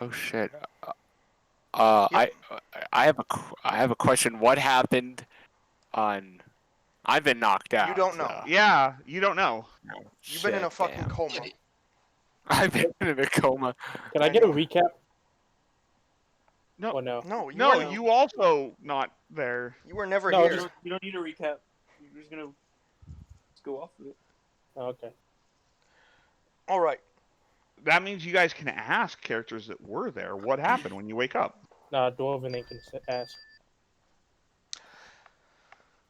Oh shit. Yep. I have a question. What happened on? I've been knocked out. You don't know. Yeah, you don't know. Oh, You've been in a shit, fucking damn. coma. I've been in a coma. Can I get a recap? No, Or no? No, you no, weren't. you also not there. You were never No, here. just- You don't need a recap. You're just gonna go off of it. Oh, okay. All right. That means you guys can ask characters that were there what happened when you wake up. Nah, Dwarven ain't gonna ask.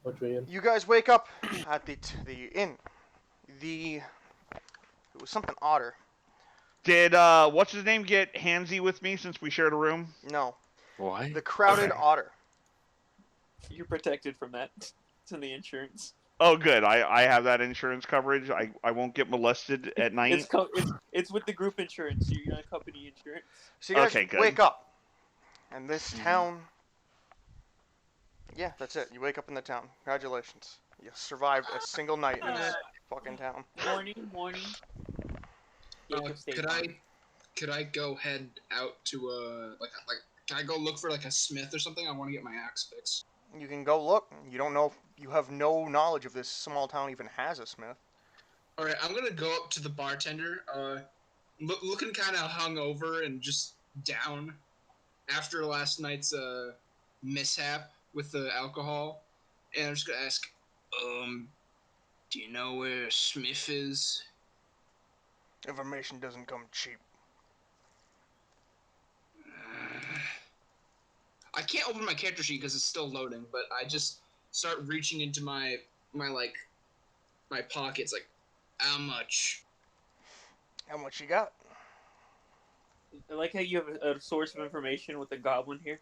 Adrian. You guys wake up at the inn. It was something odder. Did what's his name get handsy with me since we shared a room? No, What? the crowded Okay. otter. You're protected from that. It's in the insurance. Oh, good. I have that insurance coverage. I won't get molested at night. It's with the group insurance. You're on company insurance. So you guys Okay, good. wake up, and this town. Yeah, that's it. You wake up in the town. Congratulations. You survived a single night in this fucking town. Morning. Jacob, stay calm. Could I go head out to can I go look for like a smith or something? I want to get my axe fixed. You can go look. You don't know. You have no knowledge of this small town even has a smith. All right, I'm gonna go up to the bartender. Looking kind of hungover and just down after last night's mishap with the alcohol, and I'm just gonna ask, do you know where Smith is? Information doesn't come cheap. I can't open my character sheet because it's still loading, but I just start reaching into my pockets, like, how much? How much you got? I like how you have a source of information with the goblin here.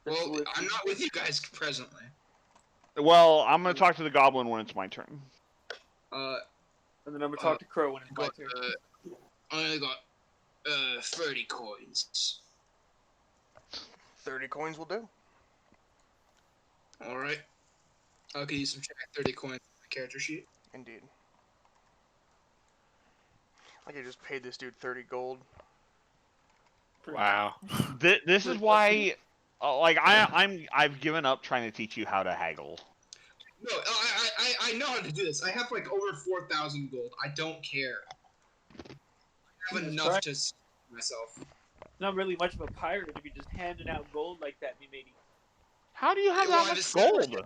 Well, I'm not with you guys presently. Well, I'm gonna talk to the goblin when it's my turn. And then I'm gonna talk to Crow when it's my turn. I only got 30 coins. 30 coins will do. Alright. I could use some check 30 coins on my character sheet. Indeed. Like I just paid this dude 30 gold. Wow. This is why, I've given up trying to teach you how to haggle. No, I know how to do this. I have like over 4,000 gold. I don't care. I have enough to myself. Not really much of a pirate if you're just handing out gold like that, me matey. How do you have that much gold?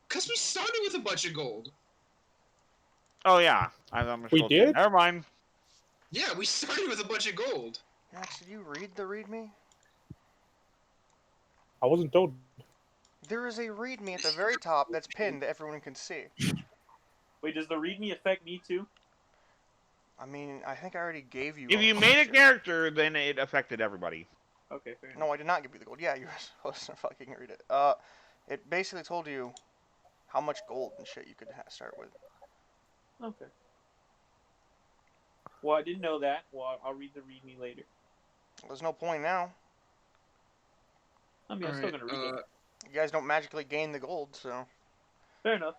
Because we started with a bunch of gold. Oh yeah, We did? Never mind. Yeah, we started with a bunch of gold. Max, did you read the readme? I wasn't told. There is a readme at the very top that's pinned that everyone can see. Wait, does the readme affect me too? I mean, I think I already gave you. If you made a character, then it affected everybody. Okay, fair enough. No, I did not give you the gold. Yeah, you were supposed to fucking read it. It basically told you how much gold and shit you could start with. Okay. Well, I didn't know that. Well, I'll read the readme later. There's no point now. I mean, I'm still gonna read it. You guys don't magically gain the gold, so. Fair enough.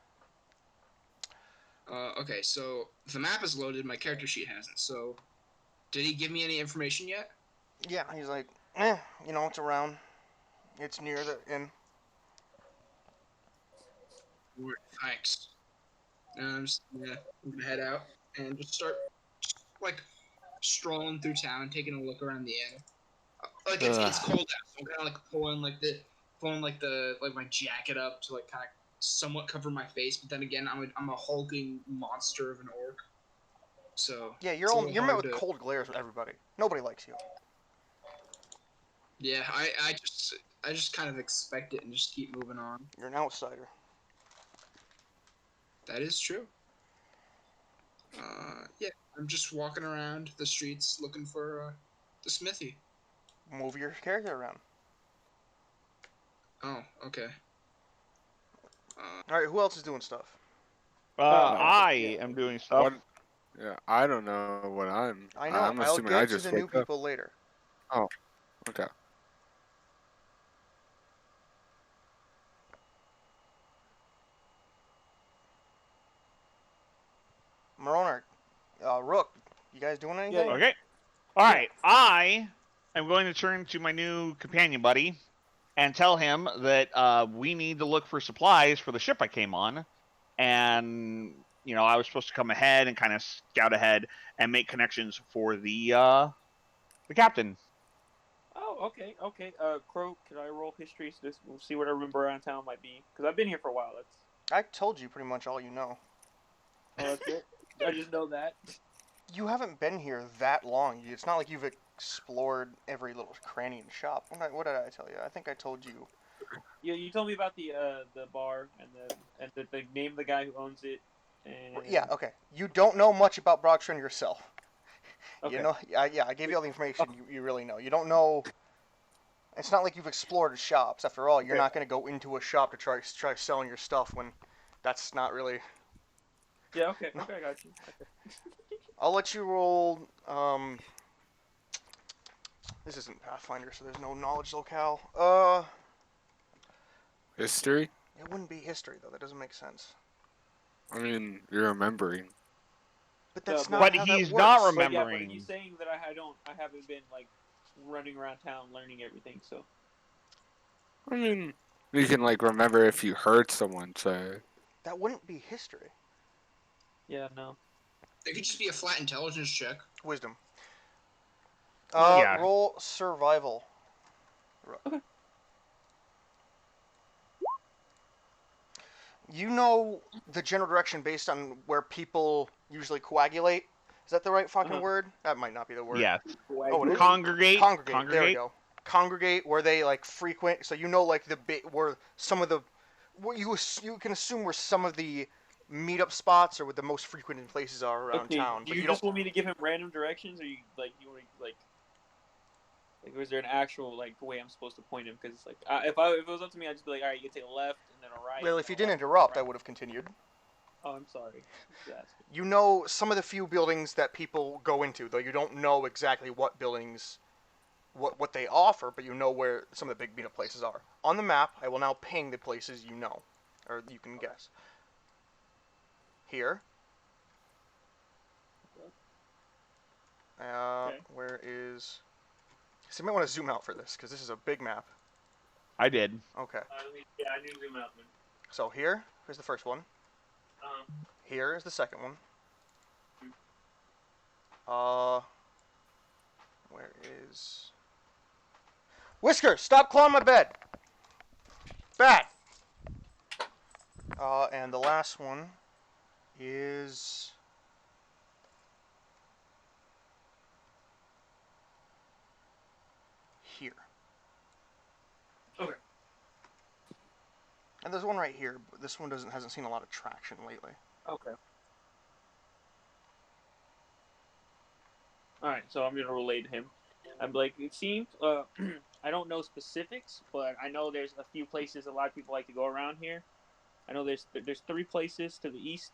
Okay, so the map is loaded. My character sheet hasn't. So, did he give me any information yet? Yeah, he's like, it's around. It's near the inn. Thanks. I'm gonna head out and just start strolling through town, taking a look around the inn. It's cold out, so I'm kind of like pulling my jacket up to like kind of somewhat cover my face. But then again, I'm a hulking monster of an orc. So yeah, you're met with cold glares with everybody. Nobody likes you. Yeah, I just kind of expect it and just keep moving on. You're an outsider. That is true. Yeah, I'm just walking around the streets looking for the smithy. Move your character around. Oh, okay. All right, who else is doing stuff? I am doing stuff. What? Yeah, I don't know what I'm. I know. I'm I'll assuming get I to just the new wake up. people later. Oh, okay. Maroner, Rook, you guys doing anything? Yeah. Okay. All right, I am going to turn to my new companion buddy and tell him that we need to look for supplies for the ship I came on, and I was supposed to come ahead and kind of scout ahead and make connections for the captain. Oh, okay, okay. Crow, can I roll history so we'll see what I remember around town might be? Because I've been here for a while. I told you pretty much all you know. That's it. I just know that. You haven't been here that long. It's not like you've explored every little cranny and shop. What did I tell you? I think I told you. You told me about the bar and the name of the guy who owns it. And... Yeah, okay. You don't know much about Brockstrand yourself. Okay. You know, I gave you all the information you really know. You don't know. It's not like you've explored shops. After all, you're not going to go into a shop to try selling your stuff when that's not really. Yeah. Okay. Okay. I got you. Okay. I'll let you roll. This isn't Pathfinder, so there's no knowledge locale. History? It wouldn't be history though. That doesn't make sense. I mean, you're remembering. But that's Yeah, not But how he's that not works. But remembering. are you saying that I haven't been like running around town learning everything? So I mean, you can like remember if you heard someone say. That wouldn't be history. yeah, no. It could just be a flat intelligence check. Wisdom. Yeah. Roll survival. Okay. You know the general direction based on where people usually coagulate. Is that the right fucking word? That might not be the word. Yes. Oh, it is? Congregate. Congregate. There we go. Congregate where they like frequent. So you know like the bit where some of the what you can assume where some of the meetup spots or what the most frequented places are around town. Do But you you just don't. want me to give him random directions, or you want to, like was there an actual like way I'm supposed to point him? Because it's like if it was up to me, I'd just be like, all right, you can take a left and then a right. Well, if you didn't interrupt, I would have continued. Oh, I'm sorry. You know some of the few buildings that people go into, though you don't know exactly what buildings, what they offer, but you know where some of the big meetup places are. On the map, I will now ping the places you know, or you can guess. Here. Okay. Where is... So you might want to zoom out for this, because this is a big map. I did. Okay. Yeah, I knew zoom out. So here's the first one. Here is the second one. Where is... Whisker, stop clawing my bed! Bad! And the last one is... here. Okay. And there's one right here, but this one hasn't seen a lot of traction lately. Okay. All right, so I'm gonna relay to him. I'm like, it seems. I don't know specifics, but I know there's a few places a lot of people like to go around here. I know there's 3 places to the east,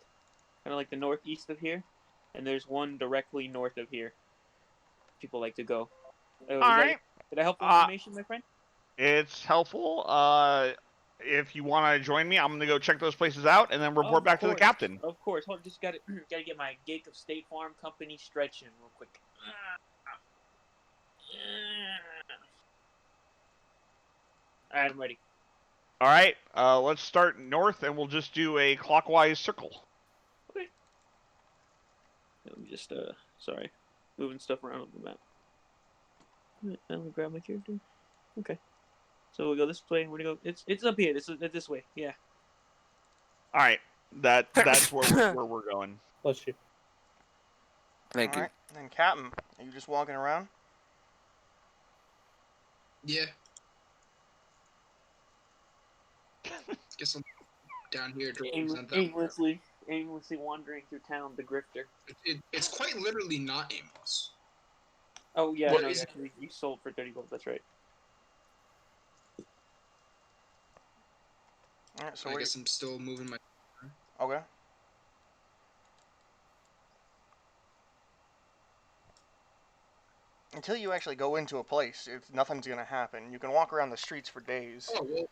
kind of like the northeast of here, and there's one directly north of here. People like to go. All right. Did I help information, my friend? It's helpful. If you want to join me, I'm going to go check those places out and then report back to the captain. Of course. Hold on, just gotta get my Gate of State Farm Company stretching real quick. All right, I'm ready. All right. Let's start north, and we'll just do a clockwise circle. Okay. Let me just sorry, moving stuff around on the map. Let me grab my character. Okay. So we go this way. Where to go? It's up here. It's this way. Yeah. All right. That's where we're going. Bless you. Thank you. Alright, then Captain, are you just walking around? Yeah. Guess I'm down here to represent them. Aimlessly wandering through town, the grifter. It's quite literally not aimless. Oh yeah, What no, is yeah, you sold for 30 gold. That's right. Alright, so I guess I'm still moving my... Okay. Until you actually go into a place, nothing's gonna happen. You can walk around the streets for days. Oh, well,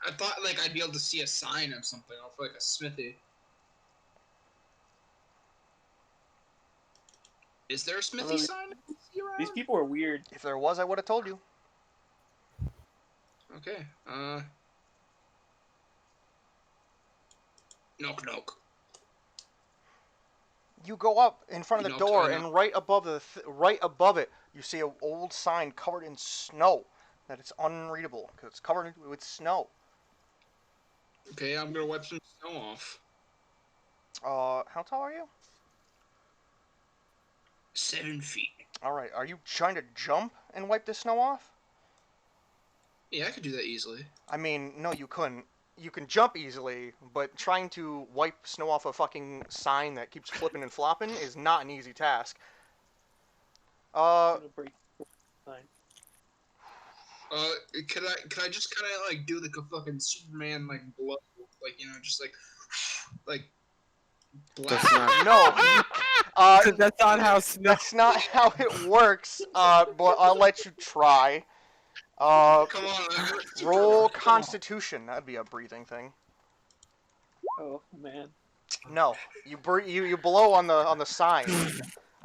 I thought, like, I'd be able to see a sign of something off, like, a smithy. Is there a smithy Really? sign around? These people are weird. If there was, I would have told you. Okay. Knock knock. You go up in front of the You knocked, door, I and right above right above it, you see an old sign covered in snow. That it's unreadable because it's covered with snow. Okay, I'm gonna wipe some snow off. How tall are you? 7 feet. All right. Are you trying to jump and wipe the snow off? Yeah, I could do that easily. I mean, no, you couldn't. You can jump easily, but trying to wipe snow off a fucking sign that keeps flipping and flopping is not an easy task. I'm gonna break fine. Could I just kind of like do like a fucking Superman like blow, like just like blast? That's not. No. That's not how snow. That's not how it works. But I'll let you try. Come on, Roll Come on. Constitution. That'd be a breathing thing. Oh man. No, you blow on the sign.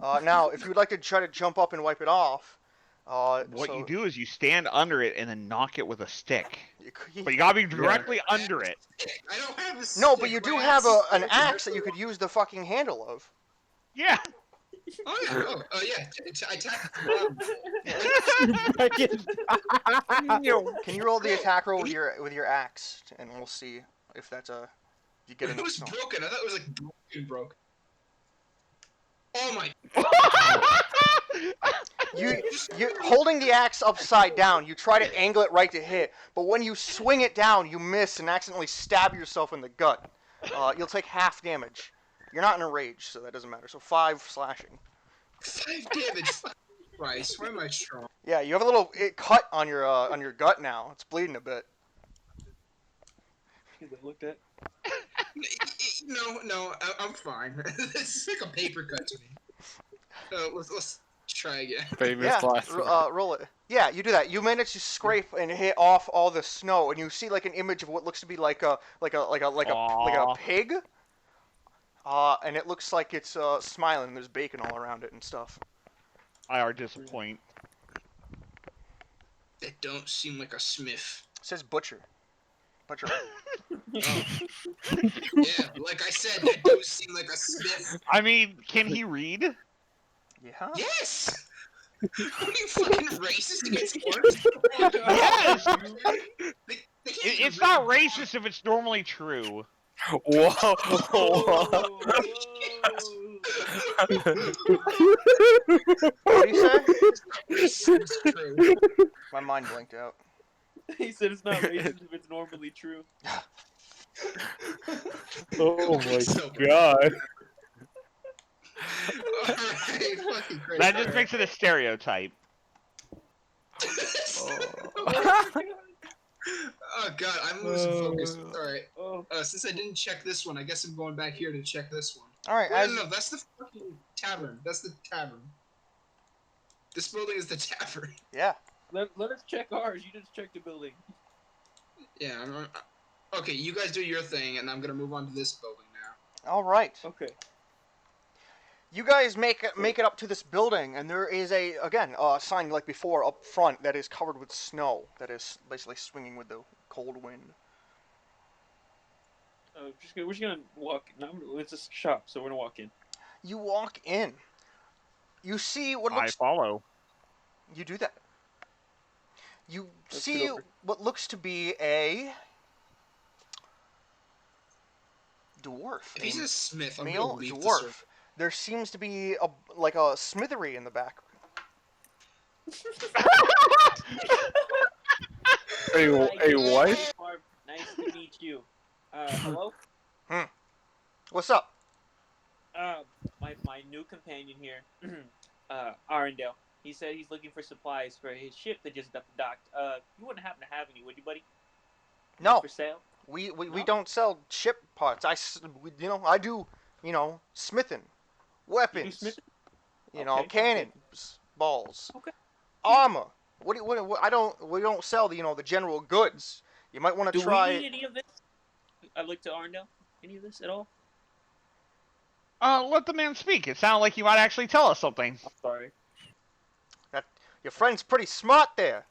Now, if you would like to try to jump up and wipe it off, What you do is you stand under it and then knock it with a stick. You, But you gotta be directly under it. I don't have a no, stick, but you do my have axe an is- axe that you could use the fucking handle of. Yeah. Oh yeah, yeah. I attack Can you roll the attack roll with your axe, and we'll see if that's you get It enough was snow. broken. I thought it was like broken. Oh my! You holding the axe upside down. You try to angle it right to hit, but when you swing it down, you miss and accidentally stab yourself in the gut. You'll take half damage. You're not in a rage, so that doesn't matter. So 5 slashing. 5 damage. Fuck Christ, why am I strong? Yeah, you have a little cut on your gut now. It's bleeding a bit. They looked at. No, I'm fine. It's like a paper cut to me. Let's try again. Famous Yeah, last. roll it. Yeah, you do that. You manage to scrape and hit off all the snow, and you see like an image of what looks to be like a pig. And it looks like it's smiling. There's bacon all around it and stuff. I are disappoint. That don't seem like a smith. It says butcher. Butcher. Oh. Yeah, like I said, that don't seem like a smith. I mean, can he read? Yeah. Yes! Are you fucking racist against orcs? Yes! They can't It's read. not racist if it's normally true. Whoa! Whoa, What do you say? Racist, true. My mind blanked out. He said it's not racist if it's normally true. Oh my So- god. Alright, fucking crazy. That just makes it a stereotype. Oh god, I'm losing focus. Oh. Alright. Oh, Since I didn't check this one, I guess I'm going back here to check this one. All right. Wait, As no, that's the fucking tavern. That's the tavern. This building is the tavern. yeah. let us check ours. You just check the building. Yeah, okay, you guys do your thing, and I'm gonna move on to this building now. All right. Okay. You guys make it up to this building, and there is a sign like before up front that is covered with snow that is basically swinging with the cold wind. We're just gonna walk. No, it's a shop, so we're gonna walk in. You walk in. You see what I looks. follow. You do that. You Let's see get over. what looks to be a dwarf. If he's a smith, I'm male gonna leave the dwarf. circle. There seems to be a smithery in the back. Hey, what? Nice to meet you. Hello? What's up? My new companion here, Arendelle. He said he's looking for supplies for his ship that just docked. You wouldn't happen to have any, would you, buddy? No, For sale? we No? don't sell ship parts. I do smithing, weapons, smithing? you know, Okay, cannons, balls, Okay. armor. We don't sell the general goods. You might want to Do try. we need any of this? I'd like to Arendelle. Any of this at all? Let the man speak. It sounded like he might actually tell us something. I'm sorry. Your friend's pretty smart there.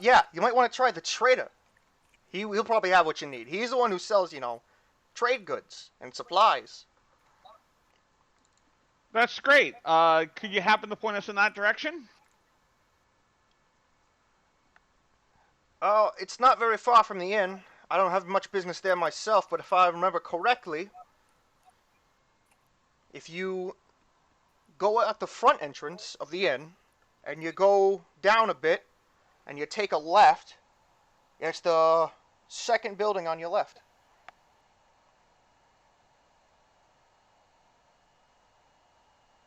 Yeah, you might want to try the trader. He'll probably have what you need. He's the one who sells, trade goods and supplies. That's great. Could you happen to point us in that direction? Oh, it's not very far from the inn. I don't have much business there myself, but if I remember correctly, if you go at the front entrance of the inn and you go down a bit and you take a left, it's the second building on your left.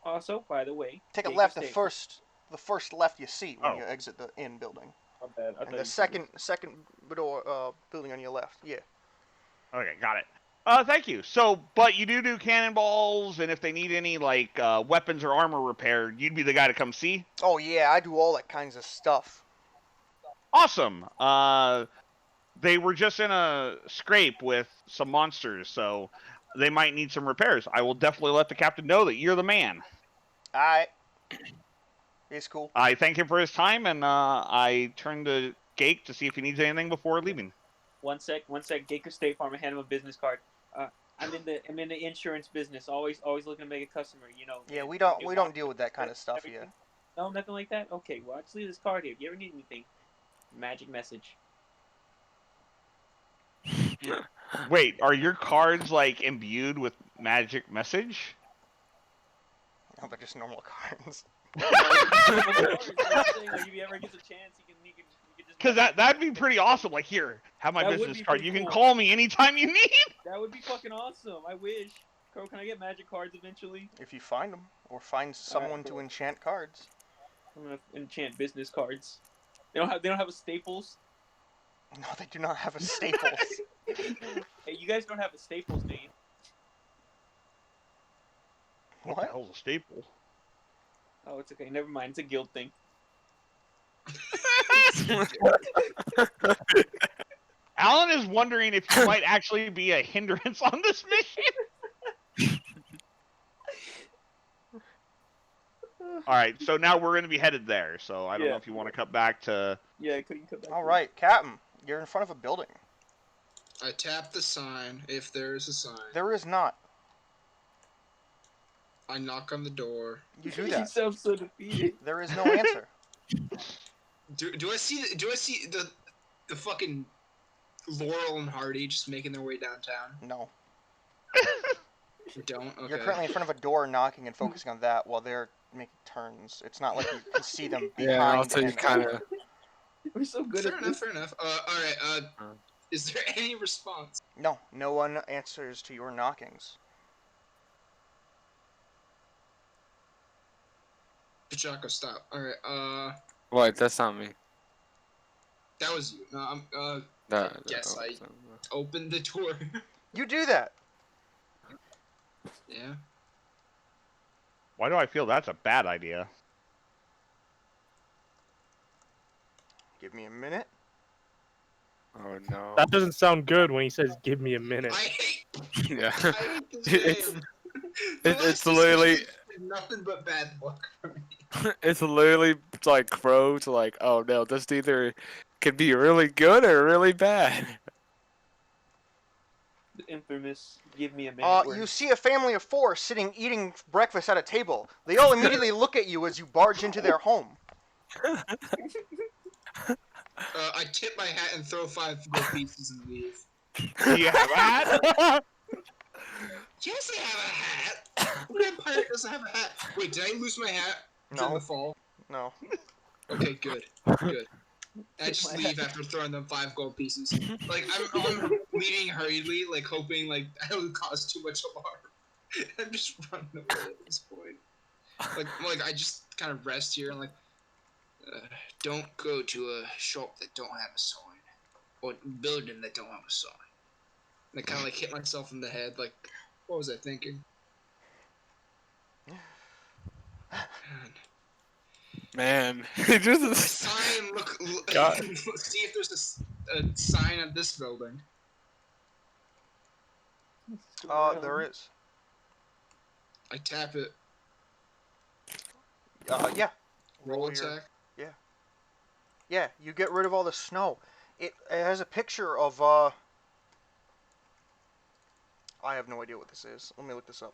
Also, by the way, Take a Jake left, is the first left you see when Oh. you exit the inn building. My bad. I And thought the you second door, building on your left. Yeah. Okay, got it. Thank you. So, but you do cannonballs, and if they need any, like, weapons or armor repaired, you'd be the guy to come see? Oh yeah, I do all that kinds of stuff. Awesome. They were just in a scrape with some monsters, so they might need some repairs. I will definitely let the captain know that you're the man. Alright. It's cool. I thank him for his time, and I turn to Gake to see if he needs anything before leaving. One sec. Gaker State Farm. I hand him a business card. I'm in the insurance business. Always looking to make a customer. Yeah, we don't deal with that kind of stuff here. No, nothing like that. Okay, well, I'll just leave this card here. If you ever need anything, magic message. Wait, are your cards, like, imbued with magic message? No, they're just normal cards. If he ever gets a chance, he can just. Because that'd be pretty awesome. Like, here, have my That would business be card. pretty You can cool. call me anytime you need. That would be fucking awesome. I wish. Crow, can I get magic cards eventually? If you find them, or find someone to cool. enchant cards. I'm gonna enchant business cards. They don't have a Staples. No, they do not have a Staples. Hey, you guys don't have a Staples, do you? What the hell's a staple? Oh, it's okay. Never mind. It's a guild thing. Alan is wondering if you might actually be a hindrance on this mission. All right, so now we're going to be headed there. So I don't know if you want to cut back to. Yeah, could you cut back? All right, Captain, you're in front of a building. I tap the sign if there is a sign. There is not. I knock on the door. You do You that. sound so defeated. There is no answer. Do I see the fucking Laurel and Hardy just making their way downtown? No. You don't? Okay. You're currently in front of a door knocking and focusing on that while they're making turns. It's not like you can see them behind. Yeah, also you and- kind of. We're so good Fair at enough, this. fair enough. Alright, is there any response? No, no one answers to your knockings. Pachaco, stop. Alright, What? That's not me. that was you. No, I'm, Yes, I- open the door. You do that. Yeah. Why do I feel that's a bad idea? Give me a minute. Oh no. That doesn't sound good when he says, "Give me a minute." I hate Yeah. I hate this It's- game. it's literally- nothing but bad luck for me. It's literally like Crow to like, oh no, this either can be really good or really bad. The infamous "Give me a minute." You see a family of four sitting eating breakfast at a table. They all immediately look at you as you barge into their home. I tip my hat and throw 5 gold pieces and leave. Do you have a hat? Yes, I have a hat. What kind of pirate doesn't have a hat? Wait, did I lose my hat during No. the fall? No. Okay, good, good. I just leave after throwing them 5 gold pieces. Like I'm leaving hurriedly, like hoping like I don't cause too much alarm. I'm just running away at this point. Like I just kind of rest here and like, don't go to a shop that don't have a sign, or building that don't have a sign. And I kind of like hit myself in the head. Like, what was I thinking? Man, it just Sign. Look. God. See if there's a sign at this building. There is. I tap it. Yeah. Roll your- attack. Yeah, you get rid of all the snow. It has a picture of I have no idea what this is. Let me look this up.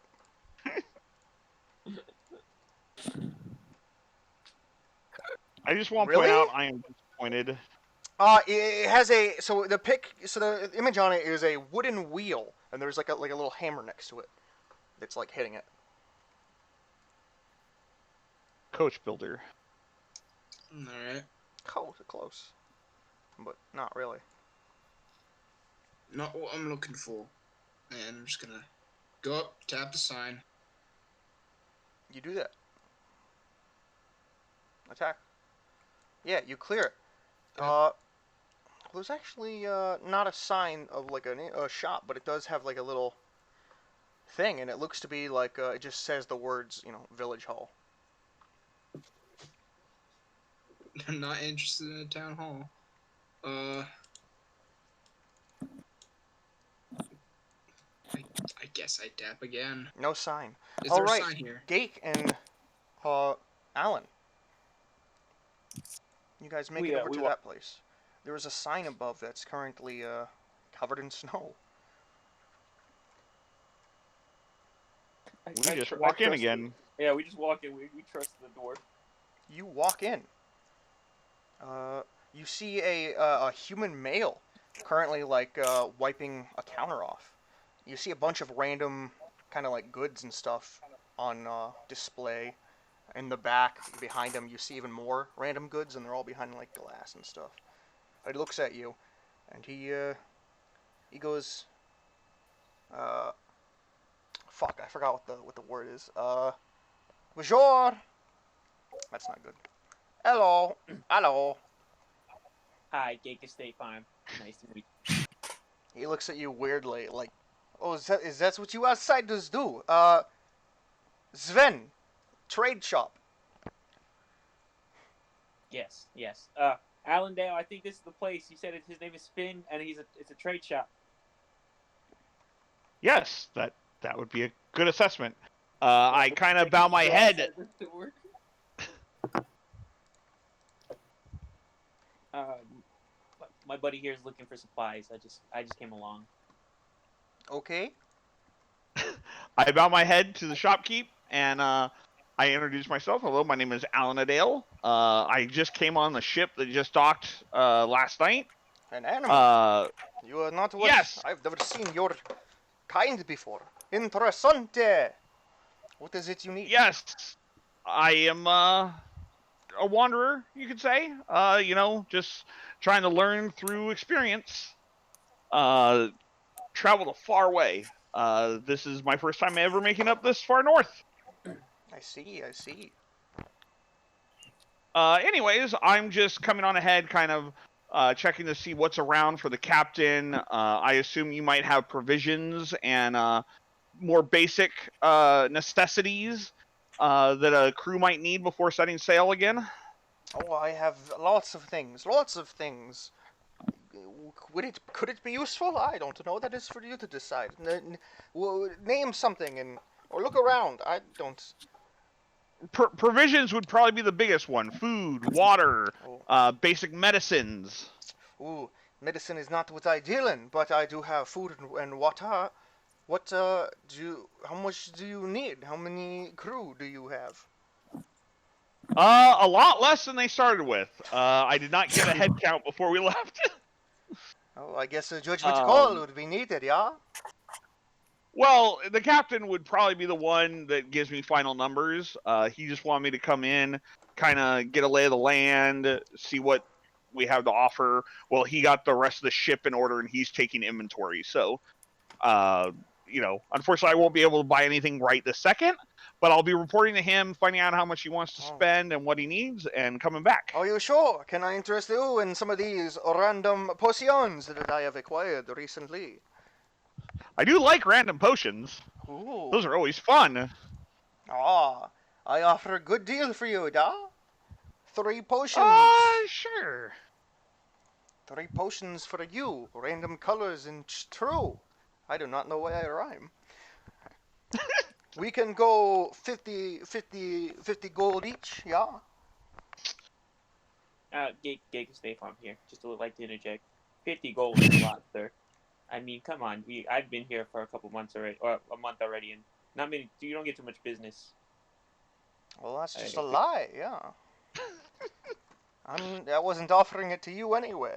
I just want to point Really? out I am disappointed. It has a so the image on it is a wooden wheel, and there's like a little hammer next to it that's like hitting it. Coach builder. Alright. Oh, close, but not really. Not what I'm looking for. And I'm just gonna go up, tap the sign. You do that. Attack. Yeah, you clear it. There's actually not a sign of like a shop, but it does have like a little thing, and it looks to be like it just says the words, Village Hall. I'm not interested in a town hall. I guess I tap again. No sign. Is All there right, a sign here? Gake and Alan. You guys make it over to that place. There is a sign above that's currently covered in snow. We just walk in again. Yeah, we just walk in. We trust the door. You walk in. You see a human male currently like wiping a counter off. You see a bunch of random kind of like goods and stuff on display. In the back behind him, you see even more random goods, and they're all behind like glass and stuff. He looks at you, and he goes, fuck, I forgot what the word is. Bonjour. That's not good. Hello. Hello. Hi, Gake State Farm. Nice to meet you. He looks at you weirdly, like, oh, is that what you outsiders do? Sven, trade shop. Yes. Allendale, I think this is the place. You said his name is Finn, and it's a trade shop. Yes, that would be a good assessment. I kind of bow my head. My buddy here is looking for supplies. I just came along. Okay. I bow my head to the shopkeep, and I introduce myself. Hello, my name is Alan Adale. I just came on the ship that just docked last night. An animal. You are not what yes. I've never seen your kind before. Interessante. What is it you need? Yes, I am a wanderer, you could say. Just trying to learn through experience. Traveled a far way. This is my first time ever making up this far north. I see. Anyways, I'm just coming on ahead, kind of checking to see what's around for the captain. I assume you might have provisions and more basic necessities that a crew might need before setting sail again. Oh, I have lots of things. Could it be useful? I don't know. That is for you to decide. Name something or look around. I don't. Provisions would probably be the biggest one. Food, water, basic medicines. Ooh, medicine is not what I deal in, but I do have food and water. How much do you need? How many crew do you have? A lot less than they started with. I did not get a head count before we left. Oh, I guess a judgment call would be needed, yeah? Well, the captain would probably be the one that gives me final numbers. He just wanted me to come in, kind of get a lay of the land, see what we have to offer. Well, he got the rest of the ship in order, and he's taking inventory. So, unfortunately, I won't be able to buy anything right this second, but I'll be reporting to him, finding out how much he wants to spend and what he needs, and coming back. Are you sure? Can I interest you in some of these random potions that I have acquired recently? I do like random potions. Ooh. Those are always fun. I offer a good deal for you, da? 3 potions. Sure. 3 potions for you. Random colors and true. I do not know why I rhyme. We can go 50 gold each, yeah? Gig and Stay Farm here. Just to like to interject. 50 gold is a lot, sir. I mean, come on. I've been here for a couple months already, or a month already, and not many. You don't get too much business. Well, that's just a lie, yeah. I wasn't offering it to you anyway.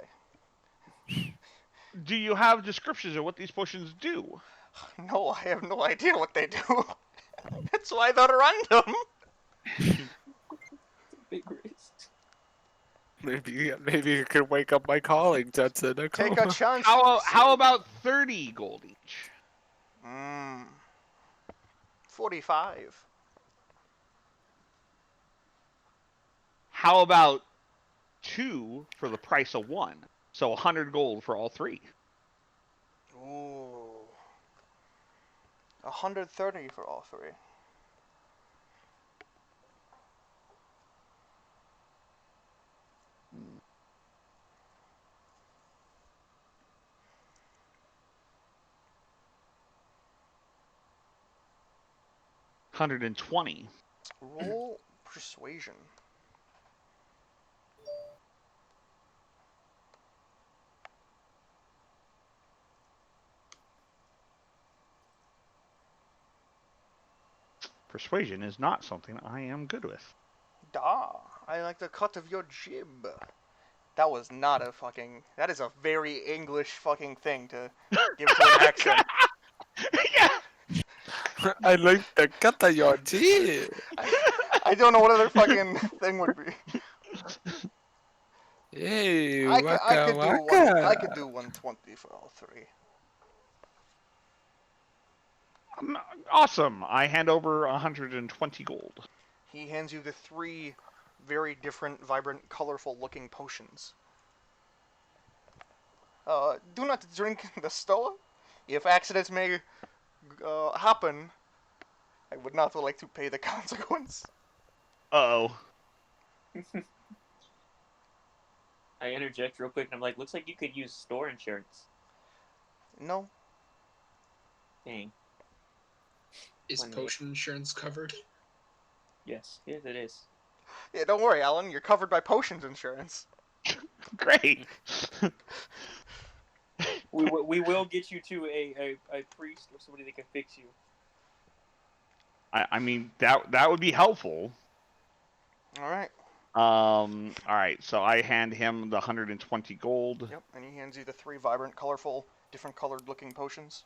Do you have descriptions of what these potions do? No, I have no idea what they do. That's why they're random. Big risk. Maybe you could wake up my calling, Jetson. Take a chance. How about 30 gold each? 45. How about 2 for the price of 1? So 100 gold for all 3. Ooh. 130 for all 3. $120. Roll persuasion. Persuasion is not something I am good with. Da, I like the cut of your jib. That was not a fucking. That is a very English fucking thing to give to an accent. Yeah. I like the cut of your teeth. I don't know what other fucking thing would be. Hey, I waka could waka. I could do 120 for all 3. Awesome. I hand over 120 gold. He hands you the 3 very different, vibrant, colorful looking potions. Do not drink the stoa. If accidents may happen, I would not like to pay the consequence. Uh-oh. I interject real quick, and I'm like, looks like you could use store insurance. No. Dang. Is potion insurance covered? Yes, it is. Yeah, don't worry, Alan. You're covered by potions insurance. Great. We will get you to a priest or somebody that can fix you. I mean, that would be helpful. All right. All right, so I hand him the 120 gold. Yep, and he hands you the 3 vibrant, colorful, different colored looking potions.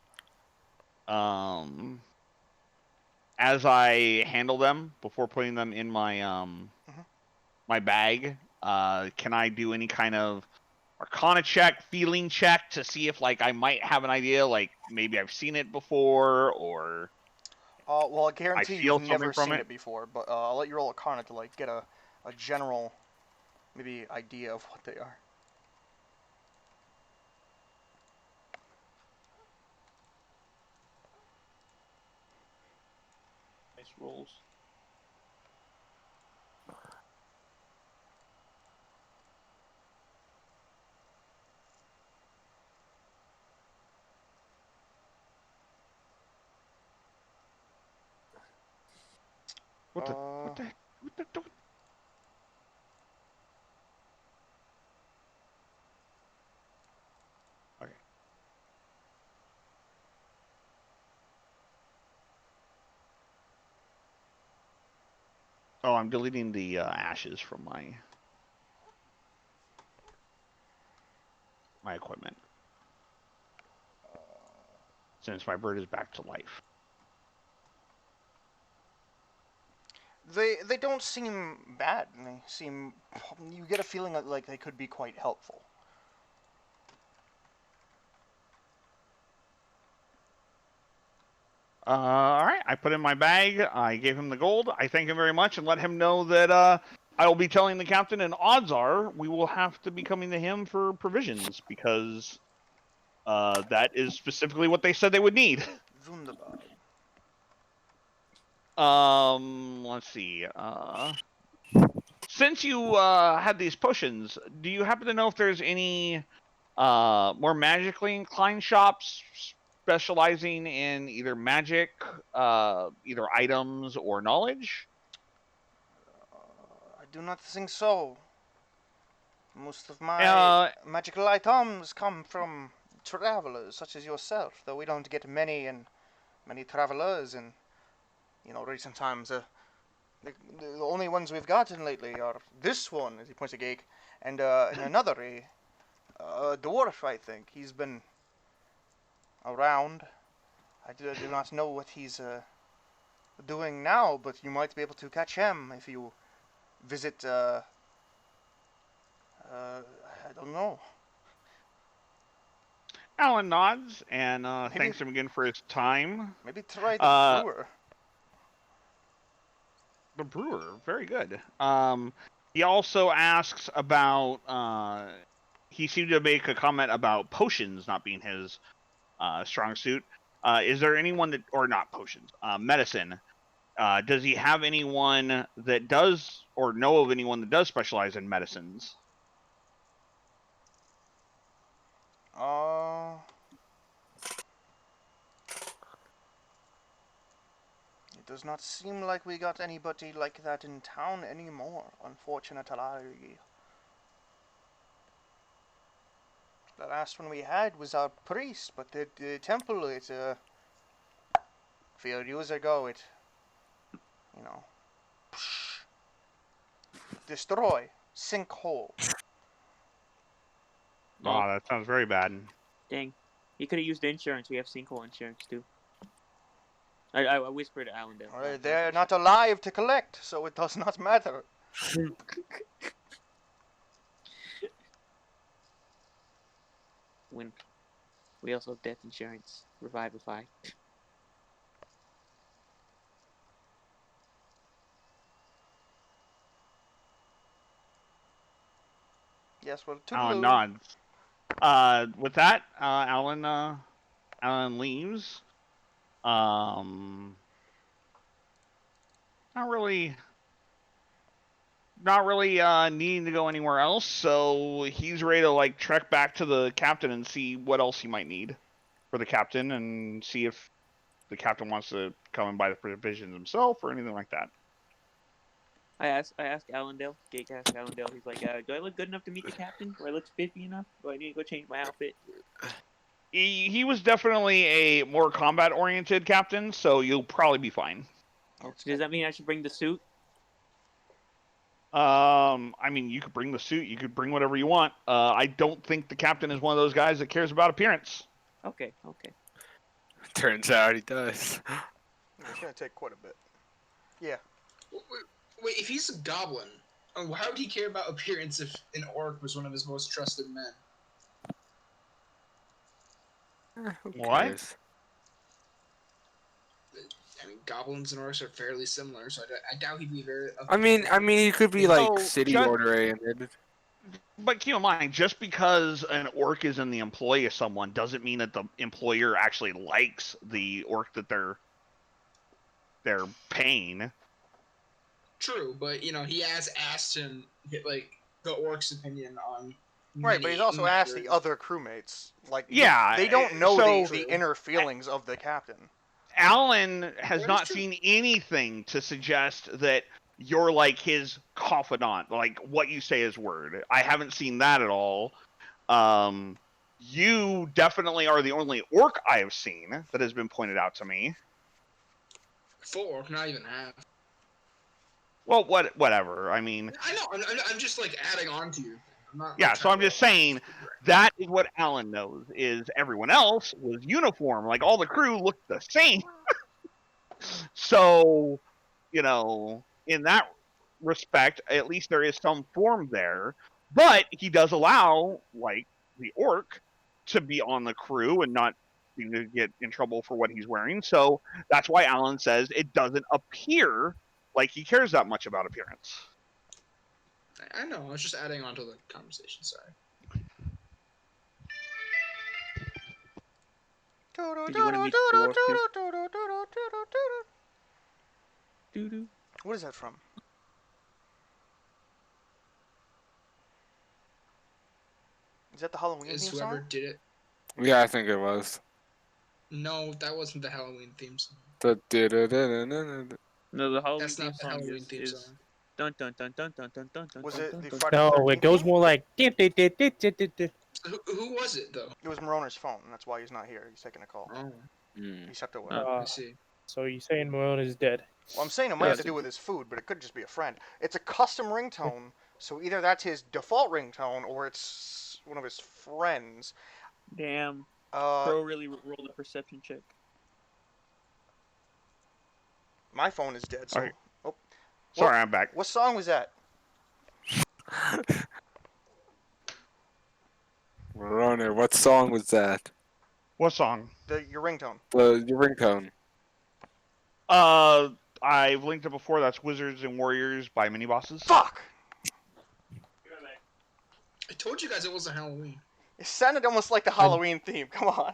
As I handle them before putting them in my my bag, can I do any kind of Arcana check, feeling check to see if like I might have an idea, like maybe I've seen it before, or Well, I guarantee feel you've never something from seen it. it before, but I'll let you roll Arcana to like get a general, maybe idea of what they are. Nice rolls. What the? What the? What the? Okay. Oh, I'm deleting the ashes from my equipment since my bird is back to life. They don't seem bad. They seem. You get a feeling that like they could be quite helpful. All right, I put in my bag. I gave him the gold. I thank him very much and let him know that I will be telling the captain. And odds are we will have to be coming to him for provisions because that is specifically what they said they would need. Wunderbar. Let's see. Since you had these potions, do you happen to know if there's any more magically inclined shops specializing in either magic, either items or knowledge? I do not think so. Most of my Uh, magical items come from travelers such as yourself, though we don't get many travelers in recent times. The only ones we've gotten lately are this one, as he points to Gake, and another, a dwarf, I think. He's been around. I do not know what he's doing now, but you might be able to catch him if you visit. I don't know. Alan nods and Maybe- thanks him again for his time. Maybe try the Uh, brewer. The brewer, very good. He also asks about. He seemed to make a comment about potions not being his strong suit. Is there anyone that, or not potions, medicine? Does he have anyone that does, or know of anyone that does specialize in medicines? It does not seem like we got anybody like that in town anymore, unfortunately. The last one we had was our priest, but the temple, a few years ago, you know, destroy, sinkhole. Oh, that sounds very bad. Dang. He could have used the insurance. We have sinkhole insurance too. I whispered to Allendale. They're not alive to collect, so it does not matter. When we also have death insurance. Revivify. Yes, well, Alan toodaloo. nods. With that, Alan leaves. Not really needing to go anywhere else, so he's ready to like trek back to the captain and see what else he might need for the captain, and see if the captain wants to come and buy the provisions himself or anything like that. I asked Allendale. Jake asked Allendale. He's like, "Do I look good enough to meet the captain? Do I look spiffy enough? Do I need to go change my outfit?" He was definitely a more combat oriented captain, so you'll probably be fine. Oh, so does that mean I should bring the suit? I mean, you could bring the suit, you could bring whatever you want. I don't think the captain is one of those guys that cares about appearance. Okay. Turns out he does. It's gonna take quite a bit. Yeah. Wait, if he's a goblin, how would he care about appearance if an orc was one of his most trusted men? Who What? cares? I mean, goblins and orcs are fairly similar, so I doubt he'd be very. I mean, he could be like No, city just- order oriented. But keep in mind, just because an orc is in the employ of someone doesn't mean that the employer actually likes the orc that they're paying. True, but he has asked him like the orc's opinion on. Right, but he's also asked the matters. other crewmates. Like, Yeah, they don't know so- the inner feelings of the captain. Alan has That's not true. seen anything to suggest that you're like his confidant, like what you say is word. I haven't seen that at all. You definitely are the only orc I have seen that has been pointed out to me. Full orc, not even half. Well, whatever. I mean, I know. I'm just like adding on to you. I'm not. yeah. like, So trying I'm to- just saying that is what Alan knows. Is everyone else was uniform, like all the crew looked the same. So, in that respect, at least there is some form there. But he does allow, like, the orc to be on the crew and not to get in trouble for what he's wearing. So that's why Alan says it doesn't appear like he cares that much about appearance. I know. I was just adding on to the conversation. Sorry. Did you want to meet the dwarf Doo-doo. What is that from? Is that the Halloween Is theme whoever song? did it? Yeah, I think it was. No, that wasn't the Halloween theme song. No, the Halloween That's theme not the song Halloween theme is song. dun dun dun dun dun dun dun dun Was dun it dun the dun. Friday the No, 13th it goes theme? more like. So who was it though? It was Moroner's phone. That's why he's not here. He's taking a call. Oh, He stepped away. Oh. I see. So you saying Marone is dead? Well, I'm saying it might have to do with his food, but it could just be a friend. It's a custom ringtone, so either that's his default ringtone or it's one of his friends. Damn. Uh, Crow really rolled a perception check. my phone is dead. So, Alright. oh, Sorry, I'm back. what song was that? Runner, what song was that? What song? Your ringtone. Your ringtone. I've linked it before. That's Wizards and Warriors by Mini Bosses. Fuck! I told you guys it wasn't Halloween. It sounded almost like the Halloween theme. Come on.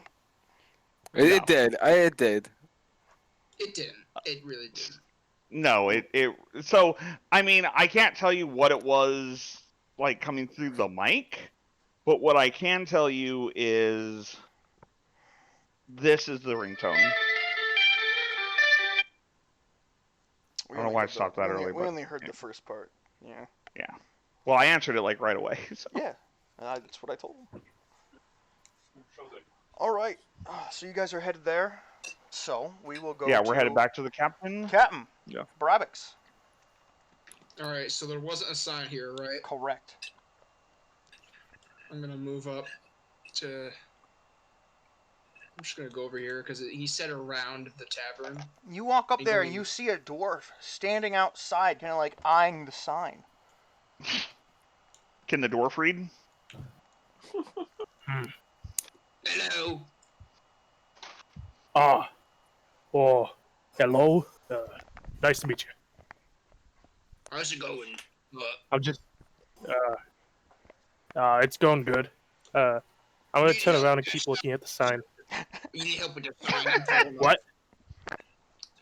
It did. It did. It didn't. It really didn't. No, so I mean, I can't tell you what it was like coming through the mic, but what I can tell you is this is the ringtone. We I don't know only why I heard stopped that early, We but- only heard the first part. Yeah. Well, I answered it like right away. So. Yeah. That's what I told him. All right. So you guys are headed there. So we will go. Yeah, we're to headed back to the captain. Captain. Yeah. Brabix. All right, so there wasn't a sign here, right? Correct. I'm gonna move up to. I'm just gonna go over here because he said around the tavern. You walk up Hey, there go and in. you see a dwarf standing outside, kind of like eyeing the sign. Can the dwarf read? Hello. Oh, hello. Nice to meet you. How's it going? I'm just. It's going good. I'm gonna turn around and keep looking at the sign. You need help with the sign. I'm tall enough. What?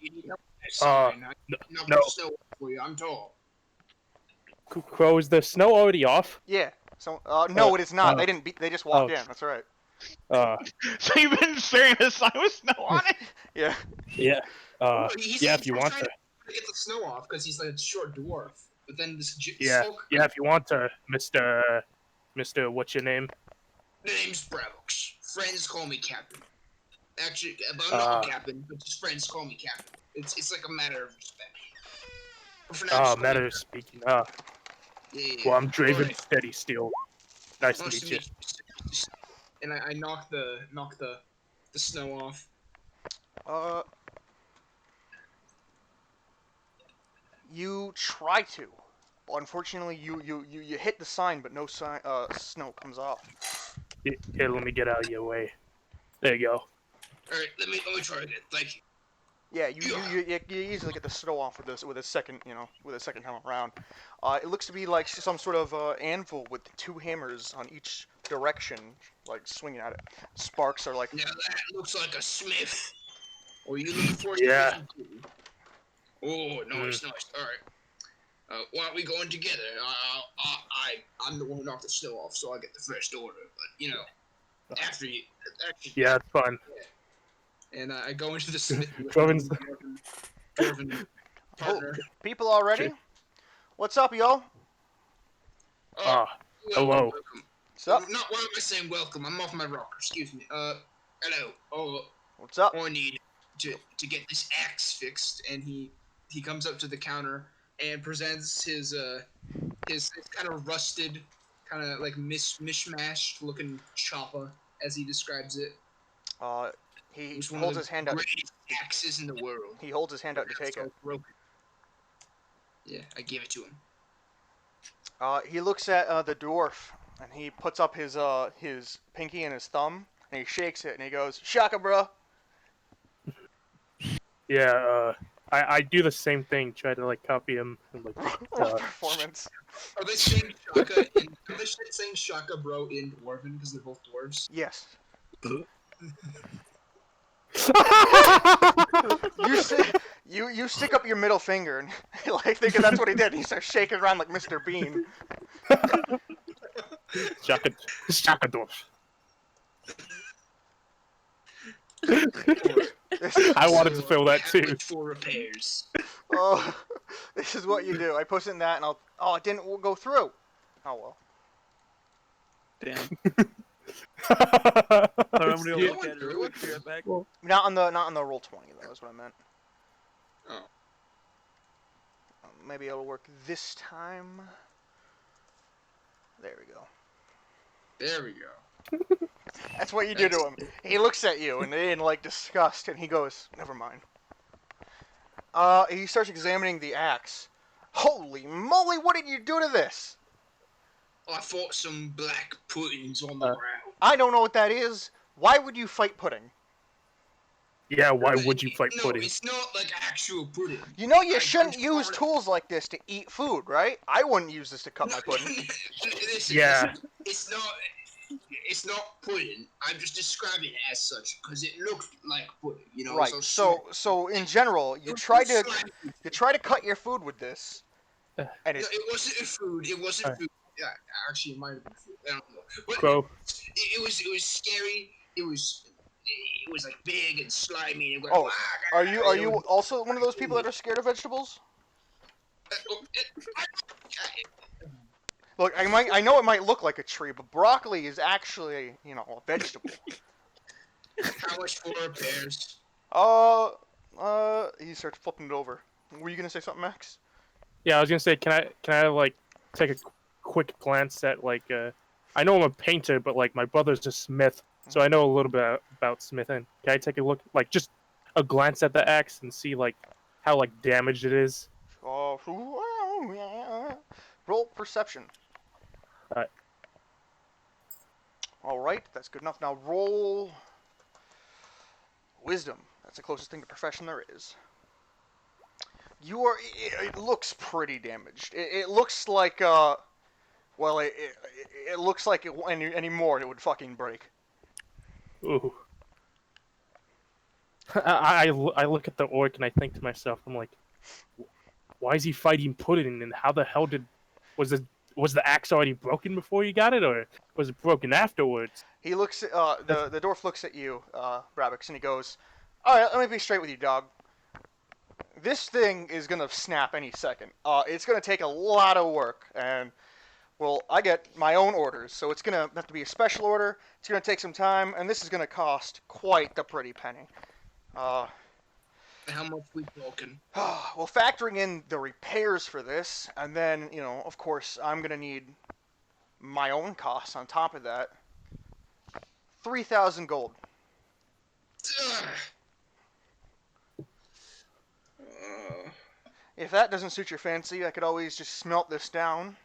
You need help with the sign. I'm not no. gonna snow for you. I'm tall. Crow, is the snow already off? Yeah. So no, it is not. They didn't. They just walked oh. in. That's right. So you've been staring at the sign with snow on it? Yeah. Yeah. He's Yeah, if you want trying to. to get the snow off because he's like a short dwarf. But then this Yeah. smoke. Yeah, if you want to, Mister. What's your name? The name's Bravox. Friends call me Captain. Actually, but I'm not Captain, but just friends call me Captain. It's like a matter of respect. But for now, just call me Matter of speaking. Yeah. Well, I'm Draven Alright. Steady Steel. Nice to Nice meet you. And I knock the snow off. You try to. Unfortunately, you hit the sign, but no sign. Snow comes off. Here, let me get out of your way. There you go. All right, let me try again. Thank you. Yeah, you easily get the snow off with a second time around. It looks to be like some sort of anvil with two hammers on each direction, like swinging at it. Sparks are like. Now that looks like a smith. Or you looking for? Yeah. Oh, nice. All right. Why aren't we going together? I'm the one who knocked the snow off, so I get the first order. But after you. Yeah, it's fun. And I go into the smith with Dwarven's- Dwarven partner. People already? Sure. What's up, y'all? Welcome, hello. welcome. What's up? Not why am I saying welcome? I'm off my rocker. Excuse me. Hello. Oh, What's up? I need to get this axe fixed, and he comes up to the counter and presents his kind of rusted, kind of like mishmashed looking chopper, as he describes it. He It's one holds of his the hand out. greatest axes in the world. He holds his hand out to take So it. broken. Yeah, I give it to him. He looks at the dwarf, and he puts up his pinky and his thumb, and he shakes it, and he goes, "Shaka, bro." Yeah, I do the same thing. Try to like copy him. And, like, Roll performance. Are they saying Shaka? Are they saying Shaka, bro, in Dwarven because they're both dwarves? Yes. You stick up your middle finger, and like thinking that's what he did. He starts shaking around like Mr. Bean. Shaka dwarf. I wanted to fill that How too. much for repairs? Oh, this is what you do. I post it in that, and I'll. Oh, it didn't go through. Oh well. Damn. Yeah. I'm gonna go Yeah. look at it real quick. Be right back. Well, Not on the roll 20 though. Is what I meant. Oh. Maybe it'll work this time. There we go. There we go. That's what you do to him. He looks at you and in like disgust, and he goes, "Never mind." He starts examining the axe. Holy moly! What did you do to this? I fought some black puddings on the ground. I don't know what that is. Why would you fight pudding? yeah, why would you fight No, pudding? it's not like actual pudding. You know you I shouldn't just use farted. tools like this to eat food, right? I wouldn't use this to cut my pudding. Listen, Yeah. listen, it's not pudding. I'm just describing it as such because it looked like pudding, you know. Right. So in general, you try to cut your food with this, and No, it's it wasn't a food. It wasn't food. Yeah, actually, it might have been food. I don't know. But Crow. it was scary. It was like big and slimy. And Oh, are you also one of those people that are scared of vegetables? Look, I know it might look like a tree, but broccoli is actually, a vegetable. How much for repairs? He starts flipping it over. Were you gonna say something, Max? Yeah, I was gonna say, can I like take a quick glance at like I know I'm a painter, but like my brother's a smith, so I know a little bit about smithing. Can I take a look, like just a glance at the axe and see like how like damaged it is? Oh, roll perception. Alright. All right, that's good enough. Now roll wisdom. That's the closest thing to profession there is. It looks pretty damaged. It looks like well, it looks like any more and it would fucking break. Ooh. I look at the orc and I think to myself, I'm like, why is he fighting pudding? And how the hell was the axe already broken before you got it, or was it broken afterwards? He looks at the dwarf looks at you, Brabix, and he goes, "All right, let me be straight with you, dog. This thing is gonna snap any second. It's gonna take a lot of work, and well, I get my own orders, so it's gonna have to be a special order. It's gonna take some time, and this is gonna cost quite the pretty penny. How much we broken? Well, factoring in the repairs for this, and then of course, I'm gonna need my own costs on top of that. 3,000 gold." Ugh. If that doesn't suit your fancy, I could always just smelt this down,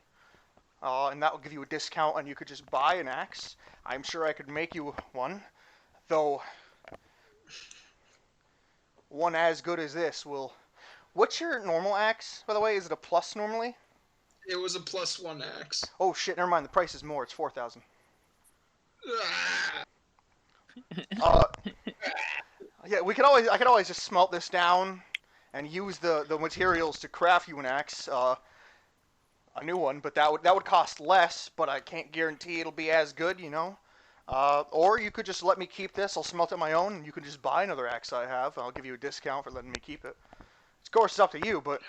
and that will give you a discount, and you could just buy an axe. I'm sure I could make you one, though one as good as this will... What's your normal axe, by the way? Is it a plus normally? It was a +1 axe. Oh shit, never mind, the price is more, it's 4,000. Ah. Yeah, I could always just smelt this down and use the materials to craft you an axe, a new one, but that would cost less, but I can't guarantee it'll be as good, or you could just let me keep this, I'll smelt it my own, and you can just buy another axe I have, I'll give you a discount for letting me keep it. Of course, it's up to you, but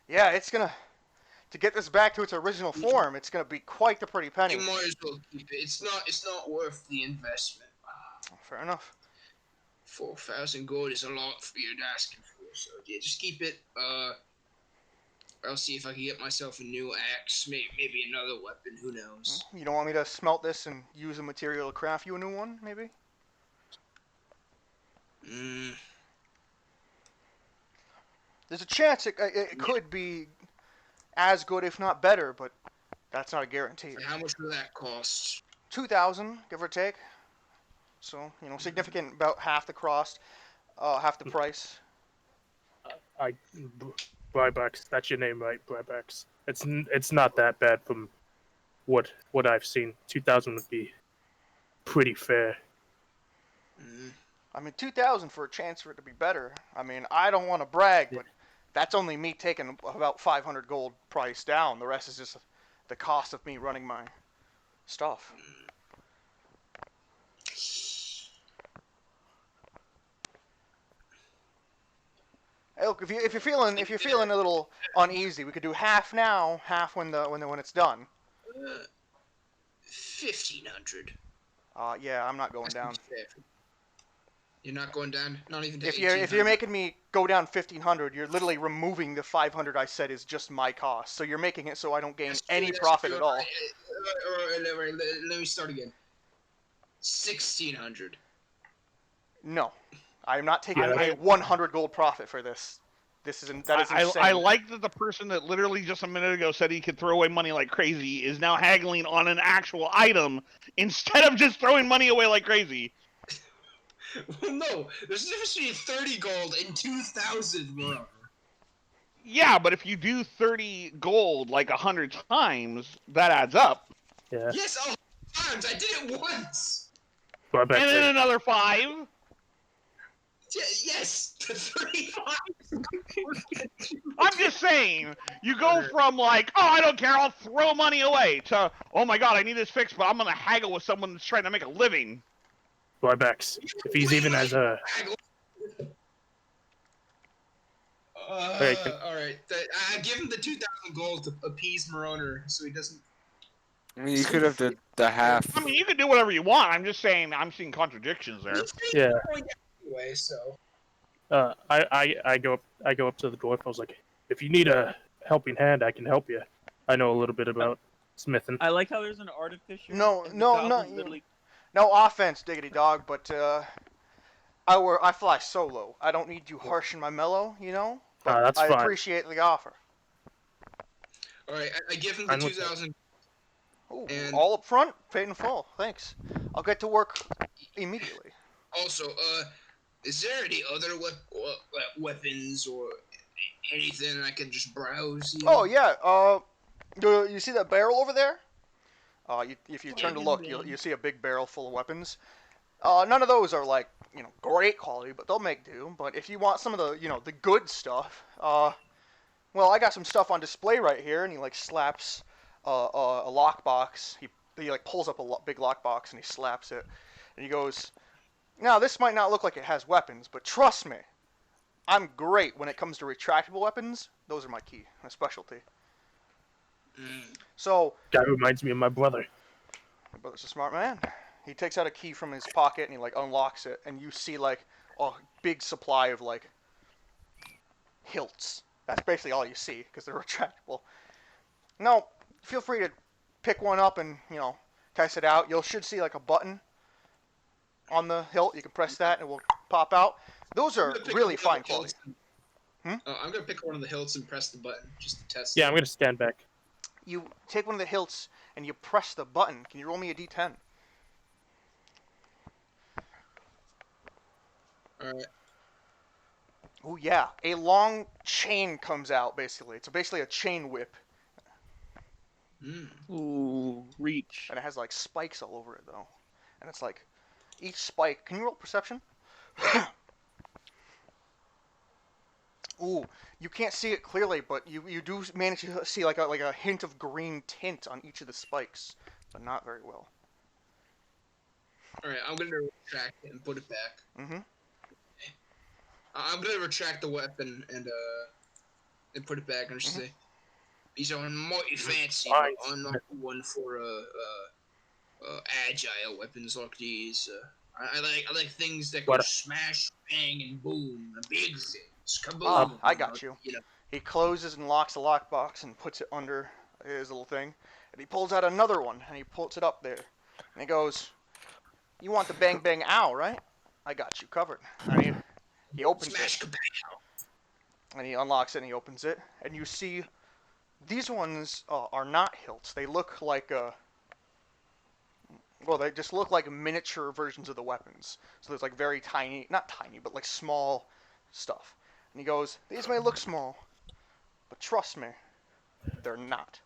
yeah, to get this back to its original form, it's gonna be quite the pretty penny. You might as well keep it. It's not worth the investment. Fair enough. 4,000 gold is a lot for you to ask for, so yeah, just keep it. I'll see if I can get myself a new axe, maybe another weapon. Who knows? You don't want me to smelt this and use a material to craft you a new one, maybe? There's a chance it could be as good, if not better, but that's not a guarantee. How much will that cost? 2,000, give or take. So, significant, about half the cost, half the price. Brybax, that's your name, right? Brybax. It's not that bad from what I've seen. 2,000 would be pretty fair. I mean, 2,000 for a chance for it to be better. I mean, I don't want to brag, but that's only me taking about 500 gold price down. The rest is just the cost of me running my stuff. Hey, look, if you're feeling a little uneasy, we could do half now, half when it's done. 1,500. Yeah, I'm not going That's down. fair. You're not going down, not even to If 1,800. you're making me go down 1,500, you're literally removing the 500 I said is just my cost. So you're making it so I don't gain That's true, any that's profit true. at all. Alright, let me start again. 1,600. No, I'm not taking Yeah, a 100 gold profit for this. That is insane. I like that the person that literally just a minute ago said he could throw away money like crazy is now haggling on an actual item instead of just throwing money away like crazy. Well, no, there's a difference between 30 gold and 2,000, bro. Yeah, but if you do 30 gold like 100 times, that adds up. Yeah. Yes, 100 times. I did it once. Go back And then there. another 5. Yes, 35. I'm just saying, you go from like, oh, I don't care, I'll throw money away, to, oh my god, I need this fixed, but I'm gonna haggle with someone that's trying to make a living. Buybacks. If he's even as a Okay, All right. I give him the 2,000 gold to appease Moroner, so he doesn't. I mean, you could have did the half. I mean, you can do whatever you want, I'm just saying, I'm seeing contradictions there. yeah. Anyway, so. I go up to the dwarf. I was like, if you need a helping hand, I can help you. I know a little bit about smithing. I like how there's an artificer. No, and the no, goblin's no, literally- No offense, Diggity Dog, but I fly solo. I don't need you harshing my mellow, you know. But That's I fine. appreciate the offer. All right, I give him the I'm with that. 2,000. Ooh, And- all up front, paid in full. Thanks. I'll get to work immediately. Also, is there any other weapons or anything I can just browse? You know? Oh yeah. You see that barrel over there? If you turn to look, you'll see a big barrel full of weapons. None of those are like great quality, but they'll make do. But if you want some of the the good stuff, well, I got some stuff on display right here, and he like slaps a lockbox. He like pulls up a big lockbox and he slaps it, and he goes, "Now this might not look like it has weapons, but trust me, I'm great when it comes to retractable weapons. Those are my key, my specialty." So, Guy reminds me of my brother. my brother's a smart man. He takes out a key from his pocket and he like unlocks it, and you see like a big supply of like hilts. That's basically all you see because they're retractable. Now, feel free to pick one up and test it out. You should see like a button on the hilt. You can press that and it will pop out. Those are really fine quality. I'm gonna pick one of the hilts and press the button just to test. Yeah, it. I'm gonna stand back. You take one of the hilts and you press the button. Can you roll me a d10? All right. Oh yeah, a long chain comes out. Basically, it's basically a chain whip, Ooh, reach. and it has like spikes all over it though. And it's like each spike. Can you roll perception? Ooh, you can't see it clearly, but you do manage to see like a hint of green tint on each of the spikes, but not very well. All right, I'm gonna retract it and put it back. Mm-hmm. I'm gonna retract the weapon and put it back and just say, "These are mighty fancy. Nice. I'm not one for agile weapons like these. I like things that go What? smash, bang, and boom. The big things. Kaboom. Ah, I got you. You know. He closes and locks the lockbox and puts it under his little thing, and he pulls out another one and he puts it up there, and he goes, "You want the bang bang ow, right? I got you covered." And he opens Smash, it. kaboom. And he unlocks it and he opens it, and you see these ones are not hilts. They look like well, they just look like miniature versions of the weapons. So there's like very tiny, not tiny, but like small stuff. And he goes, "These may look small, but trust me, they're not."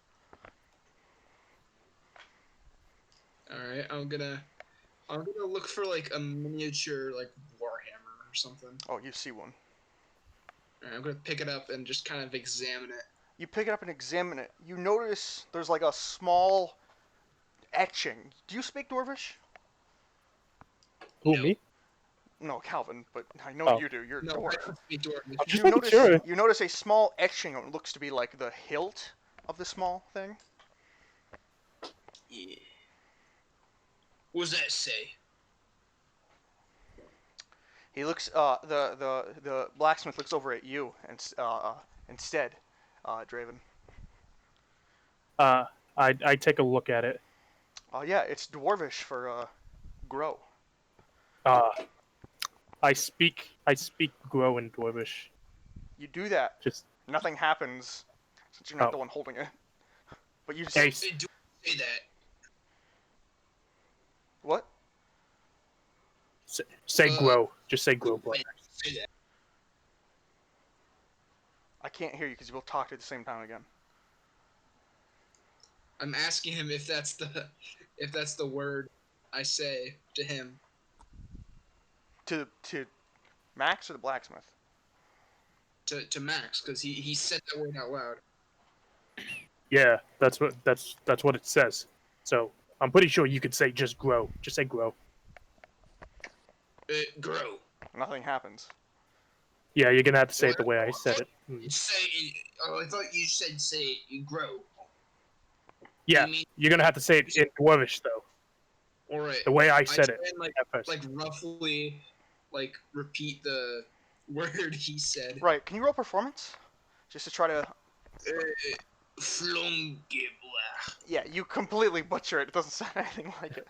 All right, I'm gonna look for like a miniature like warhammer or something. Oh, you see one. All right, I'm gonna pick it up and just kind of examine it. You pick it up and examine it. You notice there's like a small etching. Do you speak Dwarvish? Who, No. me? No, Calvin, but I know Oh. you do. You're a No, I dwarf. don't speak dwarven. I'm just making sure. You notice a small etching on what looks to be like the hilt of the small thing. Yeah. What does that say? He looks. The blacksmith looks over at you and instead, Draven. I take a look at it. Yeah, it's dwarvish for grow. Uh, I speak grow in Dwarvish. You do that. Just Nothing happens since you're not Oh. the one holding it. But you hey, just Do I say that? what? say grow. Just say grow, bro. Say that. I can't hear you because you both talked at the same time again. I'm asking him if that's the word I say to him. To Max or the blacksmith? To Max, because he said that word out loud. Yeah, that's what it says. So I'm pretty sure you could say just grow. Just say grow. Grow. Nothing happens. Yeah, you're gonna have to say it the way I said it. Say. Oh, I thought you said say grow. Yeah, You mean, you're gonna have to say it in Dwarvish though, all right. the way I said try it and, at first. like roughly, like repeat the word he said. Right. Can you roll performance? Just to try to. Flungibla. Yeah, you completely butcher it. It doesn't sound anything like it.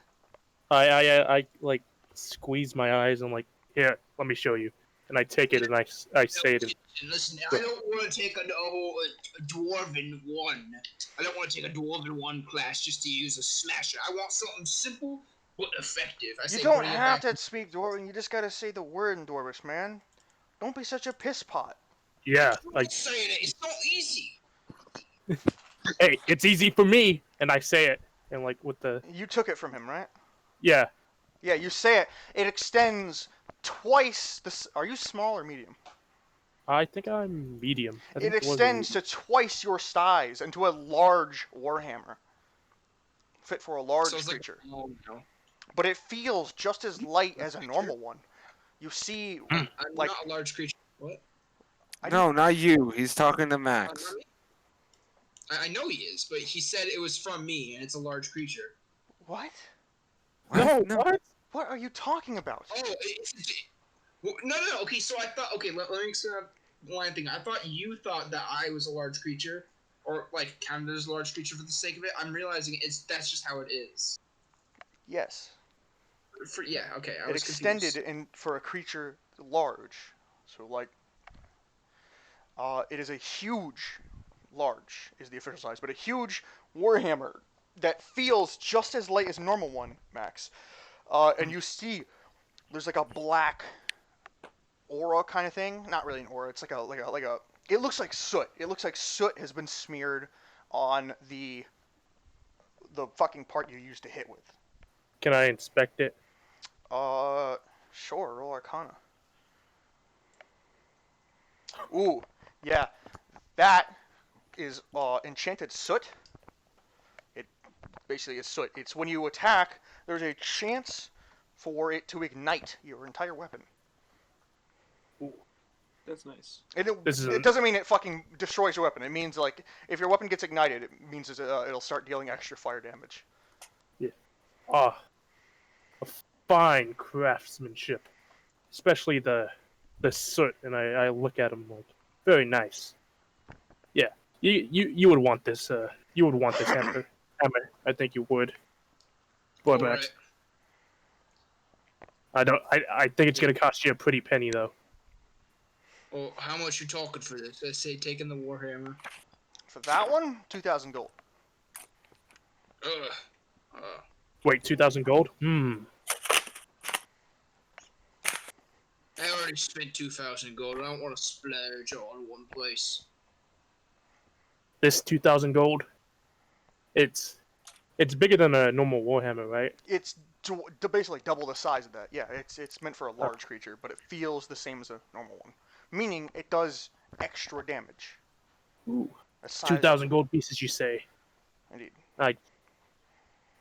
I like squeeze my eyes and like, here, let me show you, and I take it and I say it. Listen, I don't want to take a dwarven one. I don't want to take a dwarven one class just to use a smasher. I want something simple but effective. You don't have to speak Dwarven. You just gotta say the word in Dwarvish, man. Don't be such a piss pot. Yeah, I'm like, not saying it. It's not easy. hey, it's easy for me, and I say it, and like with the You took it from him, right? yeah, Yeah, you say it. It extends twice. Are you small or medium? I think I'm medium. I think It was extends to twice your size into a large warhammer, fit for a large So it's like, creature. oh no. But it feels just as light as a normal one. You see, I'm like not a large creature. What? No, not you. He's talking to Max. Not me? I know he is, but he said it was from me, and it's a large creature. what? no, No. what? What are you talking about? Oh, no. Okay, so I thought. Okay, let me explain one thing. I thought you thought that I was a large creature, or like counted as a large creature for the sake of it. I'm realizing that's just how it is. Yes. Okay. I It was extended confused. in for a creature large. So like, it is a huge, large is the official size, but a huge warhammer that feels just as light as a normal one, Max. And you see, there's like a black aura kind of thing. Not really an aura. It's like a. It looks like soot. It looks like soot has been smeared on the fucking part you used to hit with. Can I inspect it? Sure. Roll Arcana. Ooh, yeah. That is enchanted soot. It basically is soot. It's when you attack, there's a chance for it to ignite your entire weapon. That's nice. And This is it doesn't mean it fucking destroys your weapon. It means like if your weapon gets ignited, it means it'll start dealing extra fire damage. Ah, a fine craftsmanship, especially the soot. And I look at him like, very nice. Yeah, you would want this. You would want this hammer. I think you would. But Alright. I don't. I think it's gonna cost you a pretty penny though. Well, how much you talking for this? Let's say taking the warhammer. For that one, 2,000 gold. Ugh. Wait, 2,000 gold? I already spent 2,000 gold. I don't want to splurge all in one place. This 2,000 gold. It's bigger than a normal warhammer, right? It's basically double the size of that. Yeah, it's meant for a large creature, but it feels the same as a normal one. Meaning it does extra damage. Ooh, A size 2,000 gold pieces, you say? Indeed.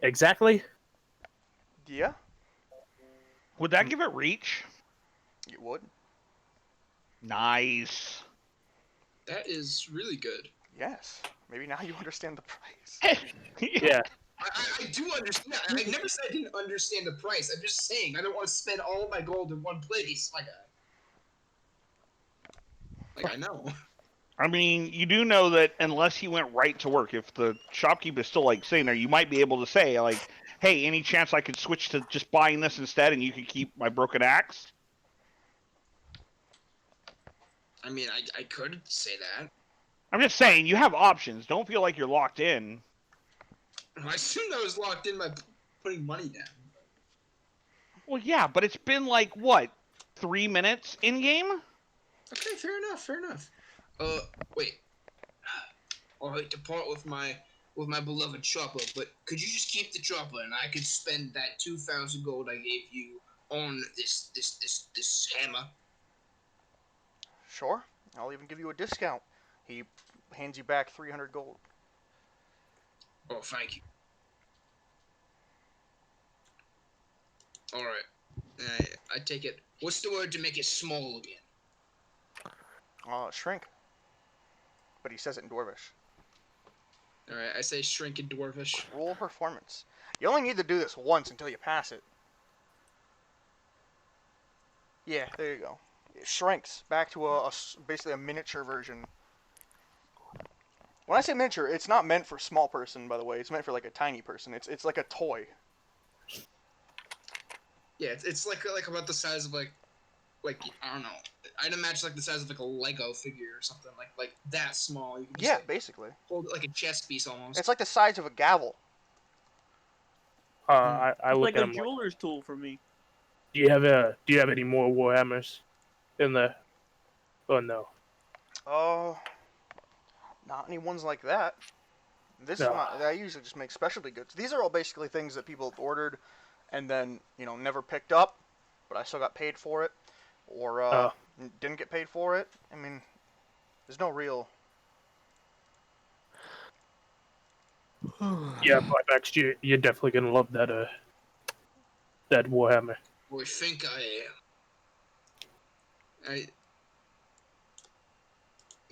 Exactly? Yeah. Would that give it reach? You would? Nice. That is really good. Yes. Maybe now you understand the price. Yeah. I do understand. I never said I didn't understand the price. I'm just saying I don't want to spend all of my gold in one place. Like I know. I mean, you do know that unless he went right to work, if the shopkeep is still like sitting there, you might be able to say like, "Hey, any chance I could switch to just buying this instead, and you could keep my broken axe?" I mean, I could say that. I'm just saying you have options. Don't feel like you're locked in. I assumed I was locked in by putting money down. Well, yeah, but it's been like what, 3 minutes in game? Okay, fair enough. Fair enough. Wait. I hate to part with my beloved chopper, but could you just keep the chopper and I could spend that 2,000 gold I gave you on this hammer? Sure. I'll even give you a discount. He hands you back 300 gold. Oh, thank you. All right. I take it. What's the word to make it small again? Shrink. But he says it in Dwarvish. All right. I say shrink in dwarvish. Roll performance. You only need to do this once until you pass it. Yeah, there you go. It shrinks back to basically a miniature version. When I say miniature, it's not meant for small person, by the way. It's meant for like a tiny person. It's like a toy. Yeah, it's like about the size of like I don't know. I'd imagine like the size of like a Lego figure or something like that small. You can just, Yeah, like, basically. hold it like a chess piece almost. It's like the size of a gavel. I It's look like at a him like, jeweler's tool for me. do you have any more warhammers in the? Oh no. Oh, not any ones like that. This No. one, I usually just make specialty goods. These are all basically things that people have ordered and then, never picked up, but I still got paid for it, or didn't get paid for it. I mean, there's no real... Yeah, buybacks. You're definitely gonna love that warhammer. I think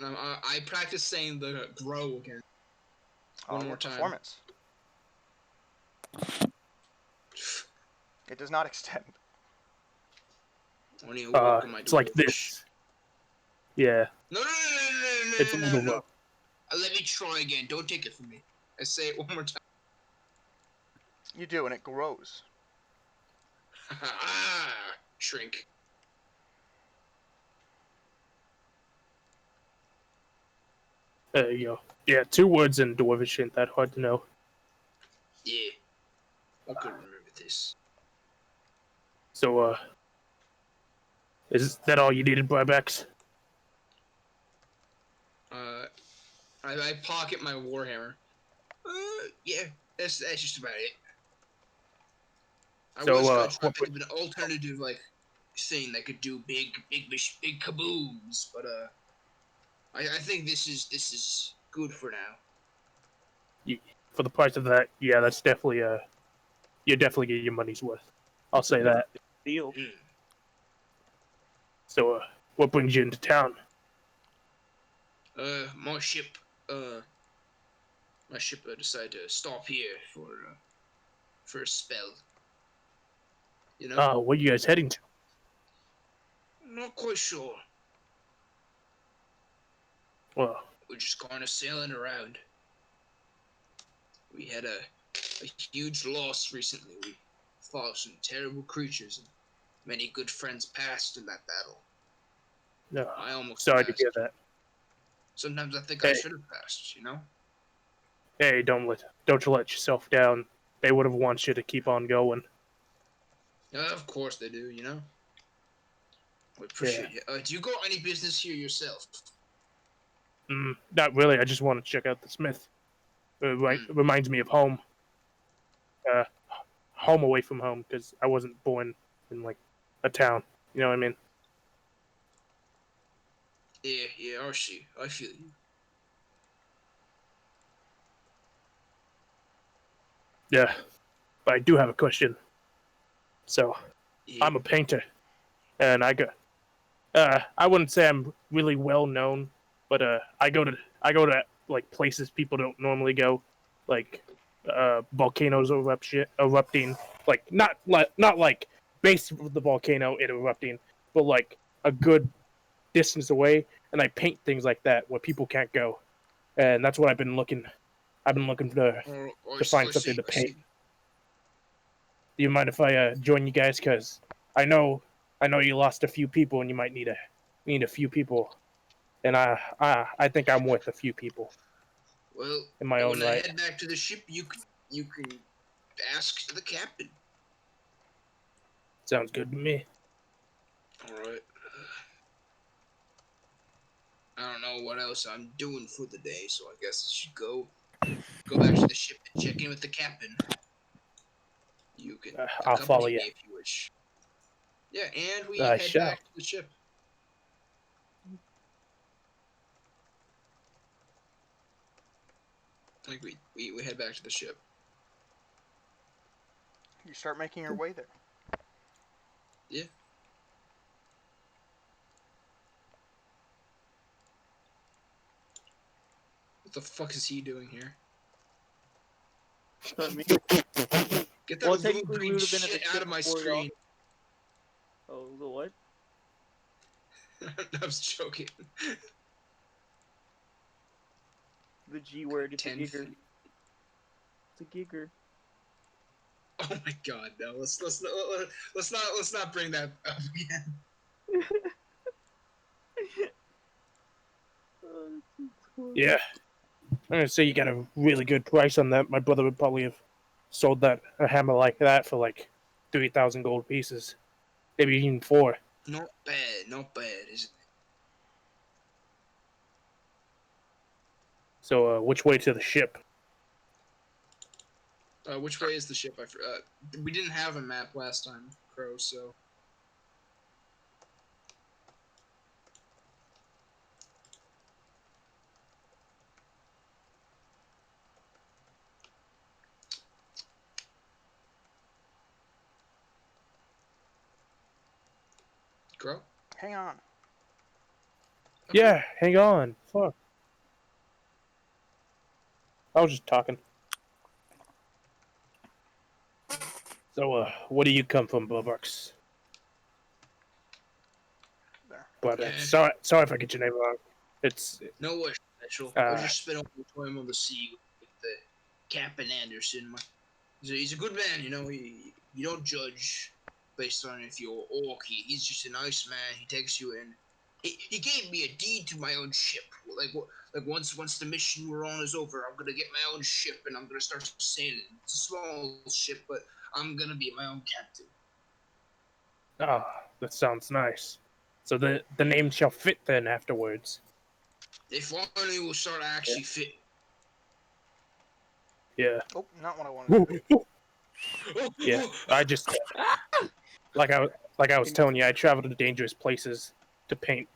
I practice saying the grow again. One more time. Performance. It does not extend. Only a work on my It's like dwarvish. this. Yeah. No. It's a little rough. Let me try again. Don't take it from me. I say it one more time. You do, and it grows. Shrink. There you go. Yeah, 2 words in Dwarvish ain't that hard to know. Yeah. I could remember this. So, is that all you needed, buybacks? I pocket my warhammer. Yeah, that's just about it. I So, was gonna try what to think of an alternative thing that could do big kabooms, but I think this is good for now. For the price of that, yeah, that's definitely you definitely get your money's worth. I'll say that. Deal. So, what brings you into town? My ship decided to stop here for a spell. You know? Oh, where you guys heading to? Not quite sure. Well, We're just kind of sailing around. We had a huge loss recently. We fought some terrible creatures, and many good friends passed in that battle. no. I almost Sorry to passed. hear that. Sometimes I think I Hey. should have passed, you know? Hey, don't you let yourself down. They would have wanted you to keep on going. Of course they do, you know? We appreciate it. Do you got any business here yourself? Not really. I just want to check out the smith. It reminds me of home. Home away from home, because I wasn't born in like a town. You know what I mean? Yeah, I see. I feel you. Yeah, but I do have a question. So, Yeah. I'm a painter, and I I wouldn't say I'm really well known, but I go to like places people don't normally go, like volcanoes erupting, like not like base of the volcano it erupting, but like a good distance away, and I paint things like that where people can't go, and that's what I've been looking. I've been looking to find something to paint. Do you mind if I join you guys? Cause I know you lost a few people, and you might need a few people, and I think I'm worth a few people Well, in my own when I right. head back to the ship, you can ask the captain. Sounds good to me. All right. I don't know what else I'm doing for the day, so I guess I should go back to the ship and check in with the captain. You can I'll follow accompany you. me if you wish. Yeah, and we I head shall. back to the ship. Like we head back to the ship. You start making your way there. Yeah. What the fuck is he doing here? I mean, Get that well, little technically, we green would have been at the shit out ship of my before screen. Oh, the what? I was joking. The G word. It's a 10 gigger. feet. It's a gigger. Oh my god, no. Let's not bring that up again. Oh, that's so Yeah, I'm gonna say you got a really good price on that. My brother would probably have sold that a hammer like that for like 3,000 gold pieces, maybe even 4. Not bad, isn't it? So which way to the ship? Which way is the ship? We didn't have a map last time, Crow, so. Crow? Hang on. Okay. Yeah, hang on. Fuck. I was just talking. So, what do you come from, Blubbox? There. But Yeah. sorry if I get your name wrong. It's No way special. I just spent all the time on the sea with the Captain Anderson. He's a good man, you know. You don't judge based on if you're orc. He's just a nice man. He takes you in. He gave me a deed to my own ship. Like once the mission we're on is over, I'm gonna get my own ship and I'm gonna start sailing. It's a small ship, but I'm gonna be my own captain. that sounds nice. So the name shall fit then afterwards. They finally will start to actually fit. Yeah. Oh, not what I wanted. Yeah. I just like I was telling you, I travel to dangerous places to paint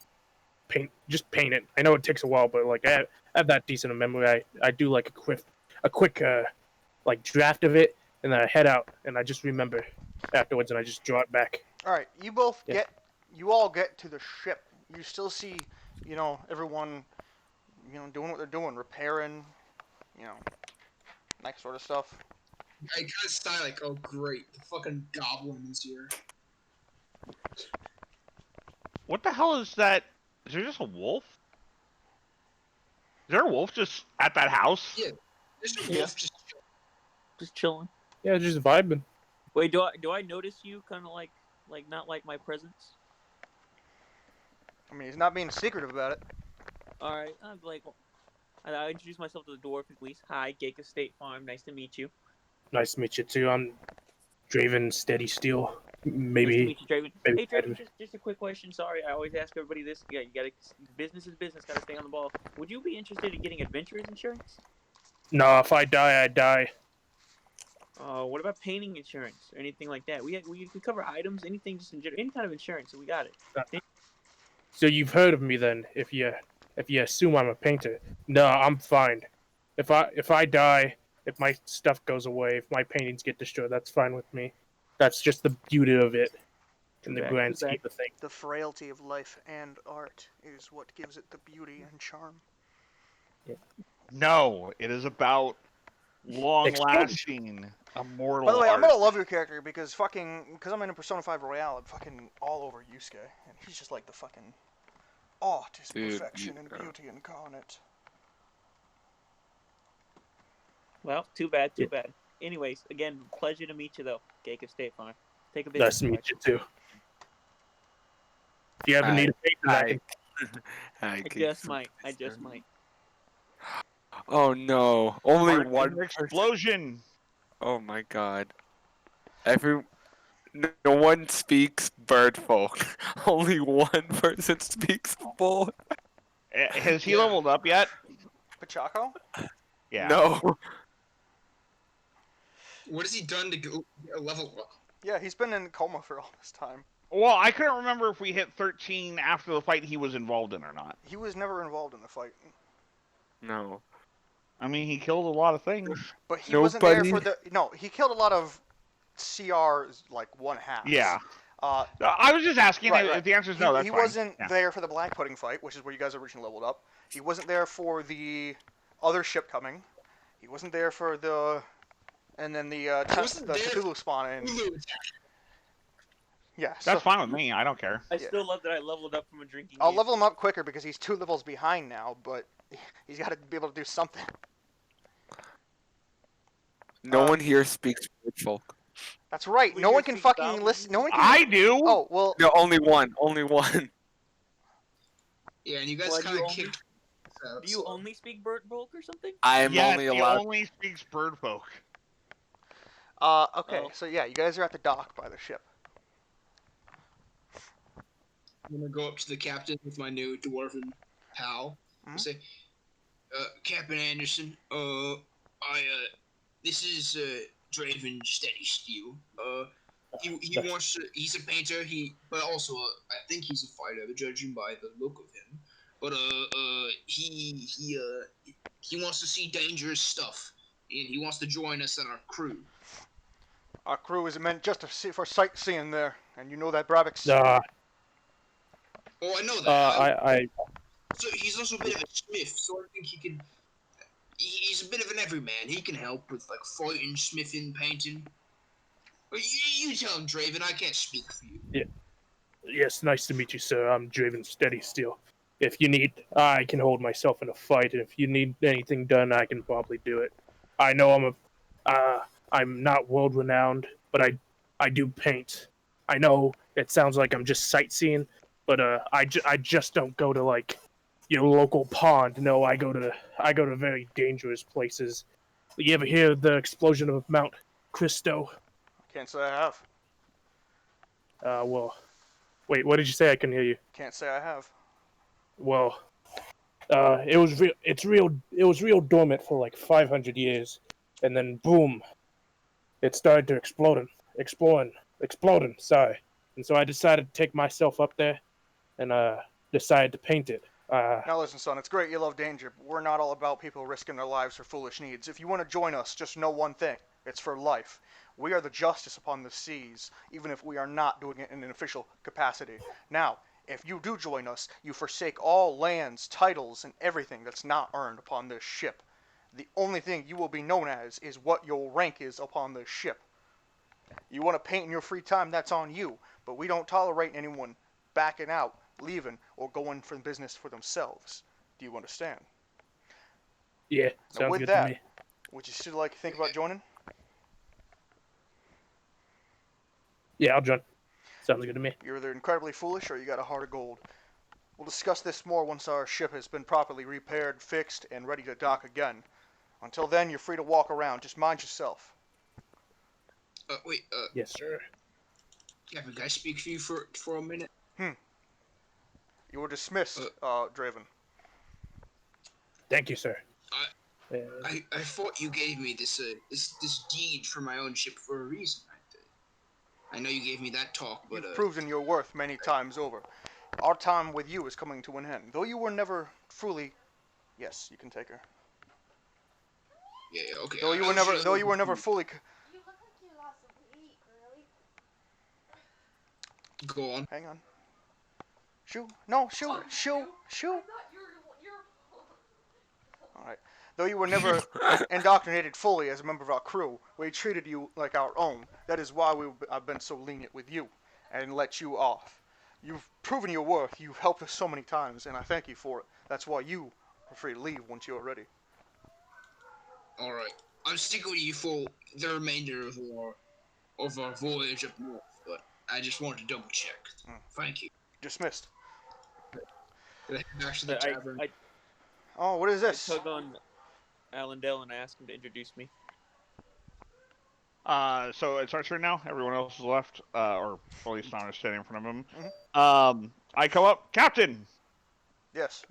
it. I know it takes a while, but like I have that decent of memory. I do like a quick like draft of it, and then I head out and I just remember afterwards, and I just draw it back. All right, you both Yeah. you all get to the ship. You still see, everyone, doing what they're doing, repairing, that sort of stuff. I kind of sigh like, oh great, the fucking goblin is here. What the hell is that? Is there just a wolf? Is there a wolf just at that house? Yeah, there's a Yeah. wolf Just chilling. Yeah, just vibing. Wait, do I notice you kind of like not like my presence? I mean, he's not being secretive about it. All right, I'm like, I introduce myself to the dwarf at least. Hi, Gaka State Farm. Nice to meet you. Nice to meet you too. I'm Draven Steady Steel. Nice to Maybe meet you, Draven. maybe Hey, Draven, just a quick question. Sorry, I always ask everybody this. Yeah, you gotta business is business. Gotta stay on the ball. Would you be interested in getting adventurers insurance? No, if I die, I die. What about painting insurance or anything like that? We cover items, anything, just in general, any kind of insurance. So we got it. So you've heard of me then? If you assume I'm a painter, no, I'm fine. If I die, if my stuff goes away, if my paintings get destroyed, that's fine with me. That's just the beauty of it. in the bad, grand too bad. scheme of things. The frailty of life and art is what gives it the beauty and charm. No, it is about Explosion. long-lasting, immortal By the way, I'm art. gonna love your character because I'm in a Persona 5 Royale. I'm fucking all over Yusuke, and he's just like the fucking art is Dude, perfection and yeah. beauty incarnate. Well, too bad, too Yeah. bad. Anyways, again, pleasure to meet you though, Jacob State Farm. Take a Nice business to card. meet you too. If you ever need a patron, I can. I just might. I just might. Oh no! Only Art is one an person. explosion. Oh my god! No one speaks bird folk. Only one person speaks bull. Has he Yeah. leveled up yet? Pachaco? Yeah. No. What has he done to go a level up? Yeah, he's been in coma for all this time. Well, I couldn't remember if we hit 13 after the fight he was involved in or not. He was never involved in the fight, No. I mean, he killed a lot of things. but he wasn't there Nobody- for the. No, he killed a lot of CR's like one half. Yeah. Uh, I was just asking Right, if right. the answer is no. That's he fine. wasn't Yeah. there for the black pudding fight, which is where you guys originally leveled up. He wasn't there for the other ship coming. He wasn't there for the, and then the wasn't there Cthulhu spawn. And Hulu. yeah, That's so fine with me. I don't care. I Yeah. still love that I leveled up from a drinking I'll game. level him up quicker because he's 2 levels behind now. But he's got to be able to do something. No Uh, one here speaks bird folk. That's right. We No here one can speak fucking Goblin. listen. No one can. I do. Oh well. No, only one. Only one. Yeah, and you guys Why do kind you of only- kicked. Do you only speak bird folk or something? I am yes, only he allowed. only speaks bird folk. Okay. Oh. So yeah, you guys are at the dock by the ship. I'm gonna go up to the captain with my new dwarven pal and Mhm. say, Captain Anderson, this is Draven Steady Steel. He wants to. He's a painter. But also I think he's a fighter, judging by the look of him. But he wants to see dangerous stuff, and he wants to join us in our crew. Our crew is meant just for sightseeing there, and you know that, Bravix. Oh, I know that. I So he's also a bit of a smith, so I think he can. He's a bit of an everyman. He can help with like fighting, smithing, painting. But you tell him, Draven. I can't speak for you. yes, nice to meet you, sir. I'm Draven Steady Steel. If you need, I can hold myself in a fight, and if you need anything done, I can probably do it. I know I'm not world renowned, but I do paint. I know it sounds like I'm just sightseeing, but I just don't go to like your local pond. No, I go to very dangerous places. You ever hear the explosion of Mount Cristo? Can't say I have. Well, wait, what did you say? I couldn't hear you. Can't say I have. Well, it was real dormant for like 500 years, and then boom, it started to exploding. Sorry, and so I decided to take myself up there, and decided to paint it. Now listen, son, it's great you love danger, but we're not all about people risking their lives for foolish needs. If you want to join us, just know one thing. It's for life. We are the justice upon the seas, even if we are not doing it in an official capacity. Now, if you do join us, you forsake all lands, titles, and everything that's not earned upon this ship. The only thing you will be known as is what your rank is upon this ship. You want to paint in your free time, that's on you, but we don't tolerate anyone backing out, leaving, or going for business for themselves. Do you understand? Yeah, Now sounds with good that, to me. would you still like to think about joining? Yeah, I'll join. Sounds good to me. You're either incredibly foolish or you got a heart of gold. We'll discuss this more once our ship has been properly repaired, fixed, and ready to dock again. Until then, you're free to walk around. Just mind yourself. Wait, Yes, sir. Captain, can I speak for you for a minute? You were dismissed, Draven. Thank you, sir. I thought you gave me this deed for my own ship for a reason. I know you gave me that talk, but You've proven your worth many times over. Our time with you is coming to an end. Though you were never truly... Yes, you can take her. yeah, okay. Though you were never fully... You look like you lost some weight, girly. Go on. Hang on. Shoo. No, shoo. Shoo. Shoo. Alright. Though you were never indoctrinated fully as a member of our crew, we treated you like our own. That is why I've been so lenient with you and let you off. You've proven your worth. You've helped us so many times, and I thank you for it. That's why you are free to leave once you're ready. All right. I'm sticking with you for the remainder of our voyage up north, but I just wanted to double check. Thank you. Dismissed. Gonna head back to the So tavern. Oh, what is I this? tug on Allendale and I ask him to introduce me. So it's our turn now. Everyone else is left, or at least not standing in front of him. Mhm. I come up, Captain. Yes.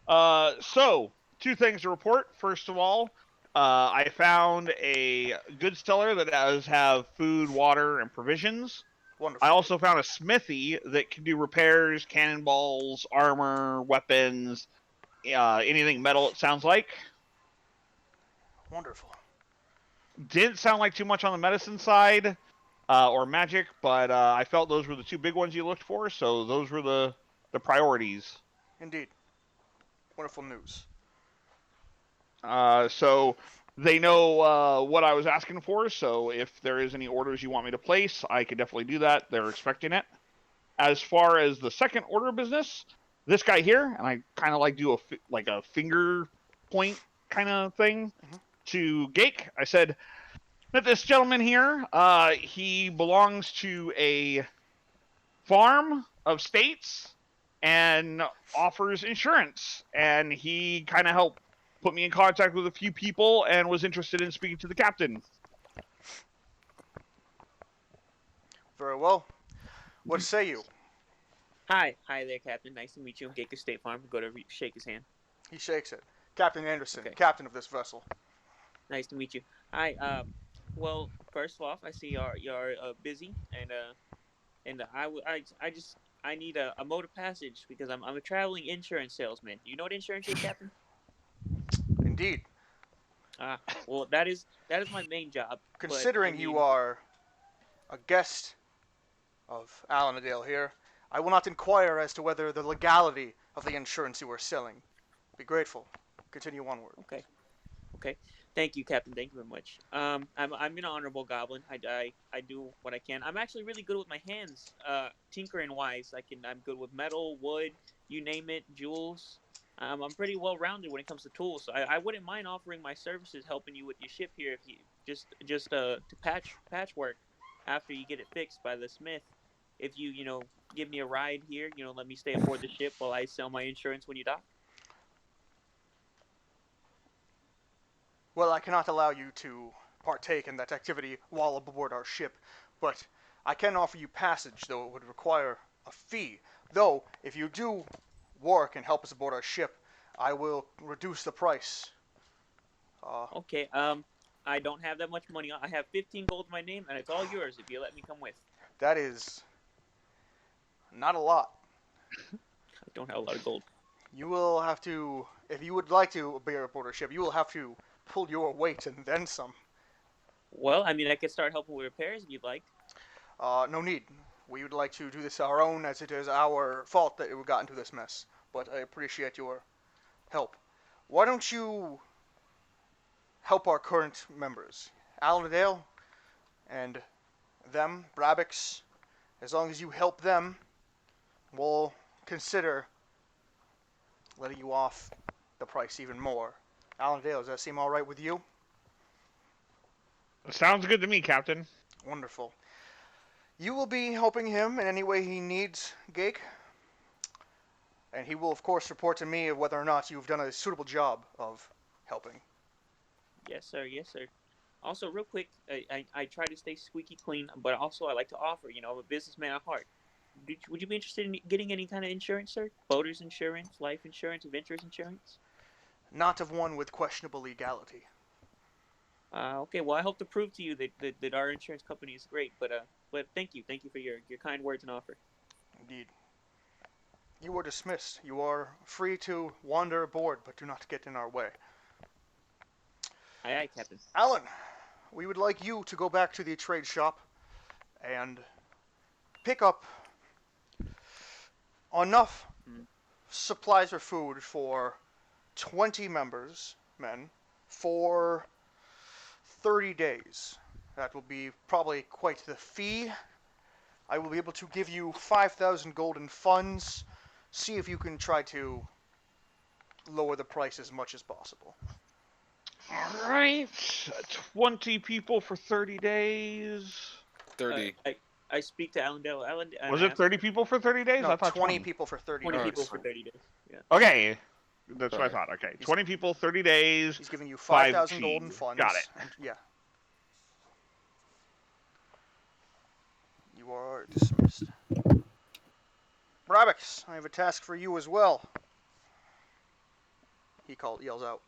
So two things to report. First of all, I found a goods seller that does have food, water, and provisions. Wonderful. I also found a smithy that can do repairs, cannonballs, armor, weapons, anything metal. It sounds like. Wonderful. Didn't sound like too much on the medicine side or magic, but I felt those were the two big ones you looked for, so those were the priorities. Indeed. Wonderful news. So they know what I was asking for, so if there is any orders you want me to place, I could definitely do that. They're expecting it. As far as the second order of business, this guy here, and I kind of like do a finger point kind of thing to Gake. I said that this gentleman here, he belongs to a farm of states and offers insurance, and he kind of helped put me in contact with a few people and was interested in speaking to the captain. Very well. What say you? Hi there, Captain. Nice to meet you. Gaka State Farm. Go to shake his hand. He shakes it. Captain Anderson, Okay. captain of this vessel. Nice to meet you. Hi. Well, first off, I see you're busy, and I need a mode of passage because I'm a traveling insurance salesman. You know what insurance is, Captain? Indeed. Well, that is my main job. Considering but, I you mean, are a guest of Alanadale here, I will not inquire as to whether the legality of the insurance you are selling. Be grateful. Continue onward. Okay. Thank you, Captain. Thank you very much. I'm an honorable goblin. I do what I can. I'm actually really good with my hands. Tinkering wise, I'm good with metal, wood, you name it, jewels. I'm pretty well rounded when it comes to tools. So I wouldn't mind offering my services, helping you with your ship here, if you just to patchwork after you get it fixed by the smith. If you give me a ride here, let me stay aboard the ship while I sell my insurance when you dock. Well, I cannot allow you to partake in that activity while aboard our ship, but I can offer you passage, though it would require a fee. Though, if you do work and help us aboard our ship, I will reduce the price. Okay. I don't have that much money. I have 15 gold in my name, and it's all yours if you let me come with. That is not a lot. I don't have a lot of gold. You will have to, if you would like to be aboard our ship, you will have to pull your weight and then some. Well, I mean, I could start helping with repairs if you'd like. No need. We would like to do this our own, as it is our fault that we got into this mess. But I appreciate your help. Why don't you help our current members, Alanadale and them, Brabix? As long as you help them, we'll consider letting you off the price even more. Alanadale, does that seem all right with you? Sounds good to me, Captain. Wonderful. You will be helping him in any way he needs, Gake. And he will, of course, report to me whether or not you've done a suitable job of helping. Yes, sir. Yes, sir. Also, real quick, I try to stay squeaky clean, but also I like to offer. I'm a businessman at heart. Would you be interested in getting any kind of insurance, sir? Boater's insurance, life insurance, adventurer's insurance? Not of one with questionable legality. Okay. Well, I hope to prove to you that our insurance company is great. But thank you for your kind words and offer. Indeed. You are dismissed. You are free to wander aboard, but do not get in our way. Aye, aye, Captain. Alan, we would like you to go back to the trade shop and pick up enough supplies or food for 20 men, for 30 days. That will be probably quite the fee. I will be able to give you 5,000 golden funds. See if you can try to lower the price as much as possible. All right, 20 people for 30 days. 30. I speak to Allendale. And Was I it ask 30 people for 30 days? No, I thought 20 people for 30 20 days. people for 30 days. Yeah. Okay, that's what I Sorry. thought. Okay, 20 people, 30 days. He's giving you 5 5,000 golden fees. funds. Got it. And yeah. You are dismissed. Brabix, I have a task for you as well. He yells out.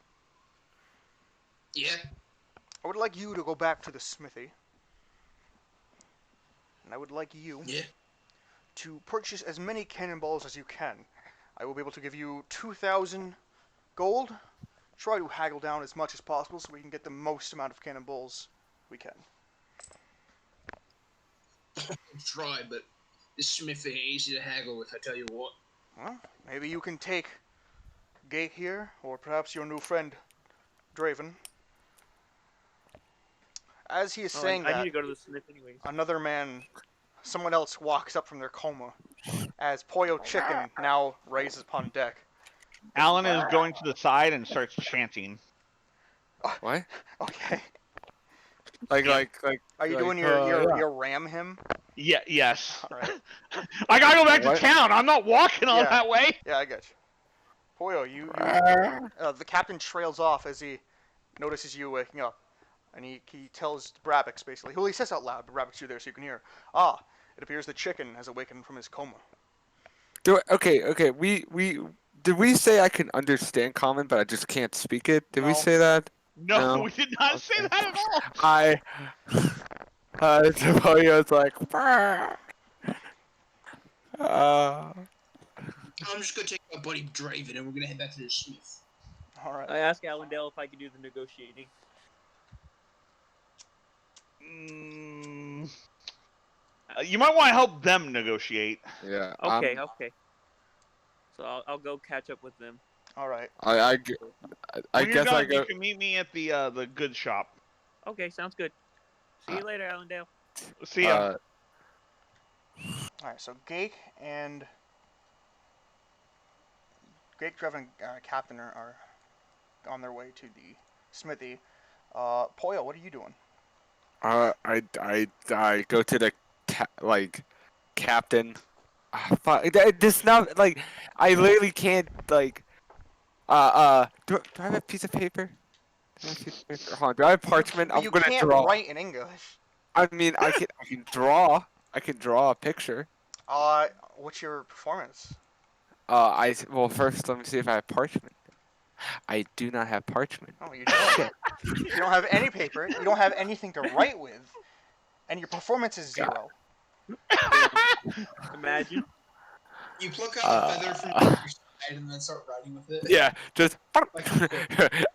Yeah. I would like you to go back to the smithy. And I would like you Yeah. to purchase as many cannonballs as you can. I will be able to give you 2,000 gold. Try to haggle down as much as possible so we can get the most amount of cannonballs we can. Try, but this Smith ain't easy to haggle with, I tell you what. Well, maybe you can take Gate here, or perhaps your new friend, Draven. As he is saying I that, need to go to the Smith anyways. another man, someone else walks up from their coma, as Pollo Chicken now raises upon deck. Alan is going to the side and starts chanting. What? Okay. Like. Are you like, doing yeah. your ram him? Yeah, yes. Alright. I gotta go back What? to town. I'm not walking all Yeah. that way. Yeah, I get you. Pollo, the captain trails off as he notices you waking up. And he tells Brabix, basically. Well, he says out loud, but Brabix, you're there so you can hear. Ah, it appears the chicken has awakened from his coma. Okay. Did we say I can understand common, but I just can't speak it? Did we No. say that? No, No. we did not say Okay. that at all. Pollo's like, I'm just gonna take my buddy Draven and we're gonna head back to the Smith. Alright. I asked Allendale if I could do the negotiating. You might want to help them negotiate. yeah. Okay. So I'll go catch up with them. Alright. I When you're guess done, I go. You can meet me at the good shop. Okay, sounds good. See you later, Allendale. See ya. Alright, so Gake, Draven, Captain are on their way to the smithy. Pollo, what are you doing? I go to the captain. Fuck, this not like I literally can't like. Do I have a piece of paper? Do I have a piece of paper? Hold on, do I have parchment? But I'm you gonna can't draw. write in English. I mean, I can draw. I can draw a picture. What's your performance? Well, first let me see if I have parchment. I do not have parchment. Oh, you don't. You don't have any paper. You don't have anything to write with, and your performance is 0. Imagine. You pluck out a feather from your side and then start riding with it. Yeah, just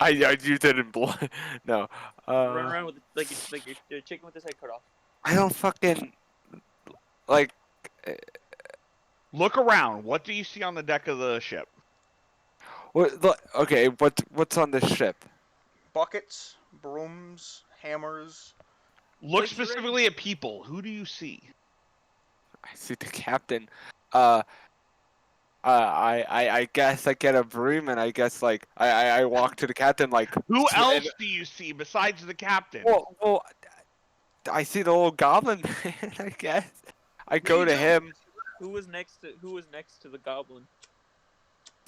I used it in blood. No. Run around with like a chicken with his head cut off. I don't fucking like. Look around. What do you see on the deck of the ship? Okay, what's on this ship? Buckets, brooms, hammers. Look Like you're specifically at people. Who do you see? I see the captain. I guess I get a broom and I guess like I walk to the captain like. Who and- else do you see besides the captain? Well, I see the old goblin man. I guess I go to him Who was next to the goblin?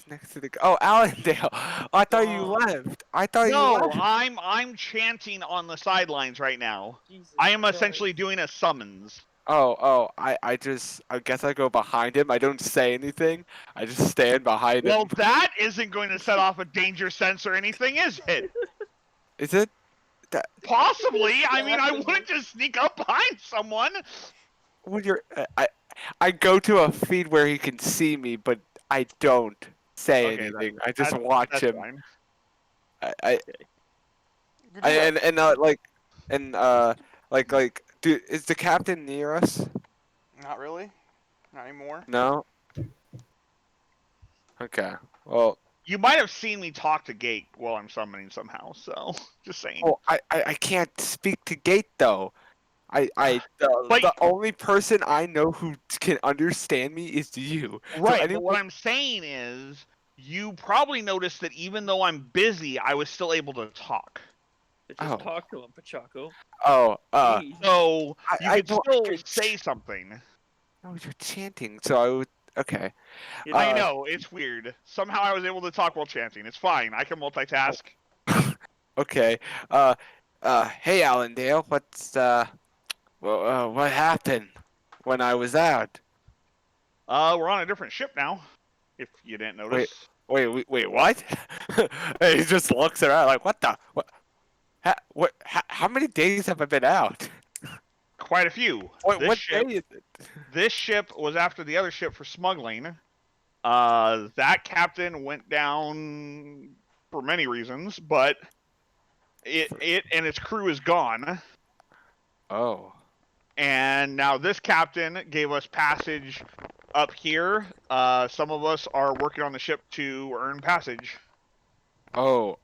next to the. Oh, Allendale. Oh, I thought you Oh. left. I thought you No, left. I'm chanting on the sidelines right now. Jesus I am Christ. essentially doing a summons. I guess I go behind him. I don't say anything. I just stand behind Well, him. that isn't going to set off a danger sense or anything, is it? Is it? Possibly. I mean, I wouldn't just sneak up behind someone. When you're, I go to a feed where he can see me, but I don't say Okay, anything. I just watch That's him. fine. Dude, is the captain near us? Not really. Not anymore. No. Okay. Well, You might have seen me talk to Gate while I'm summoning somehow. So just saying. oh, I can't speak to Gate though. But- The only person I know who can understand me is you. Right, but anyone- what I'm saying is, you probably noticed that even though I'm busy, I was still able to talk. But just Oh. talk to him, Pachaco. Oh, Jeez. So you I could don't- still say something. No, you're chanting, so I would. Okay. You I Uh, know, it's weird. Somehow I was able to talk while chanting. It's fine. I can multitask. Okay. Hey, Allendale, what happened when I was out? We're on a different ship now, if you didn't notice. Wait, what? He just looks around like, what the? How many days have I been out? Quite a few. What This day is it? This ship was after the other ship for smuggling. That captain went down for many reasons, but it and its crew is gone. Oh. And now this captain gave us passage up here. Some of us are working on the ship to earn passage. Oh,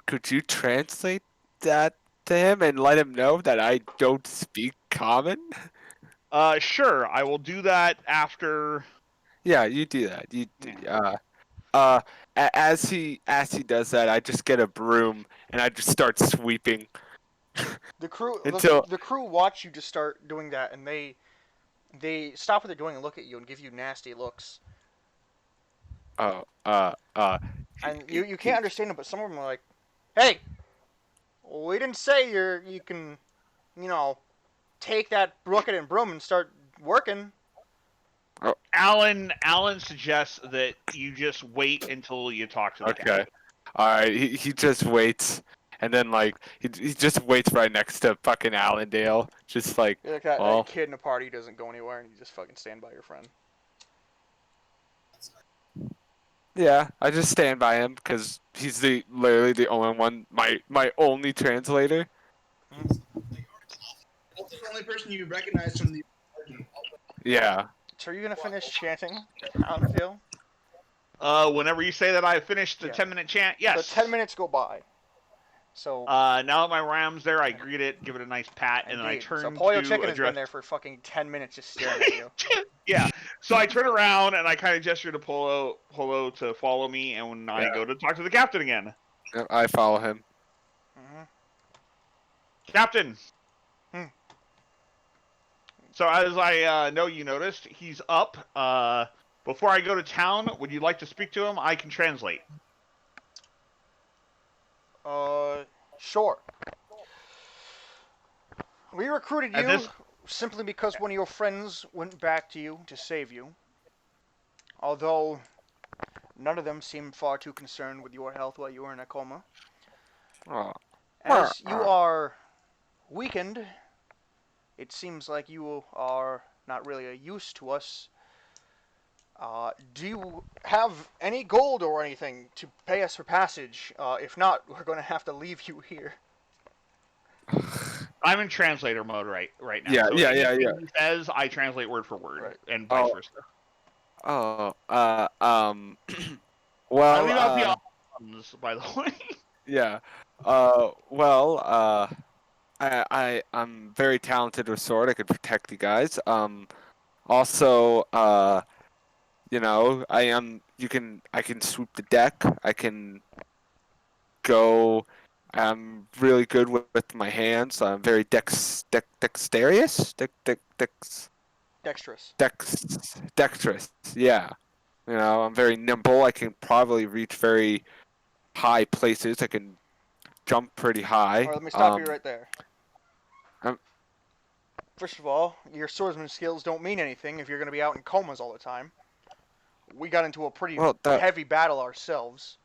could you translate that to him and let him know that I don't speak common? Sure, I will do that after. Yeah, you do that. As he does that, I just get a broom and I just start sweeping The crew, until the crew watch you just start doing that, and they stop what they're doing and look at you and give you nasty looks. oh And you can't understand them, but some of them are like, "Hey, we didn't say you can, take that bucket and broom and start working." Alan suggests that you just wait until you talk to the Okay. captain. All right, he just waits, and then like he just waits right next to fucking Allendale, just like You're like that well, kid in a party who doesn't go anywhere, and you just fucking stand by your friend. yeah. I just stand by him because he's literally the only one, my only translator. Also the only person you recognize from the party. Yeah. So are you gonna finish chanting, Allendale? Whenever you say that I finished the Yeah. 10-minute chant, yes. So 10 minutes go by. So Now that my ram's there, I greet it, give it a nice pat, and then I indeed. turn So Pollo to Chicken has address. been there for fucking 10 minutes just staring at you. Yeah. So I turn around and I kind of gesture to Polo to follow me, and when I go to talk to the captain again. Yep, I follow him. hmm Captain. Hmm. So as I know you noticed, he's up. Before I go to town, would you like to speak to him? I can translate. Sure. We recruited At you this- simply because one of your friends went back to you to save you. Although none of them seemed far too concerned with your health while you were in a coma. Oh. As you are weakened, it seems like you are not really a use to us. Do you have any gold or anything to pay us for passage? If not, we're going to have to leave you here. I'm in translator mode right now. Yeah, so yeah. anything he says, I translate word for word, Right. and vice Oh. versa. Oh. I leave out the Well. options, by the way. Yeah. I'm very talented with sword. I could protect you guys. Also, I can sweep the deck. I can go. I'm really good with my hands. I'm very dexterous. Dexterous. Yeah. I'm very nimble. I can probably reach very high places. I can jump pretty high. All right, let me stop you right there. Um, First of all, your swordsman skills don't mean anything if you're going to be out in comas all the time. We got into a pretty heavy battle ourselves,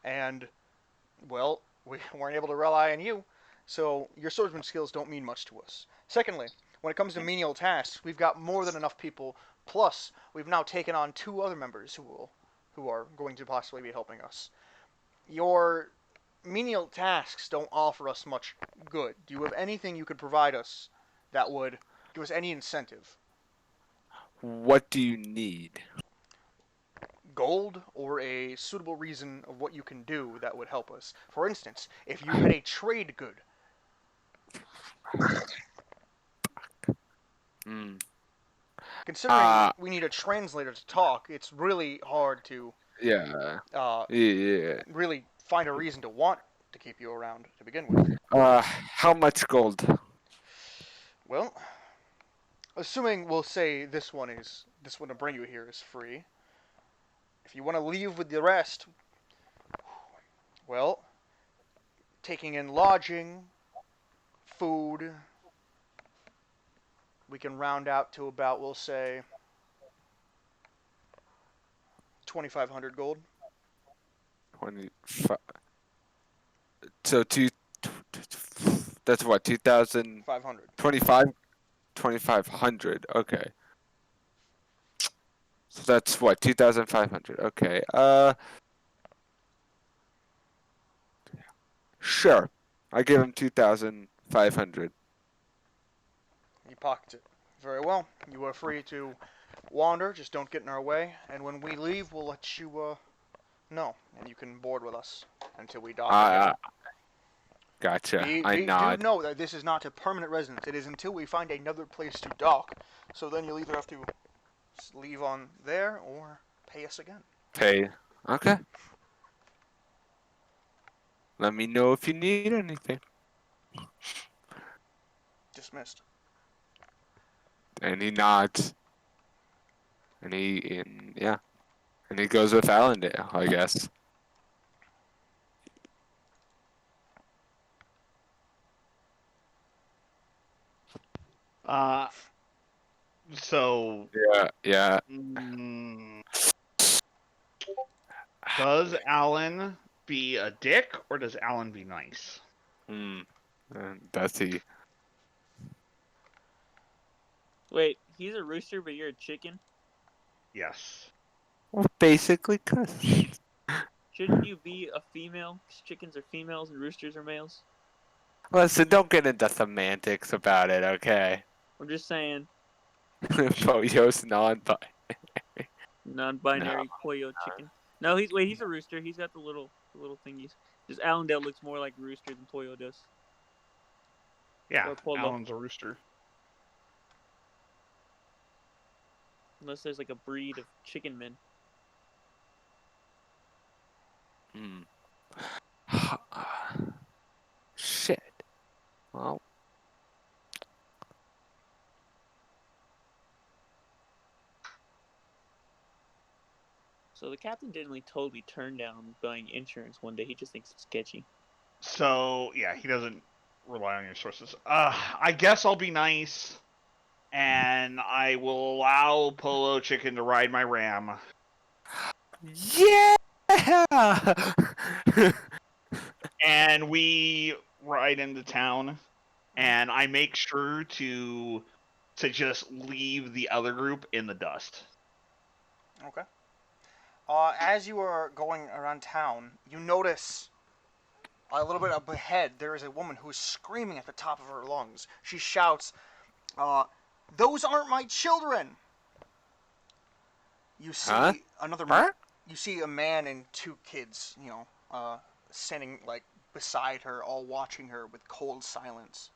and, well, we weren't able to rely on you, so your swordsman skills don't mean much to us. Secondly, when it comes to menial tasks, we've got more than enough people, plus we've now taken on 2 other members who are going to possibly be helping us. Your menial tasks don't offer us much good. Do you have anything you could provide us that would give us any incentive. What do you need? Gold or a suitable reason of what you can do that would help us. For instance, if you had a trade good. Hmm. Considering we need a translator to talk, it's really hard to Yeah. uh, Yeah. really find a reason to want to keep you around to begin with. How much gold? Well, assuming we'll say this one to bring you here is free. If you want to leave with the rest, well, taking in lodging, food, we can round out to about, we'll say, 2,500 gold. 25. So that's what, 2,000, 500. 2,500. Okay. So that's what, 2,500. Okay. Sure. I give him 2,500. He pockets it. Very well. You are free to wander, just don't get in our way. And when we leave, we'll let you know. And you can board with us until we dock again. Gotcha. I Do nod. know that this is not a permanent residence. It is until we find another place to dock. So then you'll either have to leave on there or pay us again. Pay. Okay. Let me know if you need anything. Dismissed. And he nods. And yeah. And he goes with Allendale, I guess. So, Yeah. does Alan be a dick or does Alan be nice? And does he? Wait, he's a rooster, but you're a chicken? Yes. Well, basically, cuz. Shouldn't you be a female? 'Cause chickens are females and roosters are males. Listen, don't get into semantics about it, okay? I'm just saying, Pollo's non-bi. non-binary pollo chicken. No, he's a rooster. He's got the little thingies. Just Allendale looks more like a rooster than Pollo does. Yeah, Or Polo. Alan's a rooster. Unless there's like a breed of chicken men. Shit. Well, So the captain didn't like totally turn down buying insurance one day. He just thinks it's sketchy. So, yeah, he doesn't rely on your sources. I guess I'll be nice, and I will allow Polo Chicken to ride my ram. yeah! And we ride into town, and I make sure to just leave the other group in the dust. Okay. As you are going around town, you notice a little bit up ahead there is a woman who is screaming at the top of her lungs. She shouts, "Those aren't my children!" You see Huh? You see a man and two kids, standing like beside her, all watching her with cold silence.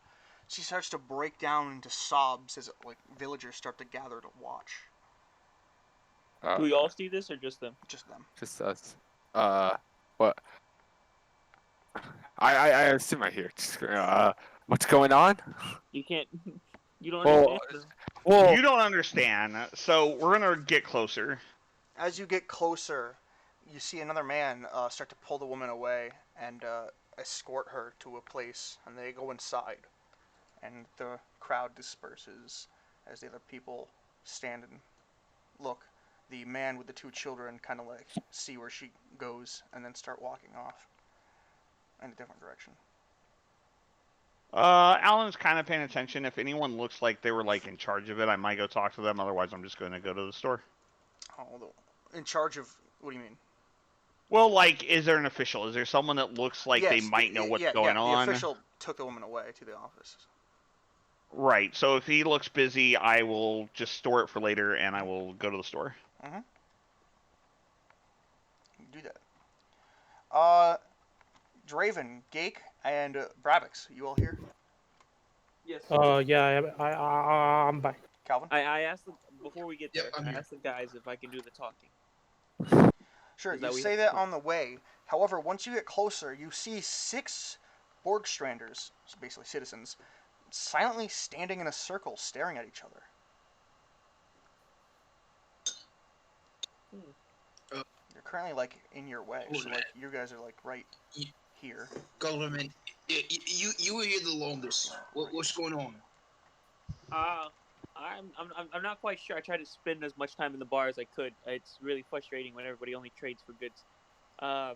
She starts to break down into sobs as like villagers start to gather to watch. Do we all see this or just them? Just them. Just us. What? I assume I hear. What's going on? You can't. You don't Well, understand. well, You don't understand, so we're gonna get closer. As you get closer, you see another man start to pull the woman away and escort her to a place, and they go inside, and the crowd disperses as the other people stand and look. The man with the two children kind of like see where she goes and then start walking off in a different direction. Alan's kind of paying attention. If anyone looks like they were like in charge of it, I might go talk to them. Otherwise, I'm just going to go to the store. Oh, in charge of what do you mean? Well, like, is there an official? Is there someone that looks like they might know what's going on? The official took the woman away to the office. Right. So if he looks busy, I will just store it for later, and I will go to the store. Mm-hmm. Do that. Draven, Gake, and Brabix, you all here? Yes. Yeah, I'm back. Calvin? I asked them before we get Yep, there. I'm I here. asked the guys if I can do the talking. Sure, Is you that we say have that to- on the way. However, once you get closer, you see 6 Borgstranders, basically citizens, silently standing in a circle staring at each other. You're currently like in your way, so like you guys are like right here. Government, you were here the longest. What's going on? I'm not quite sure. I tried to spend as much time in the bar as I could. It's really frustrating when everybody only trades for goods. Let's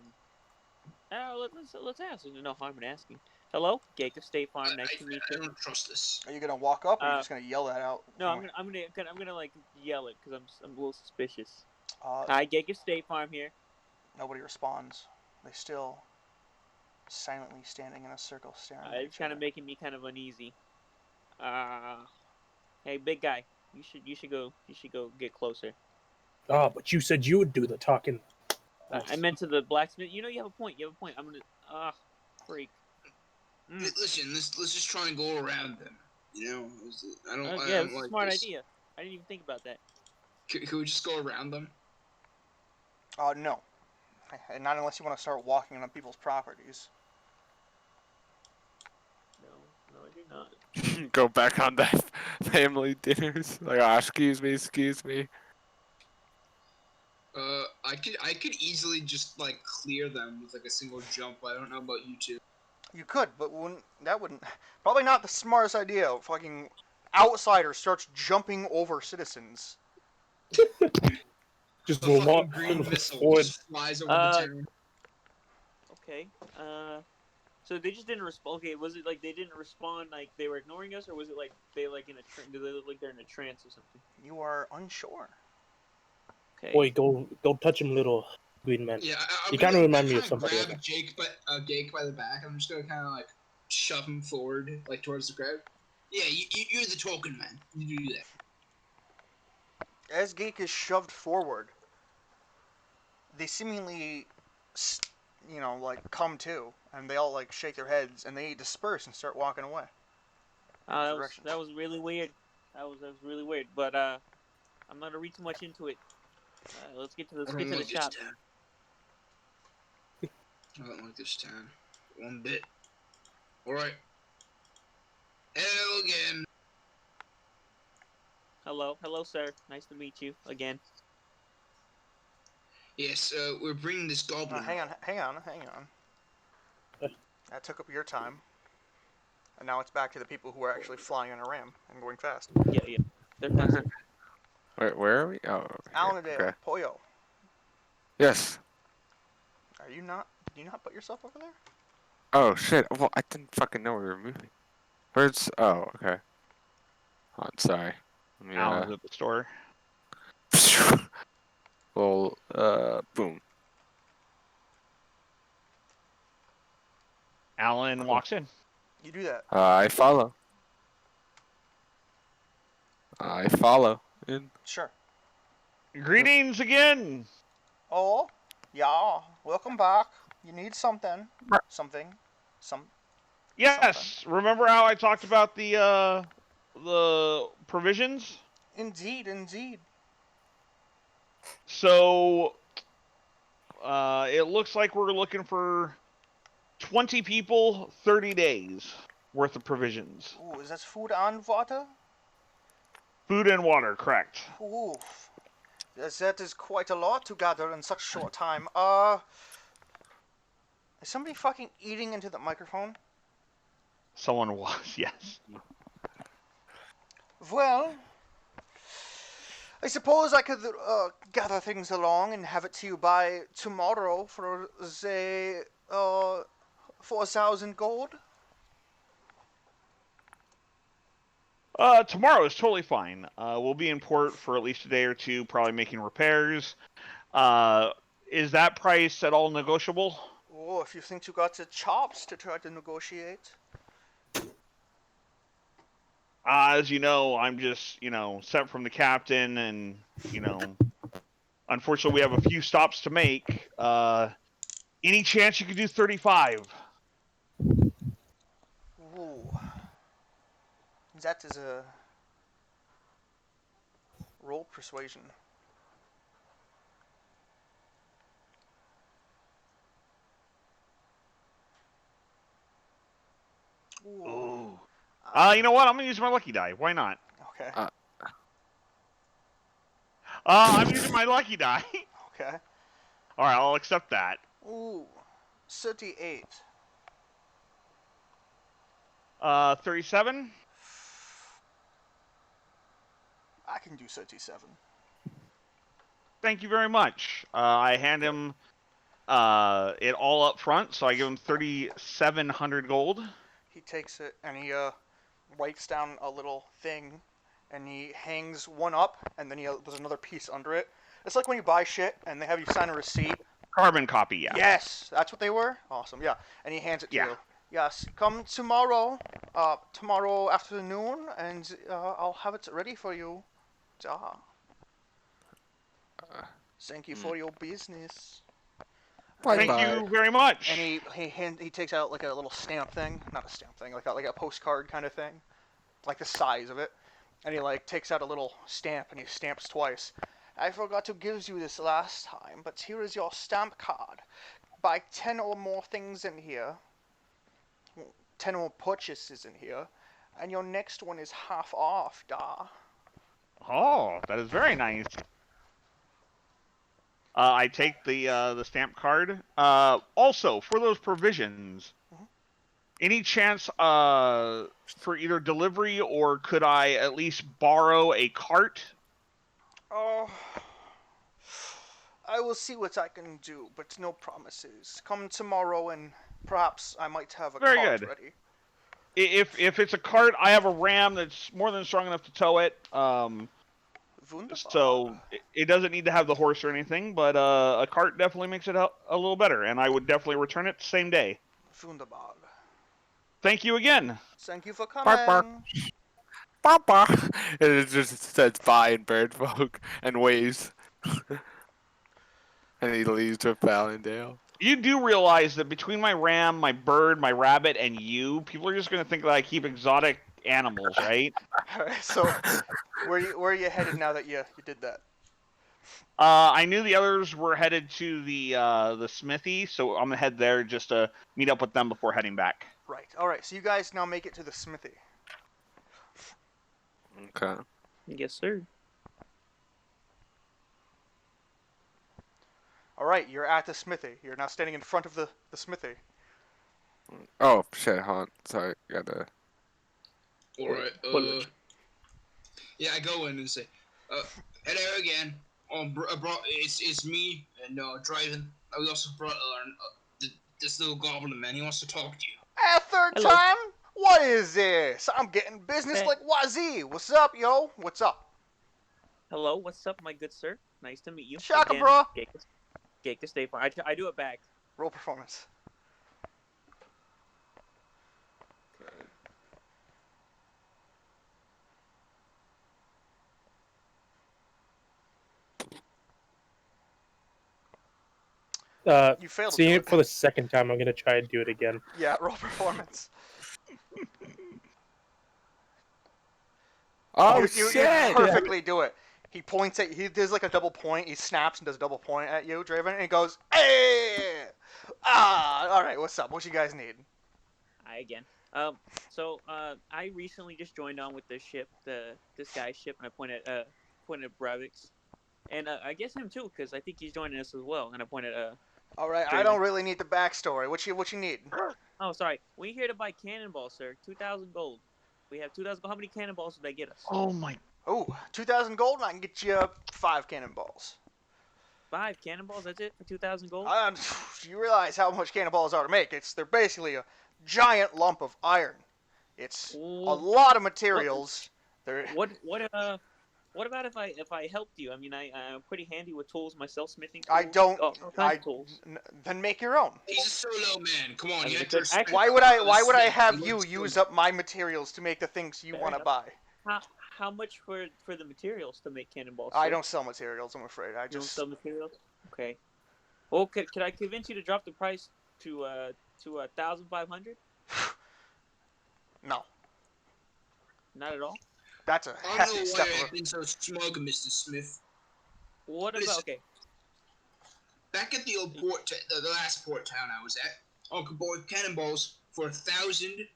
ask. There's no harm in asking. Hello, Gake of State Farm. Nice to meet I you. don't trust this. Are you gonna walk up, or are you just gonna yell that out? No, I'm gonna like yell it because I'm a little suspicious. Uh, Hi, Gake of State Farm here. Nobody responds. They still silently standing in a circle staring at It's each kind other. of making me kind of uneasy. Hey, big guy, you should go get closer. Oh, but you said you would do the talking. I meant to the blacksmith. You know, you have a point. I'm gonna freak. Listen, let's just try and go around them. You know, I don't Yeah, it's a like smart this. idea. I didn't even think about that. Can we just go around them? No. And not unless you want to start walking on people's properties. No, I do not. Go back on that family dinners. Like, excuse me. I could easily just like clear them with like a single jump. I don't know about you two. You could, but that wouldn't. Probably not the smartest idea. Fucking outsider starts jumping over citizens. Just The will fucking walk green missile forward. just flies over the town. Okay. So they just didn't respond. Okay, was it like they didn't respond, like they were ignoring us, or was it like they like in a do they look like they're in a trance or something? You are unsure. Okay. Boy, go touch him, little green man. Yeah, You kinda remind me of kinda somebody, Grab okay. Jake by the back. I'm just gonna kind of like shove him forward, like towards the crowd. Yeah, you're the talking man. You do that. As Geek is shoved forward, they seemingly, like come to, and they all like shake their heads, and they disperse and start walking away. That was really weird. That was really weird. But I'm not gonna read too much into it. Let's get to the shop. Town. I don't like this town one bit. All right. Hello again. Hello, sir. Nice to meet you again. Yes, we're bringing this goblin. Hang on. That took up your time. And now it's back to the people who are actually flying on a ram and going fast. Yeah. They're faster. Where are we? Oh, over here. Alanadale, Okay. Poyo, Yes. are you not? Did you not put yourself over there? Oh shit. Well, I didn't fucking know we were moving. Where's? Oh, okay. Oh, I'm sorry. Let me, Alan's at the store. well, boom. Alan walks in. You do that. I follow. In. Sure. Greetings again. Oh, yeah. Welcome back. You need something. Some. Yes. Remember how I talked about the provisions? Indeed. So, it looks like we're looking for 20 people, 30 days worth of provisions. Ooh, is that food and water? Food and water, correct. Ooh. Yes, that is quite a lot to gather in such short time. Is somebody fucking eating into the microphone? Someone was, yes. Well, I suppose I could gather things along and have it to you by tomorrow for say 4,000 gold. Tomorrow is totally fine. We'll be in port for at least a day or two, probably making repairs. Is that price at all negotiable? Oh, if you think you got the chops to try to negotiate. As you know, I'm just, sent from the captain, and, unfortunately, we have a few stops to make. Any chance you could do 35? Ooh. That is a roll persuasion. Ooh. Ooh. You know what? I'm gonna use my lucky die. Why not? Okay. I'm using my lucky die. Okay. All right, I'll accept that. Ooh. 38. 37. I can do 37. Thank you very much. I hand him it all up front, so I give him 3,700 gold. He takes it and he writes down a little thing, and he hangs one up, and then there's another piece under it. It's like when you buy shit and they have you sign a receipt. Carbon copy, yeah. Yes, that's what they were. Awesome, yeah. And he hands it to Yeah. you. Yes, come tomorrow, tomorrow afternoon, and I'll have it ready for you. Thank you for your business. Thank you very much. And he takes out like a little stamp thing, not a stamp thing, like a postcard kind of thing, like the size of it. And he like takes out a little stamp and he stamps twice. I forgot to give you this last time, but here is your stamp card. Buy 10 or more things in here, 10 more purchases in here, and your next one is half off, Oh, that is very nice. I take the stamp card. Also, for those provisions, any chance for either delivery, or could I at least borrow a cart? Oh, I will see what I can do, but no promises. Come tomorrow and perhaps I might have a Very cart good. ready. If it's a cart, I have a ram that's more than strong enough to tow it. Wunderbar. So it doesn't need to have the horse or anything, but a cart definitely makes it a little better, and I would definitely return it the same day. Wunderbar. Thank you again. Thank you for coming. Bark, bark. Papa. And it just says bye in bird folk and waves. And he leaves with Valendale. You do realize that between my ram, my bird, my rabbit, and you, people are just going to think that I keep exotic animals, right? Alright, so where are you headed now that you did that? I knew the others were headed to the smithy, so I'm gonna head there just to meet up with them before heading back. Right. Alright, so you guys now make it to the smithy. Okay. Yes, sir. Alright, you're at the smithy. You're now standing in front of the smithy. Oh, shit, hold on. Sorry, gotta... Alright, Bullet. yeah, I go in and say, hello again. It's me and driving. We also brought this little goblin man. He wants to talk to you. Third Hello. time? What is this? I'm getting business Hey. like Wazee. What's up, yo? What's up? Hello, what's up, my good sir? Nice to meet you. Shaka, Again, bro. Geka, stay far. I do it back. Roll performance. You failed to Seeing do it for the second time, I'm gonna try and do it again. Yeah, roll performance. Oh, you shit! perfectly do it. He points at he does like a double point. He snaps and does a double point at you, Draven, and he goes, "Hey! All right, what's up? What you guys need?" Hi again. So I recently just joined on with this ship, this guy's ship, and I pointed at Bravix, and I guess him too, because I think he's joining us as well. And I pointed All right, I Draven. don't really need the backstory. What you need? Oh, sorry. We're here to buy cannonballs, sir. 2,000 gold. We have 2,000 gold. How many cannonballs did they get us? Oh my! Oh, 2,000 gold, and I can get you 5 cannonballs. 5 cannonballs. That's it for 2,000 gold. You realize how much cannonballs are to make? They're basically a giant lump of iron. It's a lot of materials. They're What What about if I helped you? I mean, I'm pretty handy with tools myself, smithing tools. I don't. all kinds of tools. Then make your own. He's a solo man. Come on, I mean, you I have to could- respect. Why would I have you use up my materials to make the things you Fair want to enough. buy? How much for the materials to make cannonballs? I sir? don't sell materials. I'm afraid. I You don't just. sell materials. Okay. Well, could I convince you to drop the price to 1,500? No, Not at all. that's a I don't hefty know why step. you're acting so smug, Mr. Smith. What Listen. about okay? Back at the old port, the last port town I was at, Uncle bought cannonballs for 1,000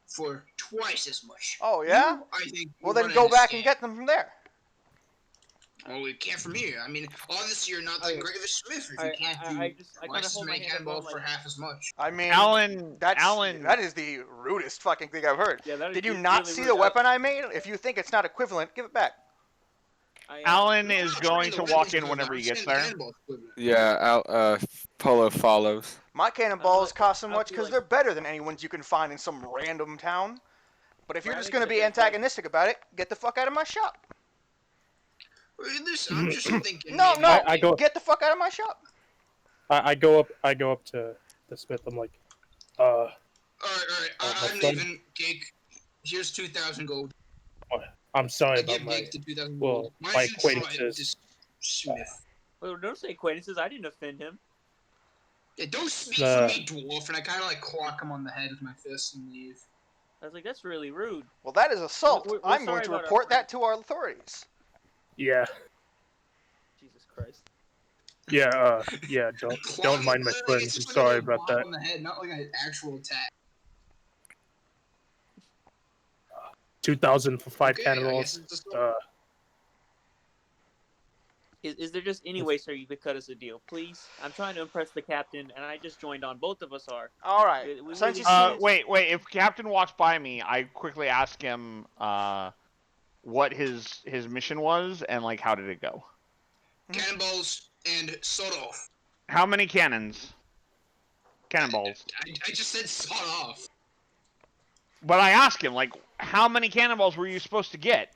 for twice as much. Oh yeah. You, I think. Well you're then go running a back and scam. get them from there. Well, we can't from here. I mean, obviously you're not that Okay. great of a smith if you I can't do kind twice of as hold my many hand up cannonballs going for like, half as much. I mean, Alan, that is the rudest fucking thing I've heard. yeah, that Did you is not really see rude. the weapon I made? If you think it's not equivalent, give it back. Alan No, is I'm going saying to the walk weapon's in equivalent. whenever I'm he gets saying the there. cannonball's equivalent. Yeah, Polo follows. My cannonballs cost so I much feel because like- they're better than any ones you can find in some random town. But if you're But I just think gonna the be best way- antagonistic about it, get the fuck out of my shop. I'm just thinking. No, maybe- no, I go- get the fuck out of my shop. I go up to the smith. I'm like, All right. my I'm friend- leaving. Cake. Here's 2,000 gold. I'm sorry I about give my. Cake the 2,000 well, gold. Why my don't you try acquaintances. this smith? Well, don't say acquaintances. I didn't offend him. Yeah, don't speak The- for me, dwarf. And I kind of like clock him on the head with my fist and leave. I was like, that's really rude. Well, that is assault. We're I'm sorry going to about our report friend. that to our authorities. Yeah, Jesus Christ. yeah, yeah. Don't Clock mind my him, like, friends. it's I'm just like a sorry little about bop that. on the head, not like an actual attack. 2,000 for 5 Okay, I guess cannonballs. it's just- Is there just any way, sir, you could cut us a deal, please? I'm trying to impress the captain, and I just joined on. Both of us are. All right. We Since really you see- Wait. If Captain walks by me, I quickly ask him what his mission was and like how did it go. Cannonballs and sawed off. How many cannons? Cannonballs. I just said sawed off. But I asked him like, how many cannonballs were you supposed to get?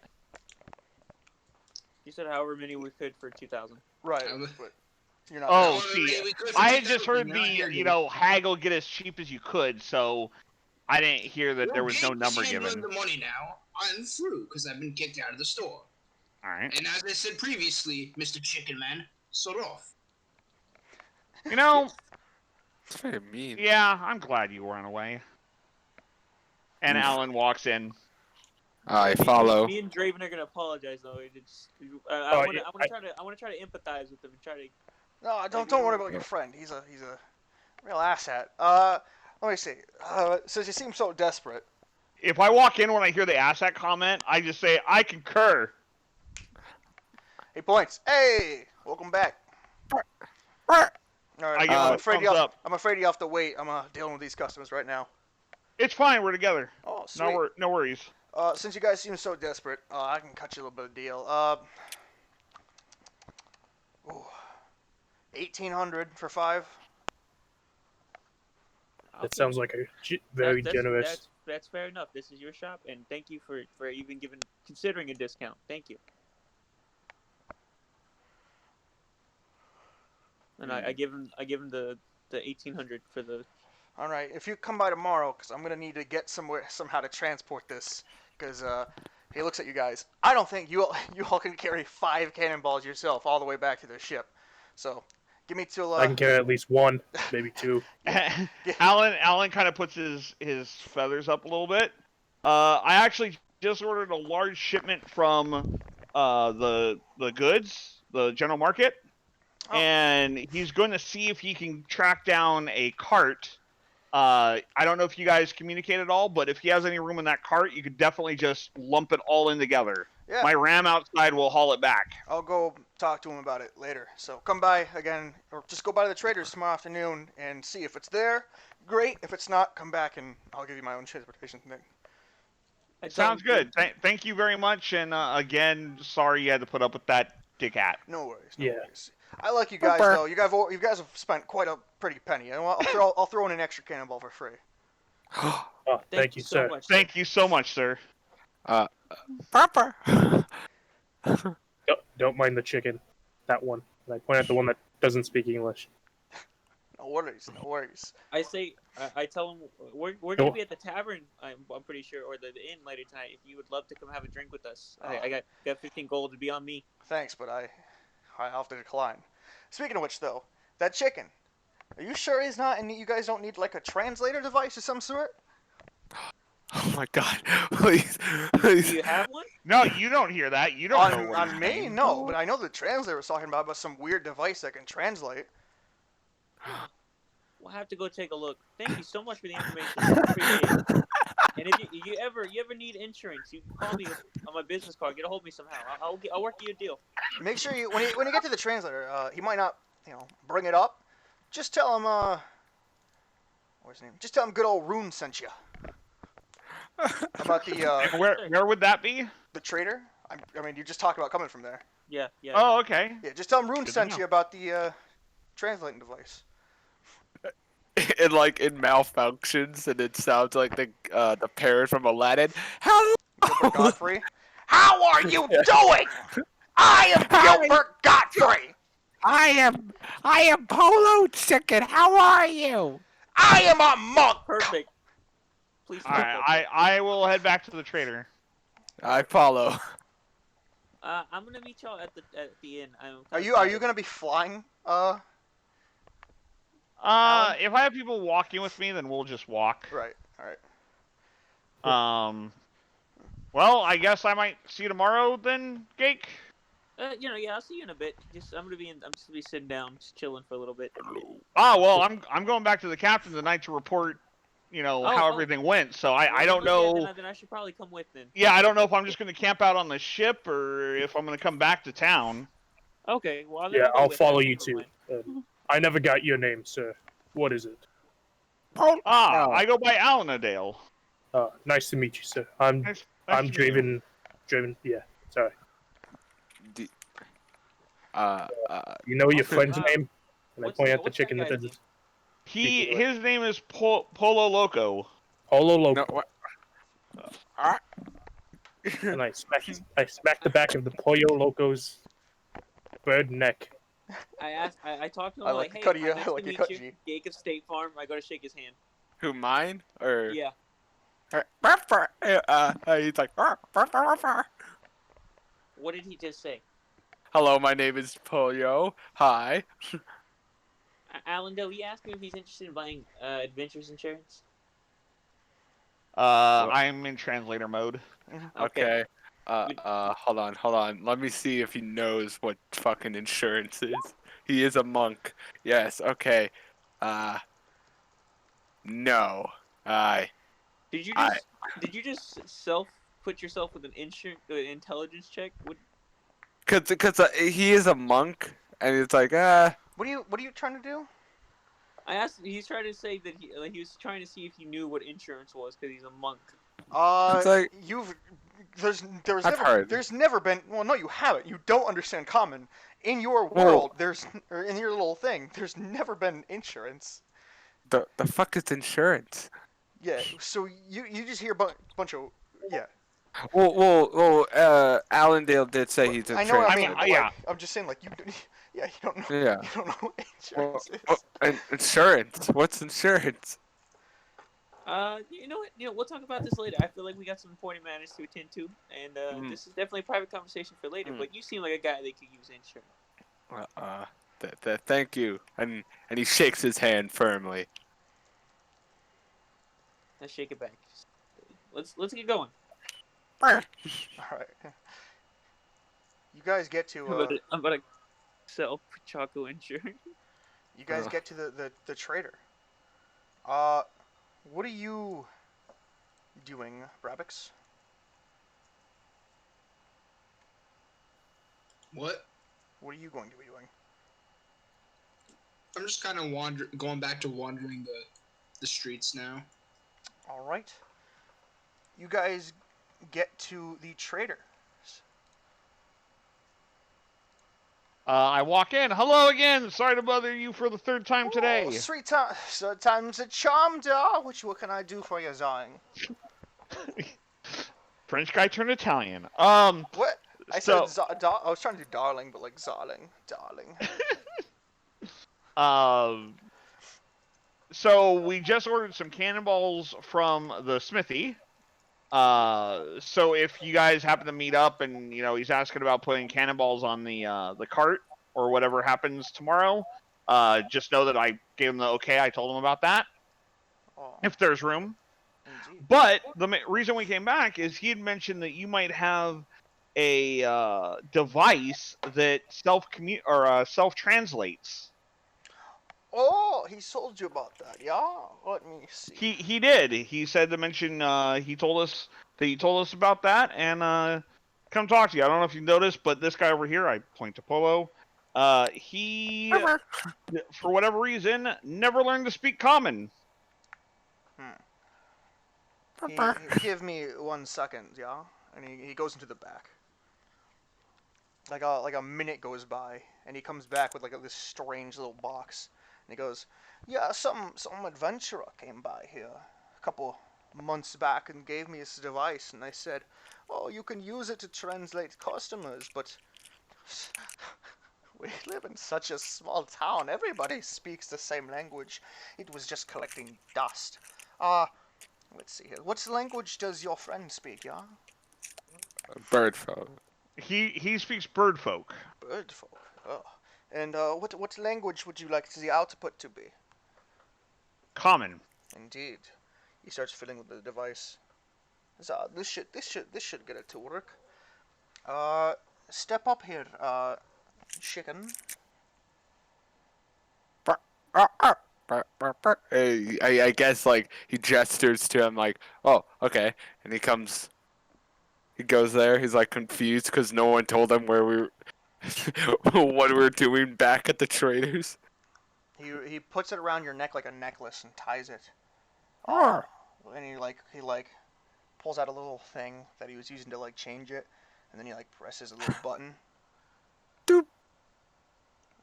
You said however many we could for 2,000. right, Um, but you're not. Oh, Well, see, we could for I had just 2,000, heard you're not here, the, dude. haggle get as cheap as you could, so I didn't hear that there Well, was no Gabe's number handling given. the money now. I'm through because I've been kicked out of the store. Alright. And as I said previously, Mr. Chicken Man, sawed off. You know, It's very mean. yeah, I'm glad you ran away. And Oof. Alan walks in. I follow. Me and Draven are gonna apologize though. It's, Oh, I want yeah, to try to empathize with them and try to. No, don't worry about your friend. He's a real asshat. Let me see. Since you seem so desperate, If I walk in when I hear the asset comment, I just say, I concur. he points. Hey, welcome back. All I right, give him I'm a afraid thumbs up. I'm afraid you have to wait. I'm dealing with these customers right now. It's fine, we're together. Oh, sweet. No worries. Since you guys seem so desperate, I can cut you a little bit of deal. 1,800 for 5. That sounds like a very generous. That's fair enough. This is your shop, and thank you for even considering a discount. Thank you. And I give him the 1,800 for the. All right, if you come by tomorrow, because I'm gonna need to get somehow to transport this, because he looks at you guys. I don't think you all can carry 5 cannonballs yourself all the way back to the ship. So give me till. I can carry at least 1, maybe 2. Alan kind of puts his feathers up a little bit. I actually just ordered a large shipment from the goods, the general market, Oh. and he's going to see if he can track down a cart. I don't know if you guys communicate at all, but if he has any room in that cart, you could definitely just lump it all in together. Yeah. My ram outside will haul it back. I'll go talk to him about it later. So come by again, or just go by the traders tomorrow afternoon and see if it's there. Great. If it's not, come back and I'll give you my own transportation thing. Sounds good. Thank you very much. And again, sorry you had to put up with that dick hat. No worries. No Yeah. worries. I like you guys though. You guys have spent quite a pretty penny. You know what? I'll throw in an extra cannonball for free. Oh, thank you, so sir. much. Thank you so much, sir. Papa. Don't mind the chicken. That one. And I point at the one that doesn't speak English. No worries, no worries. I say, I tell him we're No. gonna be at the tavern. I'm pretty sure, or the inn later tonight. If you would love to come have a drink with us, I got 15 gold to be on me. Thanks, but I have to decline. Speaking of which, though, that chicken. Are you sure he's not? And you guys don't need like a translator device of some sort? Oh my god! Please, Do please. you have one? No, you don't hear that. You don't know On, what on he's me, saying. no. But I know the translator was talking about some weird device that can translate. We'll have to go take a look. Thank you so much for the information. I appreciate it. And if you ever need insurance, you can call me on my business card. Get a hold of me somehow. I'll work you a deal. Make sure you when you get to the translator, he might not bring it up. Just tell him what's his name? Just tell him good old Rune sent you. About the And where would that be? the trader. I mean, you just talked about coming from there. Yeah. Oh, okay. Yeah, just tell him Rune Good to sent know. you about the translating device. It malfunctions and it sounds like the parrot from Aladdin. Hello. Gilbert Godfrey. How are you doing? I am Gilbert Godfrey. I am Polo Chicken. How are you? I am a monk. Perfect. Please. All right, I will head back to the trader. I follow. I'm gonna meet y'all at the inn. Are you gonna be flying? If I have people walking with me, then we'll just walk. Right. All right. Well, I guess I might see you tomorrow then, Gake. Yeah, I'll see you in a bit. I'm just gonna be sitting down, just chilling for a little bit. Ah, well, I'm going back to the captain tonight to report, how everything went. So I don't know. Yeah, then I should probably come with then. Yeah, I don't know if I'm just going to camp out on the ship or if I'm going to come back to town. Okay, well, Yeah, go I'll with follow that. you Never too. mind. I never got your name, sir. What is it? I go by Alanadale. Nice to meet you, sir. I'm Nice to meet you. Draven. Yeah, sorry. D- You know your Okay. friend's name? And I What's point the- at the what's chicken that that guy's doesn't. His name is Polo Loco. Polo Loco. no, what? And I smack the back of the Pollo Loco's bird neck. I talked to him I like, like hey, to cut you- nice I like to to meet cut you. you. Gake of State Farm. I go to shake his hand. Who, mine or? Yeah. He's like. What did he just say? Hello, my name is Pollo. Hi. Allendale, he asked me if he's interested in buying adventures insurance. I'm in translator mode. Okay. Hold on. Let me see if he knows what fucking insurance is. He is a monk. Yes. Okay. No. Did you just put yourself with an intelligence check? Cause he is a monk, and it's like What are you trying to do? I asked. He's trying to say that he was trying to see if he knew what insurance was because he's a monk. It's like There's never been. Well, no, you haven't. You don't understand common. In your Well- world, or in your little thing, there's never been insurance. the fuck is insurance? Yeah. So you just hear a bunch of yeah. Well, Allendale did say he's a I know what I trader. mean. But yeah. like, I'm just saying, like you don't know. Yeah. You don't know what Well, insurance is. insurance. What's insurance? You know what? We'll talk about this later. I feel like we got some important matters to attend to, and this is definitely a private conversation for later. But you seem like a guy that could use insurance. Thank you. And he shakes his hand firmly. Let's shake it back. Let's get going. All right. You guys get to I'm about to sell Choco insurance. you guys get to the trader. What are you doing, Brabix? What? What are you going to be doing? I'm just kind of going back to wandering the streets now. All right. You guys get to the trader. I walk in. Hello again. Sorry to bother you for the third time today. Oh, sweet time. So time's a charm, da. What can I do for you, Zang? French guy turned Italian. What? I So- said I was trying to do darling, but like darling. So we just ordered some cannonballs from the smithy. So if you guys happen to meet up and he's asking about putting cannonballs on the cart or whatever happens tomorrow, just know that I gave him the okay. I told him about that Oh, if there's room. indeed. But the reason we came back is he had mentioned that you might have a device that self translates. Oh, he told you about that, yeah? Let me see. He did. He said to mention. He told us that you told us about that and come talk to you. I don't know if you noticed, but this guy over here, I point to Polo. He for whatever reason never learned to speak Common. He give me 1 second, yeah? And he goes into the back. Like a minute goes by, and he comes back with like this strange little box. And he goes, yeah, some adventurer came by here a couple months back and gave me this device, and I said, oh, you can use it to translate customers, but we live in such a small town. Everybody speaks the same language. It was just collecting dust. Let's see here. What language does your friend speak, yeah? Bird folk. He speaks bird folk. Bird folk. Oh. And what language would you like the output to be? Common. Indeed. He starts fiddling with the device. So this should get it to work. Step up here, chicken. I guess like he gestures to him like, oh, okay, and he goes there. He's like confused because no one told him where what we were doing back at the traders. He puts it around your neck like a necklace and ties it. Arr. And he pulls out a little thing that he was using to like change it, and then he like presses a little button. Doop.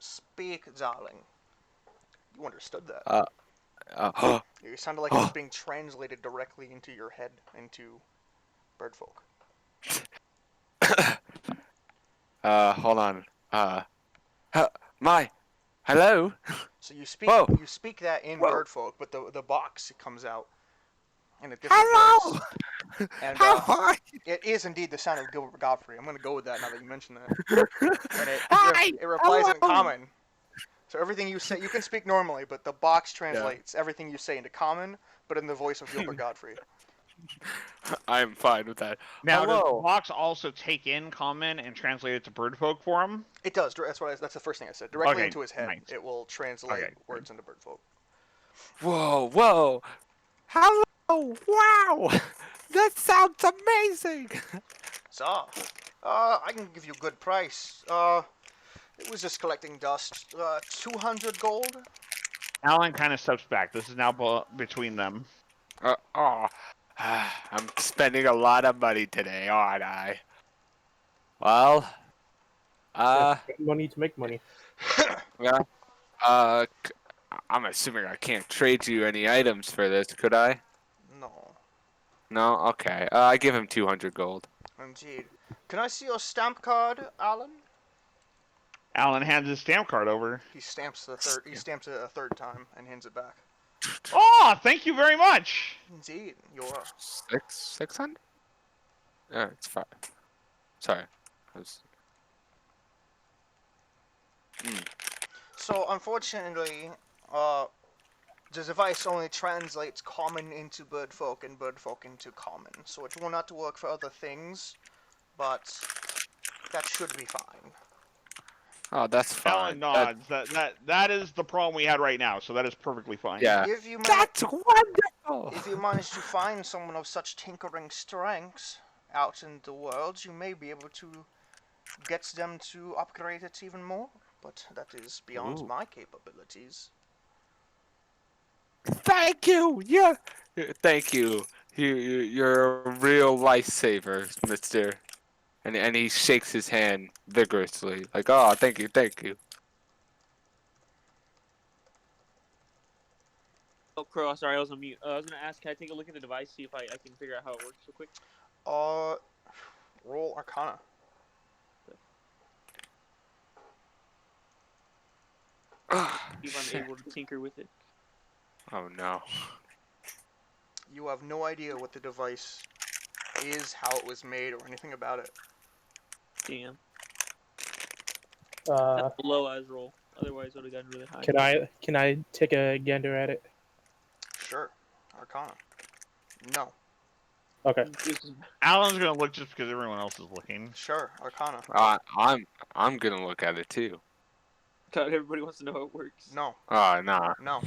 Speak, darling. You understood that. Uh, It sounded like it was being translated directly into your head, into birdfolk. hold on. Hello. So you speak Whoa. you speak that in Whoa. birdfolk, but the box comes out in a different Hello. voice. And How are you? it is indeed the sound of Gilbert Godfrey. I'm gonna go with that now that you mention that. And Hi. it replies in Hello. common. So everything you say, you can speak normally, but the box translates everything you say into common, but in the voice of Gilbert Godfrey. I'm fine with that. Now, does the Hello. box also take in Common and translate it to bird folk for him? It does. That's the first thing I said. Directly Okay, into his head, nice. it will translate Okay, words into birdfolk. Whoa. Hello. Wow. That sounds amazing. So, I can give you a good price. It was just collecting dust. 200 gold. Alan kind of steps back. This is now between them. I'm spending a lot of money today, aren't I? Well, Money to make money. yeah. I'm assuming I can't trade you any items for this, could I? No, No? Okay. I give him 200 gold. indeed. Can I see your stamp card, Alan? Alan hands his stamp card over. He stamps the third. He stamps it a third time and hands it back. Oh, thank you very much. Indeed, you're. 600? Yeah, it's fine. Sorry. So unfortunately, the device only translates common into birdfolk and birdfolk into common. So it will not work for other things, but that should be fine. Oh, that's Alan fine. nods. That is the problem we had right now, so that is perfectly fine. Yeah. If you That's wonderful. if you manage to find someone of such tinkering strengths out in the world, you may be able to get them to upgrade it even more. But that is beyond Ooh. my capabilities. Thank you. Thank you. You're a real lifesaver, Mister. And he shakes his hand vigorously, like, oh, thank you. Oh, Crow, sorry, I was on mute. I was gonna ask, can I take a look at the device, see if I can figure out how it works real quick? Roll Arcana. if I'm able to tinker with it. Oh no. You have no idea what the device is, how it was made, or anything about it. Damn. Uh, That's below as roll. Otherwise, I would have gotten really high. can I take a gander at it? Sure. Arcana. No. Okay. This is- Alan's gonna look just because everyone else is looking. Sure. Arcana. I'm gonna look at it too. God, everybody wants to know how it works. No. Oh nah. No.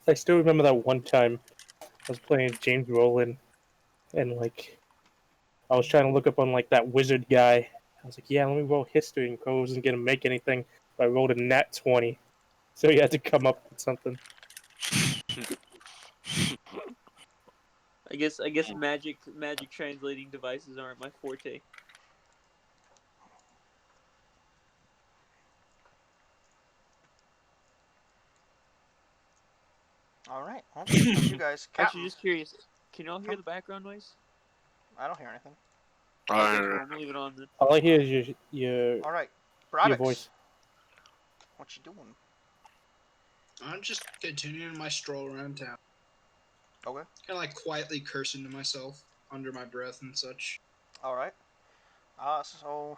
I still remember that one time I was playing James Rowland, and like I was trying to look up on like that wizard guy. I was like, yeah, let me roll history, and Crow wasn't gonna make anything. But I rolled a nat 20, so he had to come up with something. I guess magic translating devices aren't my forte. All right. Well, you guys. Actually, Captain. just curious. Can y'all hear the background noise? I don't hear anything. Okay, cool. I'm gonna leave it on then. All I hear is your All right. your Bravix. voice. What you doing? I'm just continuing my stroll around town. Okay. Kind of like quietly cursing to myself under my breath and such. All right. So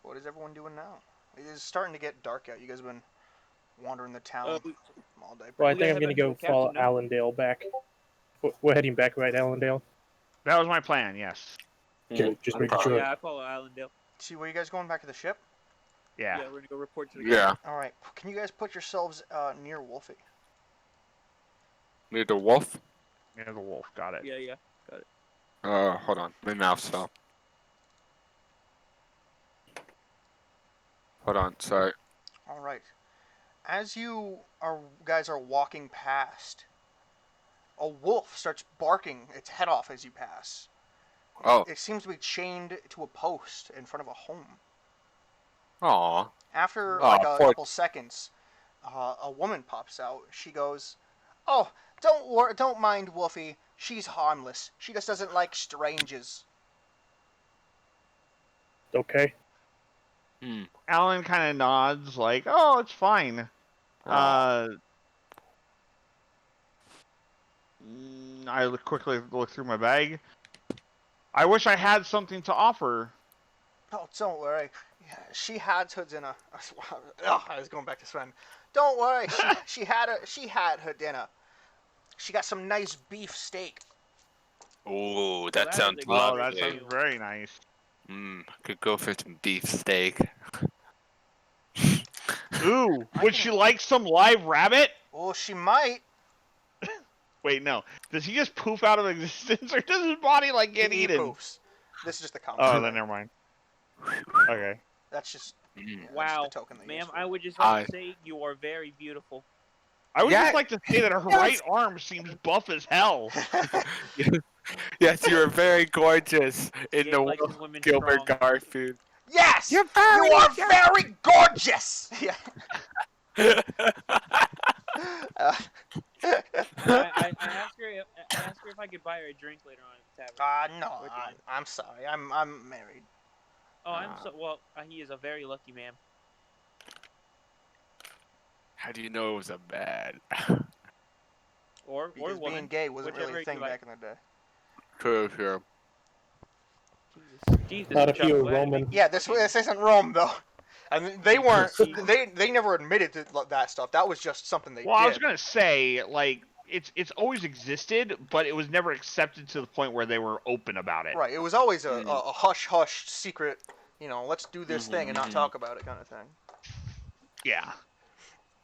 what is everyone doing now? It is starting to get dark out. You guys have been wandering the town all day. Well, I We think gotta I'm head gonna back to go the follow captain, no? Allendale back. We're heading back, right, Allendale? That was my plan. Yes. Okay, just making sure. Yeah, I follow Allendale. See, were you guys going back to the ship? Yeah. Yeah, we're gonna go report to the Yeah. All right. Can you guys put yourselves near Wolfie? Near the wolf. Near the wolf. Got it. Yeah. Hold on. My mouse fell. Hold on. Sorry. All right. As you guys are walking past, a wolf starts barking its head off as you pass. Oh. It seems to be chained to a post in front of a home. Aw. After Aw, like a poor- couple seconds, a woman pops out. She goes, "Oh, don't mind Wolfie. She's harmless. She just doesn't like strangers." Okay. Alan kind of nods, like, "Oh, it's fine." I quickly look through my bag. I wish I had something to offer. Oh, don't worry. She had her dinner. Ugh, I was going back to Sven. Don't worry. She had her dinner. She got some nice beef steak. Ooh, that that is sounds a good Oh, Lovely. that lovely. sounds very nice. Could go for some beef steak. Ooh, I would can- she like some live rabbit? Oh, she might. Wait, no. Does he just poof out of existence, or does his body like get He eaten? poofs. This is just the comment. Oh, then never mind. Okay. That's just Wow, That's the token they use ma'am, for I it. would just like to say you are very beautiful. I would Yeah. just like to say that her right arm seems buff as hell. Yes, you are very gorgeous in Gabe the likes world his women Gilbert strong. Garfield. Yes, You're you are very gorgeous. Yeah. I asked her if I could buy her a drink later on at the tavern. No, I'm sorry. I'm married. Oh, I'm so well. He is a very lucky man. How do you know it was a bad? Or Because woman. being gay wasn't really whichever a thing you like. back in the day. True. Jesus, Not if Chuck, you're glad to Roman. meet you. Yeah, this isn't Rome though. I mean, they weren't. They never admitted to that stuff. That was just something they Well, did. I was gonna say, like, it's always existed, but it was never accepted to the point where they were open about it. Right. It was always a hush hush secret. You know, let's do this thing and not Mhm. talk about it kind of thing. Yeah.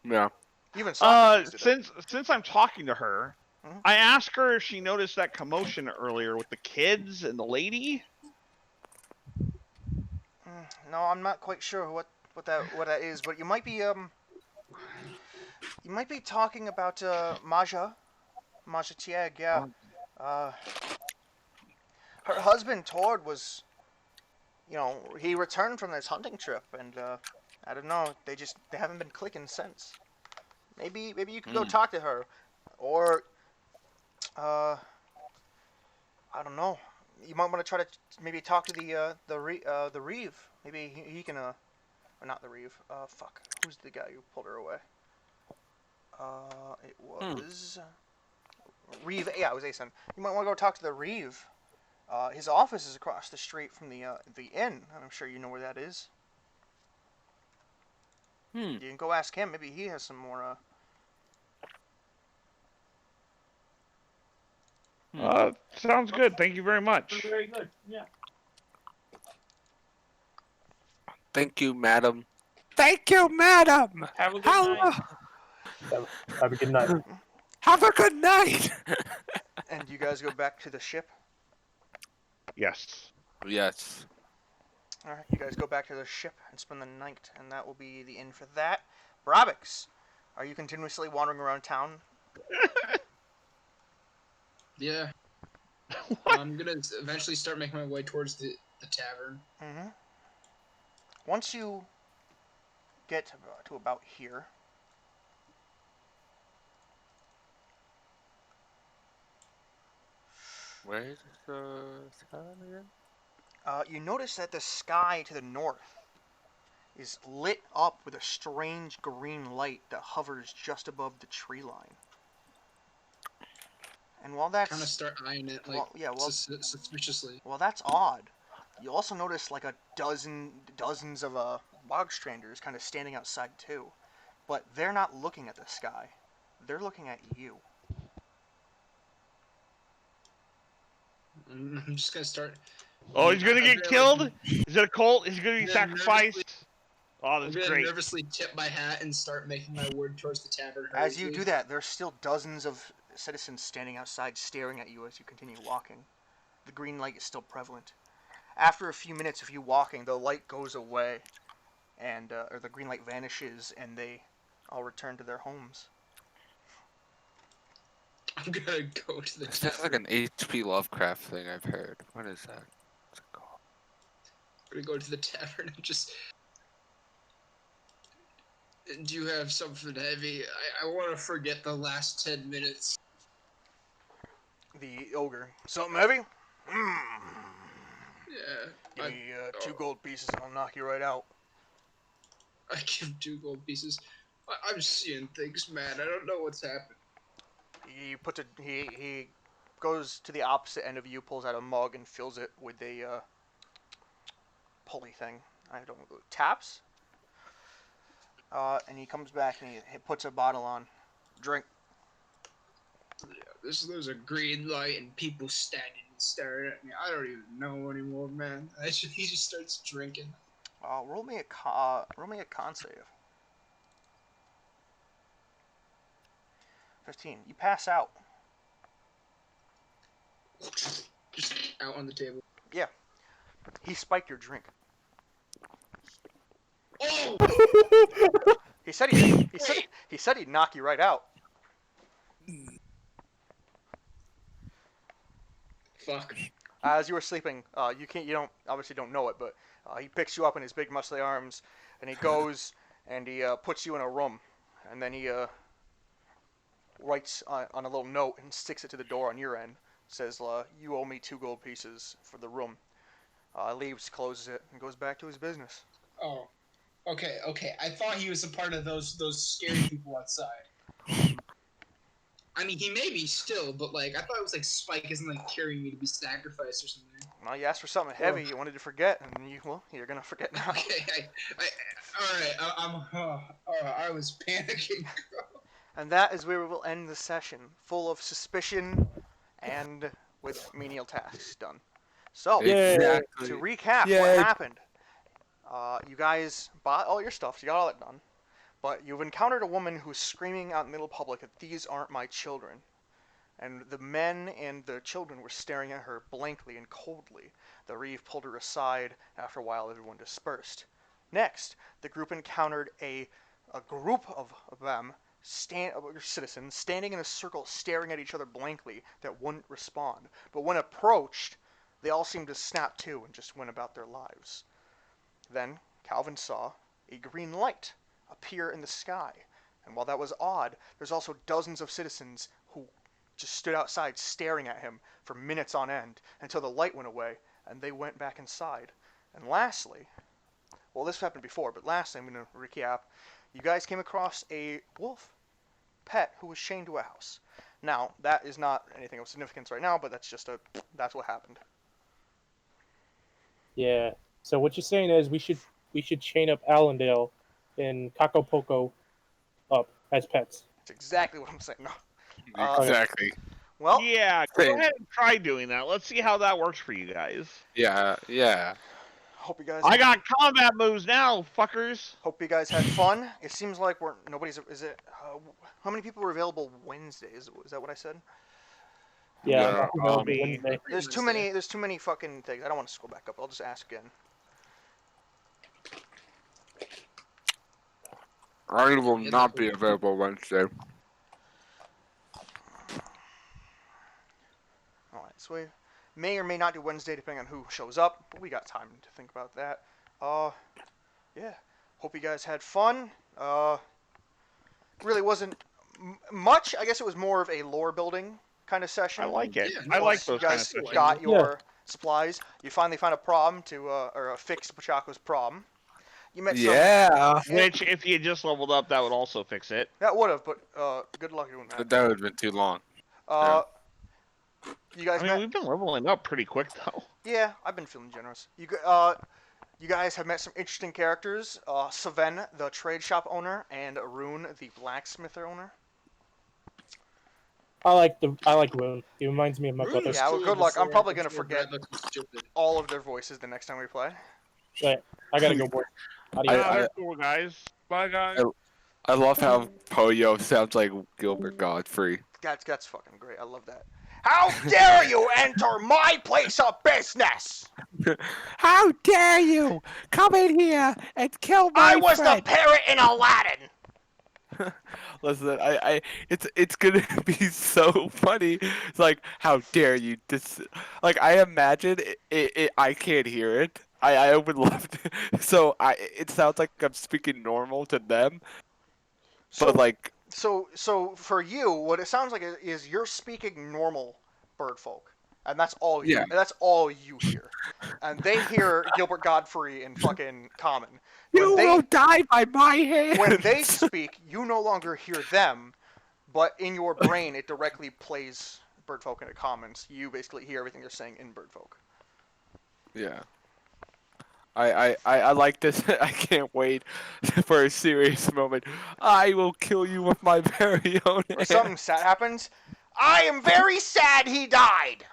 Yeah. Even Socrates did it. Since I'm talking to her, Mhm. I asked her if she noticed that commotion earlier with the kids and the lady. No, I'm not quite sure what that is, but you might be talking about Maja Tieg, yeah. Her husband Tord was, he returned from this hunting trip, and I don't know, they haven't been clicking since. Maybe you could go talk to her, or I don't know, You might want to try to maybe talk to the Reeve. Maybe he can or not the Reeve. Fuck. Who's the guy who pulled her away? It was Reeve. Yeah, it was Asen. You might want to go talk to the Reeve. His office is across the street from the inn. I'm sure you know where that is. Hmm. You can go ask him. Maybe he has some more. Sounds good. Thank you very much. Very good. Yeah. Thank you, madam. Thank you, madam. Have a good Hello. night. Have a good night. Have a good night. And you guys go back to the ship. Yes. Yes. All right, you guys go back to the ship and spend the night, and that will be the end for that. Brabix, are you continuously wandering around town? Yeah. I'm gonna eventually start making my way towards the tavern. Mm-hmm. Once you get to about here, Where's the town again? you notice that the sky to the north is lit up with a strange green light that hovers just above the tree line. And while that's Kind of start eyeing it like suspiciously. well, that's odd. You also notice like dozens of bogstranders kind of standing outside too, but they're not looking at the sky. They're looking at you. I'm just gonna start. Oh, he's gonna get killed? Is it a cult? Is he gonna be Yeah, sacrificed? Oh, I'm that's gonna great. nervously tip my hat and start making my way towards the tavern. As you hurriedly. do that, there's still dozens of citizens standing outside staring at you as you continue walking. The green light is still prevalent. After a few minutes of you walking, the light goes away, and or the green light vanishes, and they all return to their homes. I'm gonna go to the This sounds like tavern. an H.P. Lovecraft thing I've heard. What is that? What's it called? I'm gonna go to the tavern and just. Do you have something heavy? I want to forget the last 10 minutes. The ogre. Something heavy? Yeah. Give me 2 gold pieces and I'll knock you right out. I give 2 gold pieces. I'm seeing things, man. I don't know what's happening. He goes to the opposite end of you, pulls out a mug and fills it with a pulley thing. I don't know, taps. And he comes back and he puts a bottle on. Drink. Yeah, there's a green light and people standing and staring at me. I don't even know anymore, man. He just starts drinking. Roll me a con save. 15. You pass out. Just out on the table. Yeah. He spiked your drink. Oh! He said he'd knock you right out. Fuck. As you were sleeping, you obviously don't know it, but he picks you up in his big muscly arms, and he goes and he puts you in a room, and then he writes on a little note and sticks it to the door on your end. Says, "You owe me 2 gold pieces for the room." Leaves, closes it, and goes back to his business. Oh. Okay. I thought he was a part of those scary people outside. I mean, he may be still, but like I thought it was like Spike isn't like carrying me to be sacrificed or something. Well, you asked for something heavy, you wanted to forget, and you're gonna forget now. Okay, all right. I was panicking. And that is where we will end the session, full of suspicion and with menial tasks done. So, Exactly. to recap Yay. what happened, you guys bought all your stuff, so you got all that done. But you've encountered a woman who's screaming out in the middle of public that these aren't my children. And the men and the children were staring at her blankly and coldly. The Reeve pulled her aside. After a while, everyone dispersed. Next, the group encountered a group of them, citizens, standing in a circle staring at each other blankly that wouldn't respond. But when approached, they all seemed to snap to and just went about their lives. Then Calvin saw a green light appear in the sky. And while that was odd, there's also dozens of citizens who just stood outside staring at him for minutes on end until the light went away and they went back inside. And lastly, well, this happened before, but lastly, I'm going to recap. You guys came across a wolf pet who was chained to a house. Now, that is not anything of significance right now, but that's what happened. Yeah. So what you're saying is we should chain up Allendale and Kakopoko up as pets. That's exactly what I'm saying. No. Exactly. Well, Yeah, go Same. ahead and try doing that. Let's see how that works for you guys. Yeah. hope you guys I got combat moves now, fuckers. had fun. It seems like nobody's. Is it? How many people were available Wednesdays? Is that what I said? Yeah. Yeah, Wednesday. There's too many. There's too many fucking things. I don't want to scroll back up. I'll just ask again. I will not be available Wednesday. All right, so we may or may not do Wednesday depending on who shows up, but we got time to think about that. Yeah. Hope you guys had fun. Really wasn't much. I guess it was more of a lore building kind of session. I like it. Yeah, I no, like I- those You kind of guys sessions. got your supplies. You finally found a problem or a fix to Pachaco's problem. You met some. Yeah. Which, if you just leveled up, that would also fix it. That would have, but good luck doing that. That would have been too long. You guys I mean, met. we've been leveling up pretty quick, though. Yeah, I've been feeling generous. You guys have met some interesting characters. Saven, the trade shop owner, and Arun, the blacksmith owner. I like Rune. He reminds me of my Rune brother. was Yeah, well, cool good luck. I'm before- probably gonna before forget- Brad looked stupid. All of their voices the next time we play. But I gotta go work. Adios. Yeah, they're cool guys. Bye, guys. I love how Poyo sounds like Gilbert Godfrey. That's fucking great. I love that. How dare you enter my place of business? How dare you come in here and kill my I was friend? the parrot in Aladdin. Listen, it's gonna be so funny. It's like, how dare you? Like, I imagine I can't hear it. I would love to. So it sounds like I'm speaking normal to them, but like, So for you, what it sounds like is you're speaking normal bird folk, and that's all you. Yeah. That's all you hear, and they hear Gilbert Godfrey in fucking common. When you they will die by my hand. when they speak, you no longer hear them, but in your brain it directly plays bird folk into common. So you basically hear everything they're saying in bird folk. Yeah. I like this. I can't wait for a serious moment. I will kill you with my very own When hand. something sad happens, I am very sad he died.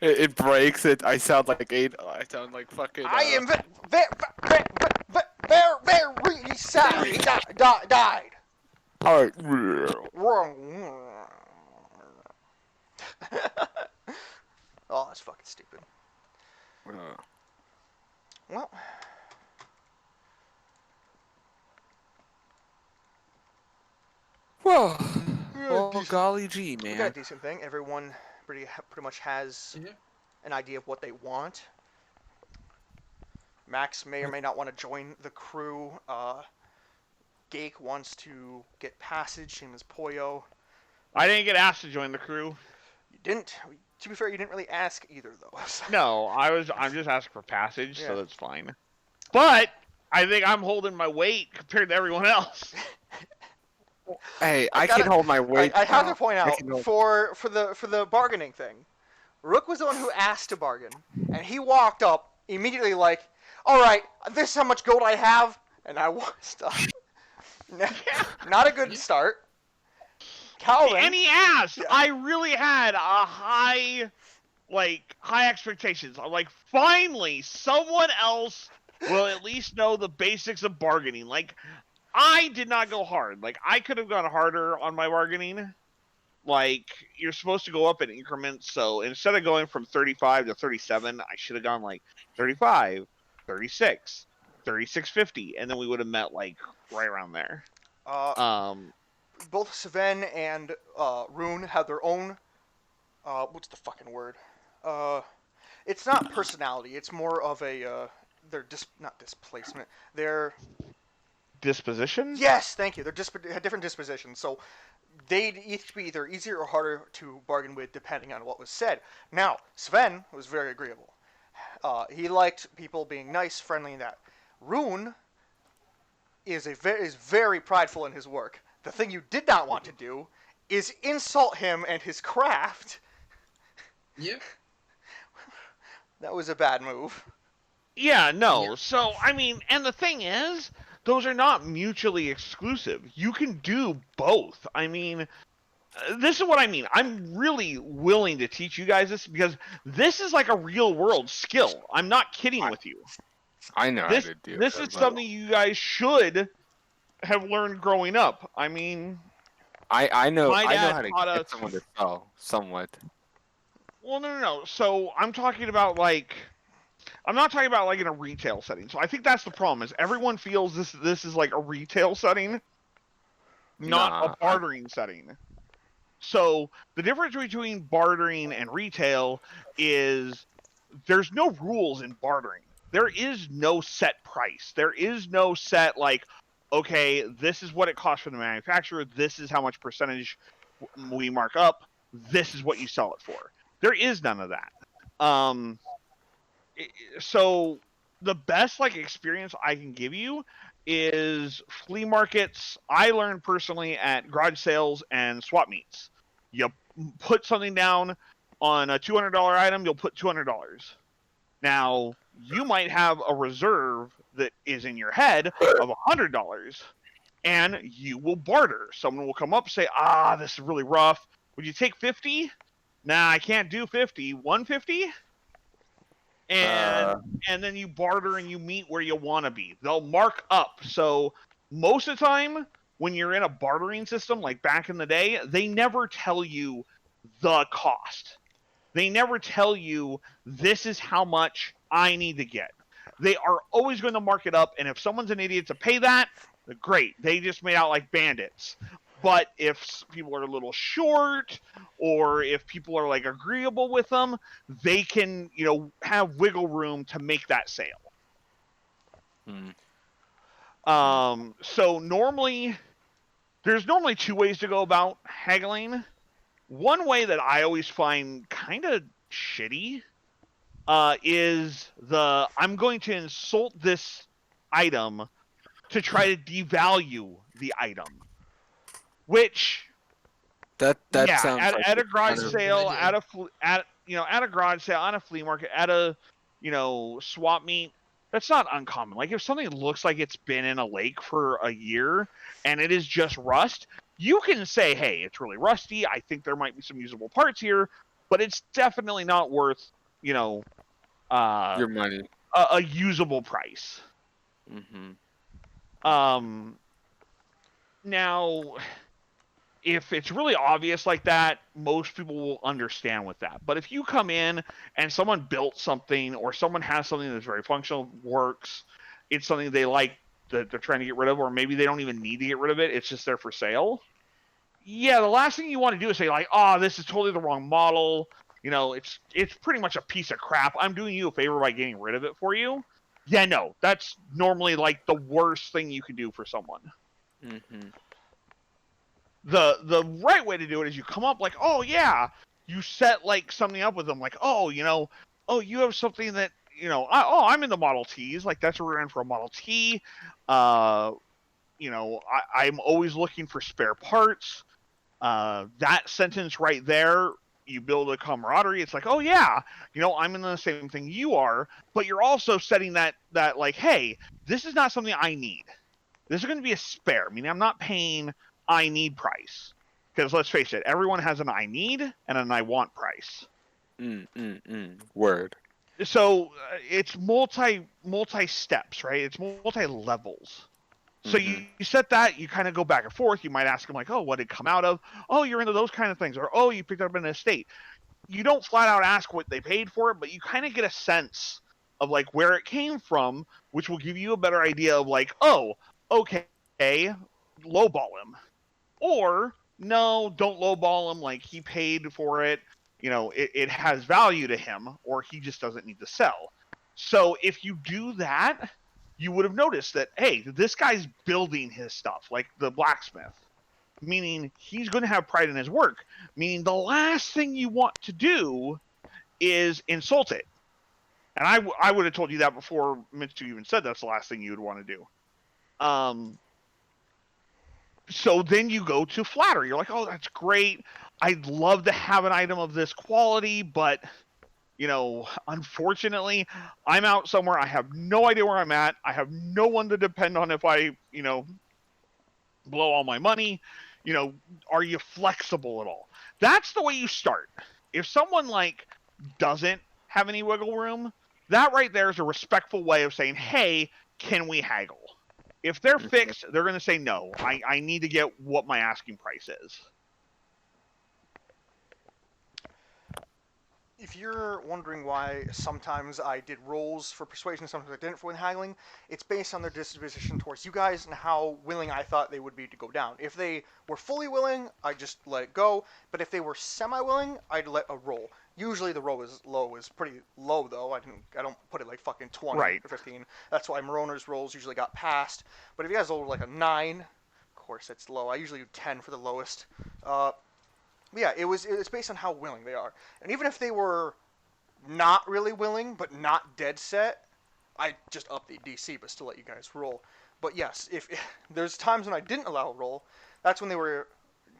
It breaks. I sound like I sound like fucking. I am very sad he died. Alright. Oh, that's fucking stupid. Well, Whoa. Yeah, Well, decent. golly gee, we got a man. decent thing. Everyone pretty much has Yeah. an idea of what they want. Max may or may not want to join the crew. Gake wants to get passage, same as Poyo. I didn't get asked to join the crew. You didn't. To be fair, you didn't really ask either, though. No, I'm just asking for passage, Yeah. so that's fine. But I think I'm holding my weight compared to everyone else. Hey, I I can gotta- hold my weight. I have now. to point I out can hold- for the bargaining thing, Rook was the one who asked to bargain, and he walked up immediately like, "All right, this is how much gold I have," and I was not a good start. Calvin, And he asked. Yeah. I really had a high expectations. I'm like, finally, someone else will at least know the basics of bargaining. Like, I did not go hard. Like, I could have gone harder on my bargaining. Like, you're supposed to go up in increments, so instead of going from 35 to 37, I should have gone like 35, 36, 36.50, and then we would have met like right around there. both Sven and Rune have their own. What's the fucking word? It's not personality. It's more of a not displacement. They're disposition? Yes, thank you. They're had different dispositions, so they'd each be either easier or harder to bargain with depending on what was said. Now, Sven was very agreeable. He liked people being nice, friendly, and that. Rune is very prideful in his work. The thing you did not want to do is insult him and his craft. Yeah. That was a bad move. Yeah, no. Yeah. So, I mean, and the thing is, those are not mutually exclusive. You can do both. I mean, this is what I mean. I'm really willing to teach you guys this because this is like a real world skill. I'm not kidding with you. I know This how to do this it. is something you guys should have learned growing up. I mean, I know my dad how to taught get us- someone to sell somewhat. well, no. So I'm talking about like, I'm not talking about like in a retail setting. So I think that's the problem is everyone feels this is like a retail setting, not Nah, a bartering setting. So the difference between bartering and retail is there's no rules in bartering. There is no set price. There is no set like, okay, this is what it costs for the manufacturer. This is how much percentage we mark up. This is what you sell it for. There is none of that. So the best like experience I can give you is flea markets. I learned personally at garage sales and swap meets. You put something down on a $200 item, you'll put $200. Now, you might have a reserve that is in your head of $100, and you will barter. Someone will come up and say, this is really rough. Would you take 50? Nah, I can't do 50. 150? And then you barter and you meet where you want to be. They'll mark up. So most of the time, when you're in a bartering system, like back in the day, they never tell you the cost. They never tell you this is how much I need to get. They are always going to mark it up, and if someone's an idiot to pay that, great. They just made out like bandits. But if people are a little short, or if people are like agreeable with them, they can, have wiggle room to make that sale. So normally, there's normally two ways to go about haggling. One way that I always find kind of shitty is I'm going to insult this item to try to devalue the item. Which that sounds like at a garage sale, idea. at a garage sale, on a flea market, at a swap meet, that's not uncommon. Like if something looks like it's been in a lake for a year and it is just rust, you can say, hey, it's really rusty. I think there might be some usable parts here, but it's definitely not worth, your money. a usable price. Now, if it's really obvious like that, most people will understand with that. But if you come in and someone built something or someone has something that's very functional, works, it's something they like that they're trying to get rid of, or maybe they don't even need to get rid of it, it's just there for sale. Yeah, the last thing you want to do is say like, this is totally the wrong model. It's pretty much a piece of crap. I'm doing you a favor by getting rid of it for you. Yeah, no, that's normally like the worst thing you can do for someone. The right way to do it is you come up like, you set like something up with them like, you have something that, I'm in the Model Ts, like that's where we're in for a Model T. I'm always looking for spare parts. That sentence right there, you build a camaraderie. It's like, I'm in the same thing you are, but you're also setting that like, hey, this is not something I need. This is going to be a spare, meaning I'm not paying I need price. Because let's face it, everyone has an I need and an I want price. Word. So it's multi steps, right? It's multi levels. So you set that, you kind of go back and forth. You might ask them like, what did it come out of? Oh, you're into those kind of things. Or, you picked up an estate. You don't flat out ask what they paid for it, but you kind of get a sense of like where it came from, which will give you a better idea of like, okay, lowball him. Or, no, don't lowball him, like he paid for it. It has value to him, or he just doesn't need to sell. So if you do that, you would have noticed that, hey, this guy's building his stuff, like the blacksmith, meaning he's going to have pride in his work, meaning the last thing you want to do is insult it. And I would have told you that before Mitsu even said that's the last thing you would want to do. So then you go to flattery. You're like, oh, that's great. I'd love to have an item of this quality, but, you know, unfortunately, I'm out somewhere. I have no idea where I'm at. I have no one to depend on if I, you know, blow all my money. You know, are you flexible at all? That's the way you start. If someone, like, doesn't have any wiggle room, that right there is a respectful way of saying, hey, can we haggle? If they're fixed, they're going to say no. I need to get what my asking price is. If you're wondering why sometimes I did rolls for persuasion, sometimes I didn't for when haggling, it's based on their disposition towards you guys and how willing I thought they would be to go down. If they were fully willing, I'd just let it go. But if they were semi-willing, I'd let a roll. Usually the roll is pretty low though. I don't put it like fucking 20 Right. or 15. That's why Moroner's rolls usually got passed. But if you guys roll like a 9, of course it's low. I usually do 10 for the lowest. Yeah, it's based on how willing they are. And even if they were not really willing, but not dead set, I just up the DC, but still let you guys roll. But yes, if there's times when I didn't allow a roll, that's when they were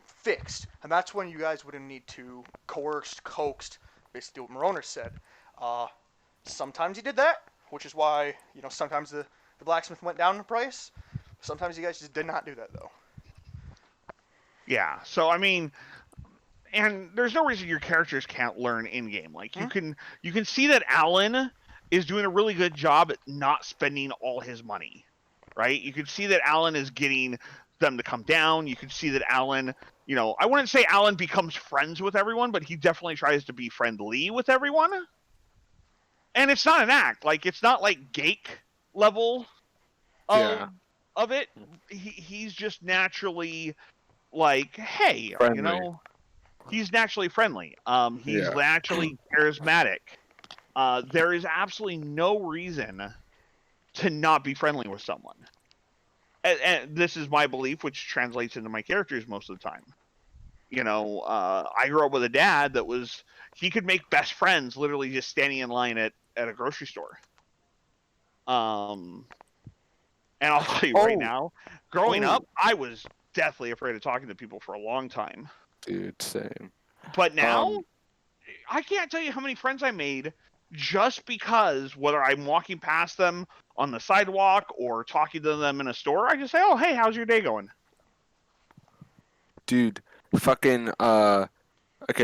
fixed. And that's when you guys would need to coaxed, basically what Moroner said. Sometimes he did that, which is why, you know, sometimes the blacksmith went down in price. Sometimes you guys just did not do that, though. Yeah, so, I mean... And there's no reason your characters can't learn in-game. Like, you can see that Alan is doing a really good job at not spending all his money, right? You can see that Alan is getting them to come down. You can see that Alan, you know, I wouldn't say Alan becomes friends with everyone, but he definitely tries to be friendly with everyone. And it's not an act. Like, it's not like Gake level of it. He's just naturally like, hey, Friendly. you know... He's naturally friendly. He's naturally charismatic. There is absolutely no reason to not be friendly with someone. And this is my belief, which translates into my characters most of the time. You know, I grew up with a dad that he could make best friends literally just standing in line at a grocery store. And I'll tell you right now, growing up, I was deathly afraid of talking to people for a long time. Dude, same. But now, I can't tell you how many friends I made just because whether I'm walking past them on the sidewalk or talking to them in a store, I just say, oh, hey, how's your day going? Dude, fucking, okay,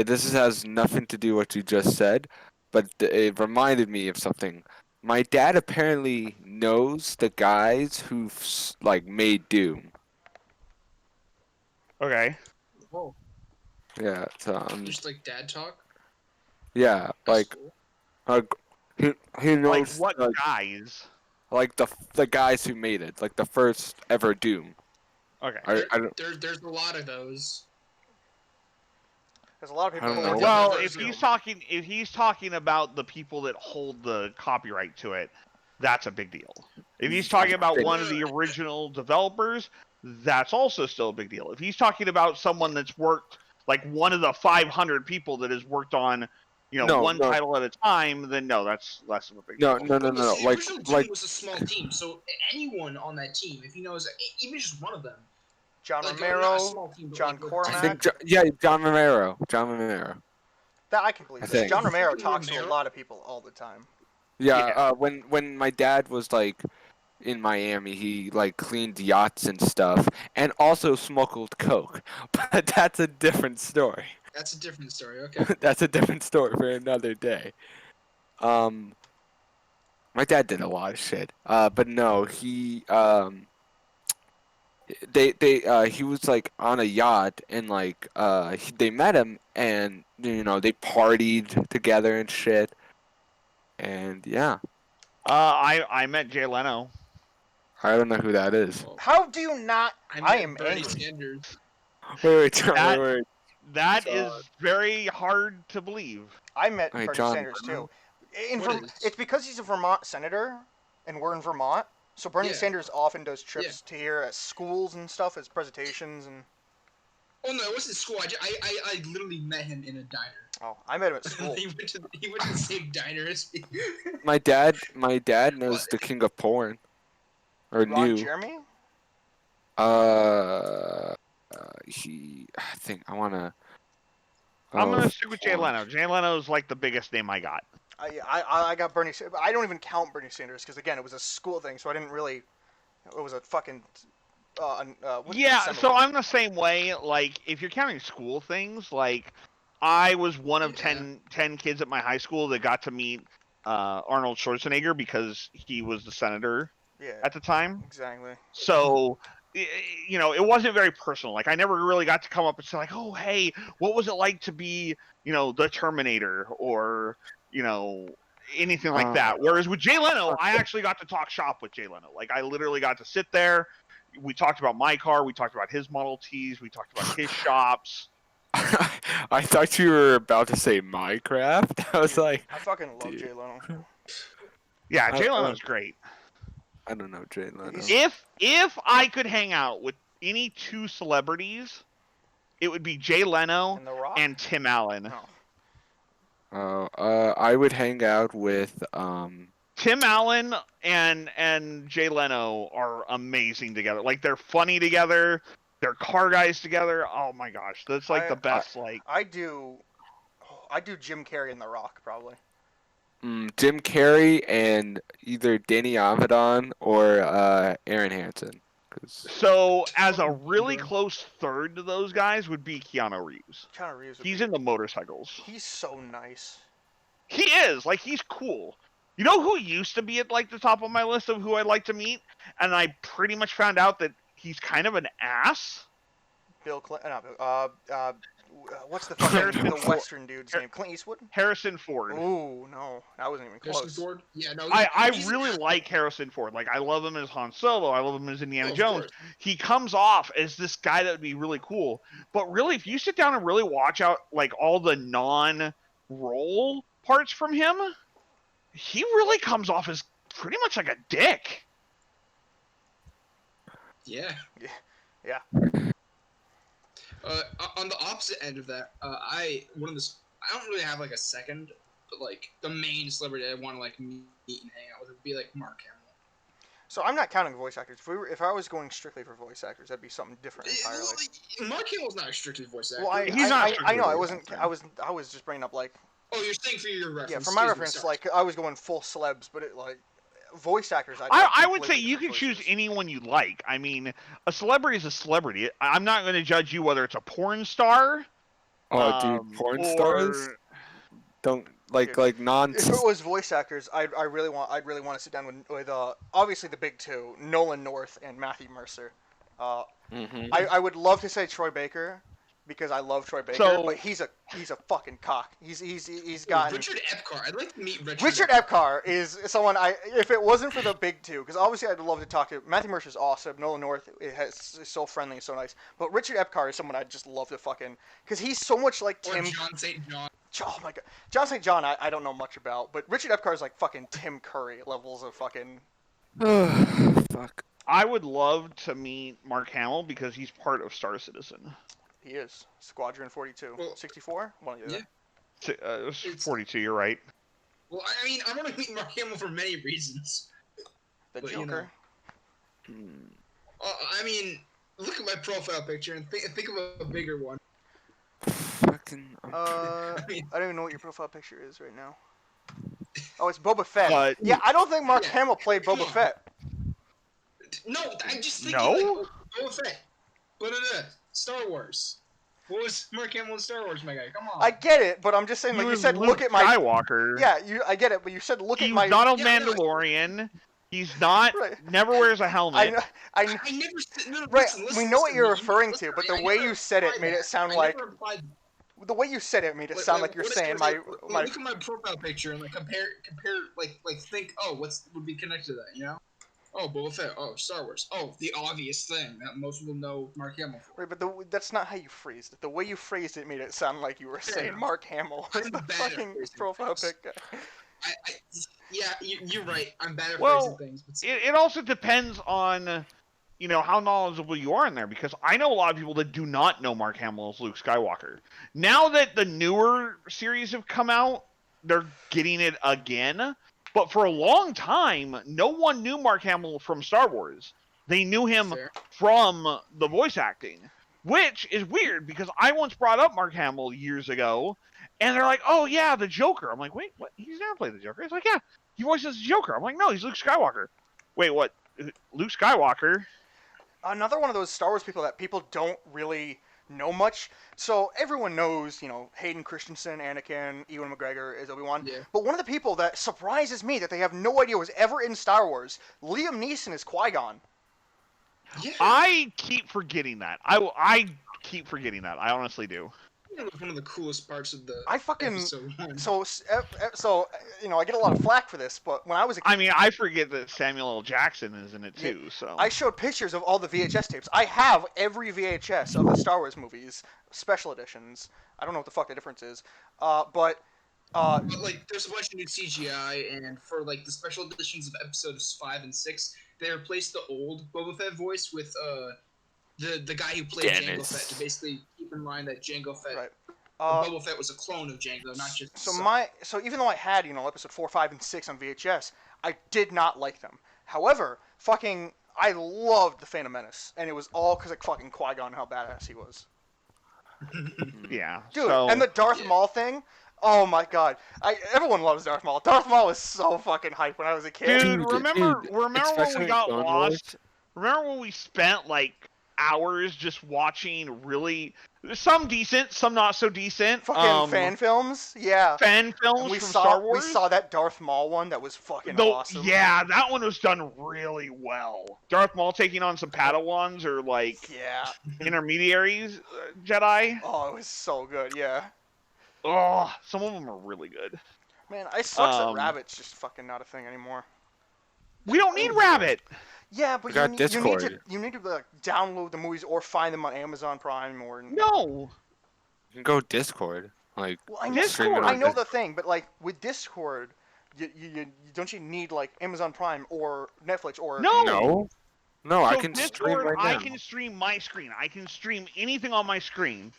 this has nothing to do with what you just said, but it reminded me of something. My dad apparently knows the guys who've, like, made Doom. Okay. Whoa. Yeah, so, Just like dad talk. yeah, That's like, cool. he knows, Like what guys? like, the guys who made it, like, the first ever Doom. Okay. I don't, There's a lot of those. There's a lot of people. I don't who know. are Well, definitely if he's talking about the people that hold the copyright to it, that's a big deal. If he's talking about one of the original developers, that's also still a big deal. If he's talking about someone that's worked, like one of the 500 people that has worked on, you know, one title at a time, then no, that's less of a big deal. No. The Like, original Doom was a small team, so anyone on that team, if he knows even just one of them, John like, not a Romero, small team, but John like, Cormac. I think, John Romero. That I can believe. I This. think. John Romero Fucking talks to a Romero. lot of people all the time. Yeah, when my dad was, like, in Miami, he, like, cleaned yachts and stuff, and also smuggled coke. But that's a different story. That's a different story. Okay. That's a different story for another day. My dad did a lot of shit. But no, he he was, like, on a yacht, and, like, they met him, and, you know, they partied together and shit. And yeah, I met Jay Leno. I don't know who that is. How do you not? I am Bernie angry. Sanders. Wait, John, wait. That John. is very hard to believe. I met Wait, Bernie John Sanders too. What is? It's because he's a Vermont senator, and we're in Vermont. So Bernie Yeah. Sanders often does trips to here at schools and stuff as presentations and. Oh no, it wasn't school. I literally met him in a diner. Oh, I met him at school. he went to the same diner as me. My dad knows the king of porn, or Ron knew. Jeremy? I think I wanna. I'm Oh, gonna stick with Jay porn. Leno. Jay Leno's like the biggest name I got. I got Bernie. I don't even count Bernie Sanders because again it was a school thing, so I didn't really. It was a fucking. Yeah, assembly. so I'm the same way. Like, if you're counting school things, like, I was one of 10 kids at my high school that got to meet Arnold Schwarzenegger because he was the senator Yeah. at the time. Exactly. So, you know, it wasn't very personal. Like, I never really got to come up and say, like, oh, hey, what was it like to be, you know, the Terminator or, you know, anything like that. Whereas with Jay Leno, I actually got to talk shop with Jay Leno. Like, I literally got to sit there. We talked about my car. We talked about his Model Ts. We talked about his shops. I thought you were about to say Minecraft. I was like, I fucking love dude. Jay Leno. Yeah, Jay I- Leno's great. I don't know Jay Leno. If I could hang out with any two celebrities, it would be Jay Leno And The Rock. and Tim Allen. Oh. I would hang out with Tim Allen and Jay Leno are amazing together. Like, they're funny together. They're car guys together. Oh my gosh, that's like the best. I do Jim Carrey and The Rock probably. Jim Carrey and either Danny Avedon or Aaron Hansen. So, as a really close third to those guys would be Keanu Reeves. Keanu Reeves. He's in the motorcycles. He's so nice. He is. Like, he's cool. You know who used to be at, like, the top of my list of who I'd like to meet? And I pretty much found out that he's kind of an ass? Bill Clinton. What's the fucking the Western dude's name? Clint Eastwood? Harrison Ford. Ooh, no. That wasn't even Harrison close. Ford? Yeah, no. I he's really like Harrison Ford. Like, I love him as Han Solo. I love him as Indiana of Jones. course. He comes off as this guy that would be really cool. But really, if you sit down and really watch out, like, all the non-role parts from him, he really comes off as pretty much like a dick. Yeah. Yeah. On the opposite end of that, I don't really have like a second, but like the main celebrity I want to like meet and hang out with would be like Mark Hamill. So I'm not counting voice actors. If I was going strictly for voice actors, that'd be something different entirely. Mark Hamill's not a strictly voice actor. Well, He's not I know. strictly I was just bringing up like. Oh, you're saying for your reference. Yeah, for my excuse me, reference, sorry. like I was going full celebs, but it like voice actors. I would say you can choose anyone you like. I mean, a celebrity is a celebrity. I'm not going to judge you whether it's a porn star. Oh, dude, porn or- stars don't like non. If it was voice actors, I'd really want to sit down with obviously the big two, Nolan North and Matthew Mercer. Mhm. I would love to say Troy Baker because I love Troy Baker, So- but he's a fucking cock. He's got Richard Epcar. I'd like to meet Richard Epcar is someone if it wasn't for the big two, because obviously I'd love to talk to. Matthew Mercer's awesome. Nolan North is so friendly and so nice. But Richard Epcar is someone I'd just love to fucking, because he's so much like Or Tim. John St. John. Oh my god, John St. John I don't know much about, but Richard Epcar is like fucking Tim Curry levels of fucking. Fuck. I would love to meet Mark Hamill because he's part of Star Citizen. He is Squadron 42, Well, 64. One of the yeah. other. 42, you're right. Well, I mean, I want to meet Mark Hamill for many reasons. The But, you Joker. I mean, look at my profile picture and think of a bigger one. Fucking. I mean- don't even know what your profile picture is right now. Oh, it's Boba Fett. But- Yeah, I don't think Mark Yeah. Hamill played Come Boba on. Fett. No, I just think No? like Boba Fett. But Star Wars. What was Mark Hamill in Star Wars, my guy? Come on. I get it, but I'm just saying, He like you was said, Luke look at my. Skywalker. Yeah, I get it, but you said look He's at my. not a Yeah, no, Mandalorian. He's not. Right. Never wears a I helmet. know, I never said no, Right, listen, we know what listen, you're you referring listen, to, but I the way never you said it implied made it that. sound I like never implied the way you said it made it sound like you're what saying if- my. Look at my profile picture and like compare like think would be connected to that, you know? Oh, Boba Fett. Oh, Star Wars. Oh, the obvious thing that most people know Mark Hamill for. Right, but that's not how you phrased it. The way you phrased it made it sound like you were saying enough. Mark Hamill was I'm the bad at fucking phrasing profile things. pic guy. Yeah, you're right. I'm bad at Well, phrasing things, but it also depends on, how knowledgeable you are in there, because I know a lot of people that do not know Mark Hamill as Luke Skywalker. Now that the newer series have come out, they're getting it again. But for a long time, no one knew Mark Hamill from Star Wars. They knew him fair. from the voice acting, which is weird because I once brought up Mark Hamill years ago, and they're like, "Oh yeah, the Joker." I'm like, "Wait, what? He's never played the Joker." It's like, "Yeah, he voices the Joker." I'm like, "No, he's Luke Skywalker." Wait, what? Luke Skywalker? Another one of those Star Wars people that people don't really know much. So everyone knows, Hayden Christensen, Anakin, Ewan McGregor is Obi-Wan. Yeah. But one of the people that surprises me that they have no idea was ever in Star Wars, Liam Neeson is Qui-Gon. Yeah. I keep forgetting that. I keep forgetting that. I honestly do. It was one of the coolest parts of the I fucking episode one. so I get a lot of flack for this, but when I was a kid, I mean, I forget that Samuel L. Jackson is in it too. So I showed pictures of all the VHS tapes. I have every VHS of the Star Wars movies, special editions. I don't know what the fuck the difference is, but But like, there's a bunch of new CGI, and for like the special editions of episodes 5 and 6, they replaced the old Boba Fett voice with the guy who played Jango Dennis. Fett to basically keep in mind that Jango Fett, right. Boba Fett was a clone of Jango, not just. So even though I had episode 4, 5, and 6 on VHS, I did not like them. However, I loved the Phantom Menace, and it was all because of fucking Qui-Gon, how badass he was. yeah, Dude, so, and the Darth Maul thing. Oh my god, everyone loves Darth Maul. Darth Maul was so fucking hype when I was a kid. dude, remember when especially we in got Clone lost? Wars. Remember when we spent like hours just watching some decent, some not so decent, Fucking fan films, yeah. fan films And we from saw Star Wars? we saw that Darth Maul one that was fucking Though, awesome. yeah, that one was done really well. Darth Maul taking on some Padawans or like Yeah. intermediaries Jedi. Oh, it was so good. Yeah. Oh, some of them are really good. Man, I sucks that Um, Rabbit's just fucking not a thing anymore. We don't need Rabbit. Yeah, but We got you need to Discord. like, download the movies or find them on Amazon Prime or. No. You can go Discord. Like, Well, I know, Discord. stream it I on know the thing, but like with Discord, you don't you need like Amazon Prime or Netflix or. No. No, I So can Discord, stream right I now. can stream my screen. I can stream anything on my screen.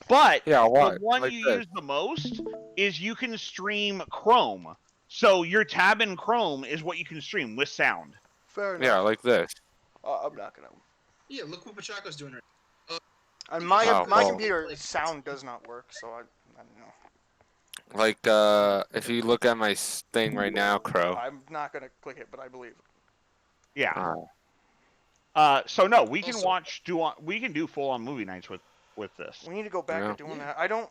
But Yeah, the what? one Like you this. use the most is you can stream Chrome. So your tab in Chrome is what you can stream with sound. Fair enough. Yeah, like this. I'm not gonna. Yeah, look what Pachaco's doing right. And my Oh, my well. computer sound does not work, so I don't know. Like, if you look at my thing right now, Crow. I'm not gonna click it, but I believe. Yeah. Uh, So no, we can Also- we can do full on movie nights with this. We need to go back Yeah. to doing that. I don't.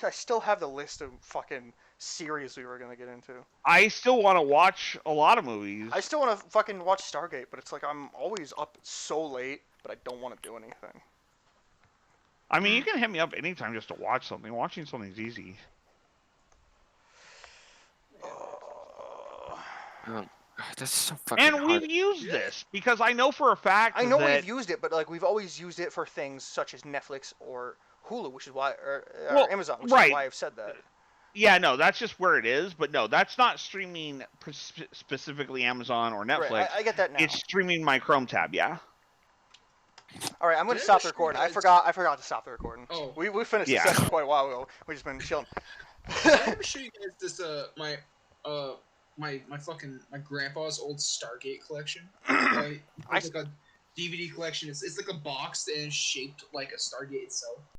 I still have the list of fucking series we were gonna get into. I still want to watch a lot of movies. I still want to fucking watch Stargate, but it's like I'm always up so late, but I don't want to do anything. I mean, you can hit me up anytime just to watch something. Watching something's easy. That's so fucking And hard. we've used this because I know for a fact I know that we've used it, but like we've always used it for things such as Netflix or Hulu, which is why, or Well, Amazon, which right. is why I've said that. yeah, no, that's just where it is. But no, that's not streaming specifically Amazon or Netflix. Right, I get that now. It's streaming my Chrome tab. Yeah. All right, I'm gonna Did I stop ever the show you recording. I guys- forgot to stop the recording. Oh. We finished Yeah. the session quite a while ago. We've just been chilling. Did I ever show you guys this my grandpa's old Stargate collection? It's like a DVD collection. It's like a box and it's shaped like a Stargate itself.